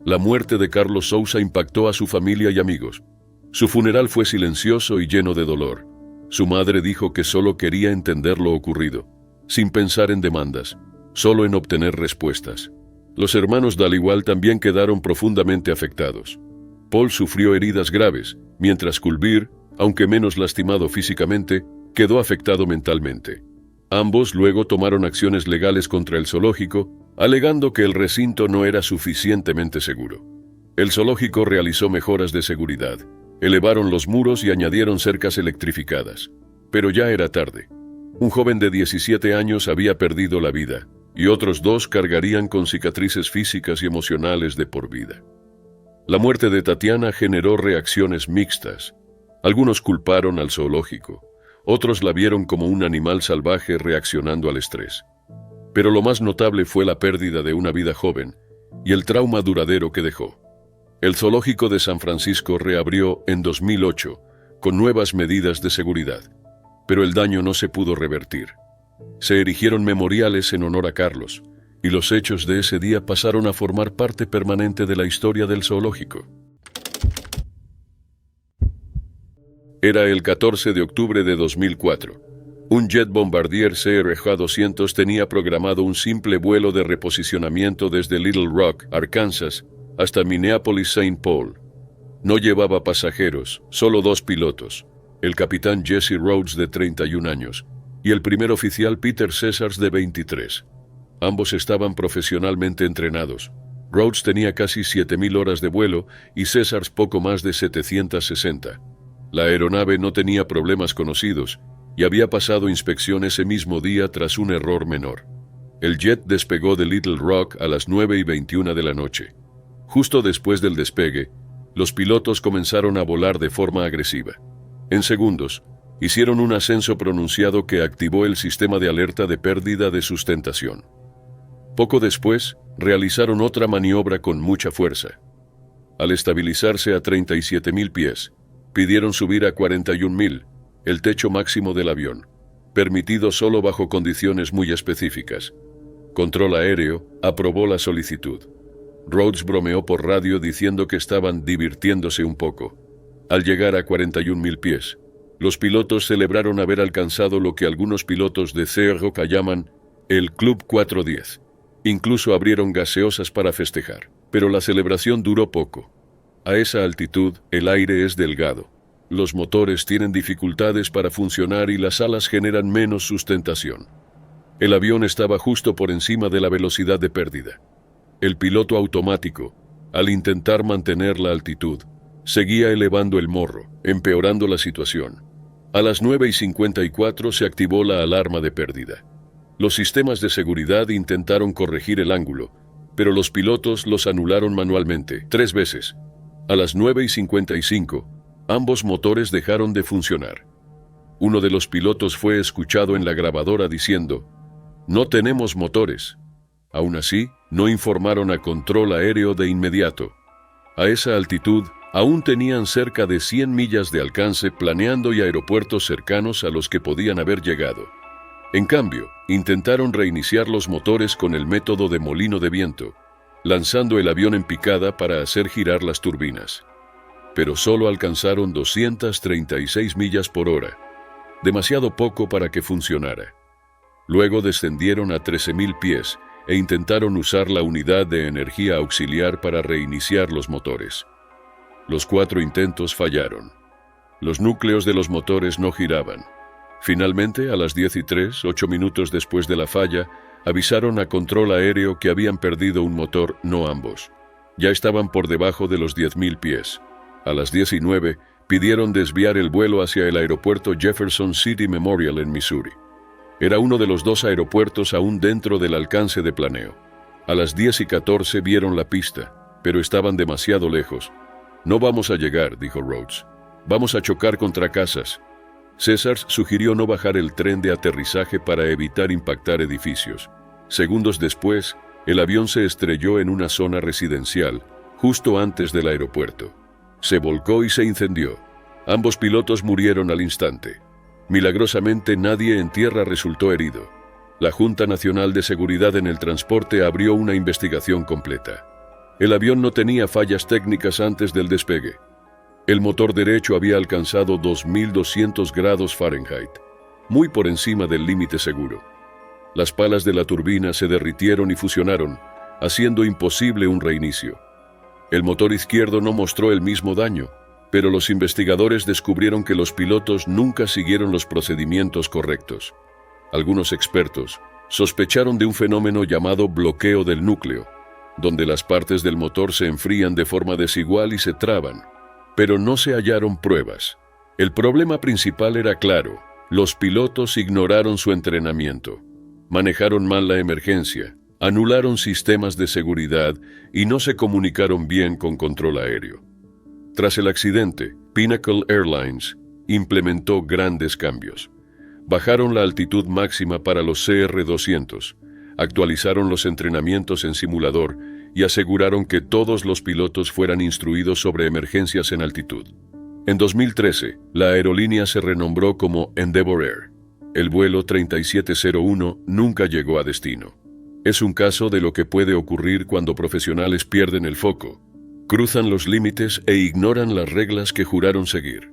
La muerte de Carlos Sousa impactó a su familia y amigos. Su funeral fue silencioso y lleno de dolor. Su madre dijo que solo quería entender lo ocurrido, sin pensar en demandas, solo en obtener respuestas. Los hermanos Dhaliwal también quedaron profundamente afectados. Paul sufrió heridas graves, mientras Kulbir, aunque menos lastimado físicamente, quedó afectado mentalmente. Ambos luego tomaron acciones legales contra el zoológico, alegando que el recinto no era suficientemente seguro. El zoológico realizó mejoras de seguridad, elevaron los muros y añadieron cercas electrificadas. Pero ya era tarde. Un joven de 17 años había perdido la vida, y otros 2 cargarían con cicatrices físicas y emocionales de por vida. La muerte de Tatiana generó reacciones mixtas. Algunos culparon al zoológico, otros la vieron como un animal salvaje reaccionando al estrés. Pero lo más notable fue la pérdida de una vida joven y el trauma duradero que dejó. El zoológico de San Francisco reabrió en 2008 con nuevas medidas de seguridad, pero el daño no se pudo revertir. Se erigieron memoriales en honor a Carlos, y los hechos de ese día pasaron a formar parte permanente de la historia del zoológico. Era el 14 de octubre de 2004. Un jet bombardier CRJ-200 tenía programado un simple vuelo de reposicionamiento desde Little Rock, Arkansas, hasta Minneapolis-Saint Paul. No llevaba pasajeros, solo 2 pilotos, el capitán Jesse Rhodes, de 31 años, y el primer oficial Peter Cesars, de 23. Ambos estaban profesionalmente entrenados. Rhodes tenía casi 7.000 horas de vuelo y Caesars poco más de 760. La aeronave no tenía problemas conocidos y había pasado inspección ese mismo día tras un error menor. El jet despegó de Little Rock a las 9:21 de la noche. Justo después del despegue, los pilotos comenzaron a volar de forma agresiva. En segundos, hicieron un ascenso pronunciado que activó el sistema de alerta de pérdida de sustentación. Poco después, realizaron otra maniobra con mucha fuerza. Al estabilizarse a 37.000 pies, pidieron subir a 41.000, el techo máximo del avión, permitido solo bajo condiciones muy específicas. Control Aéreo aprobó la solicitud. Rhodes bromeó por radio diciendo que estaban divirtiéndose un poco. Al llegar a 41.000 pies, los pilotos celebraron haber alcanzado lo que algunos pilotos de CROK llaman el Club 410. Incluso abrieron gaseosas para festejar. Pero la celebración duró poco. A esa altitud, el aire es delgado. Los motores tienen dificultades para funcionar y las alas generan menos sustentación. El avión estaba justo por encima de la velocidad de pérdida. El piloto automático, al intentar mantener la altitud, seguía elevando el morro, empeorando la situación. A las 9:54 se activó la alarma de pérdida. Los sistemas de seguridad intentaron corregir el ángulo, pero los pilotos los anularon manualmente, 3 veces. A las 9:55, ambos motores dejaron de funcionar. Uno de los pilotos fue escuchado en la grabadora diciendo: "No tenemos motores". Aún así, no informaron a Control Aéreo de inmediato. A esa altitud, aún tenían cerca de 100 millas de alcance planeando y aeropuertos cercanos a los que podían haber llegado. En cambio, intentaron reiniciar los motores con el método de molino de viento, lanzando el avión en picada para hacer girar las turbinas. Pero solo alcanzaron 236 millas por hora, demasiado poco para que funcionara. Luego descendieron a 13.000 pies e intentaron usar la unidad de energía auxiliar para reiniciar los motores. Los 4 intentos fallaron. Los núcleos de los motores no giraban. Finalmente, a las 10:03, 8 minutos después de la falla, avisaron a Control Aéreo que habían perdido un motor, no ambos. Ya estaban por debajo de los 10.000 pies. A las 10:09, pidieron desviar el vuelo hacia el aeropuerto Jefferson City Memorial en Missouri. Era uno de los 2 aeropuertos aún dentro del alcance de planeo. A las 10:14 vieron la pista, pero estaban demasiado lejos. «No vamos a llegar», dijo Rhodes. «Vamos a chocar contra casas». Caesars sugirió no bajar el tren de aterrizaje para evitar impactar edificios. Segundos después, el avión se estrelló en una zona residencial, justo antes del aeropuerto. Se volcó y se incendió. Ambos pilotos murieron al instante. Milagrosamente, nadie en tierra resultó herido. La Junta Nacional de Seguridad en el Transporte abrió una investigación completa. El avión no tenía fallas técnicas antes del despegue. El motor derecho había alcanzado 2.200 grados Fahrenheit, muy por encima del límite seguro. Las palas de la turbina se derritieron y fusionaron, haciendo imposible un reinicio. El motor izquierdo no mostró el mismo daño, pero los investigadores descubrieron que los pilotos nunca siguieron los procedimientos correctos. Algunos expertos sospecharon de un fenómeno llamado bloqueo del núcleo, donde las partes del motor se enfrían de forma desigual y se traban, pero no se hallaron pruebas. El problema principal era claro: los pilotos ignoraron su entrenamiento, manejaron mal la emergencia, anularon sistemas de seguridad y no se comunicaron bien con Control Aéreo. Tras el accidente, Pinnacle Airlines implementó grandes cambios. Bajaron la altitud máxima para los CR-200, actualizaron los entrenamientos en simulador y aseguraron que todos los pilotos fueran instruidos sobre emergencias en altitud. En 2013, la aerolínea se renombró como Endeavour Air. El vuelo 3701 nunca llegó a destino. Es un caso de lo que puede ocurrir cuando profesionales pierden el foco, cruzan los límites e ignoran las reglas que juraron seguir.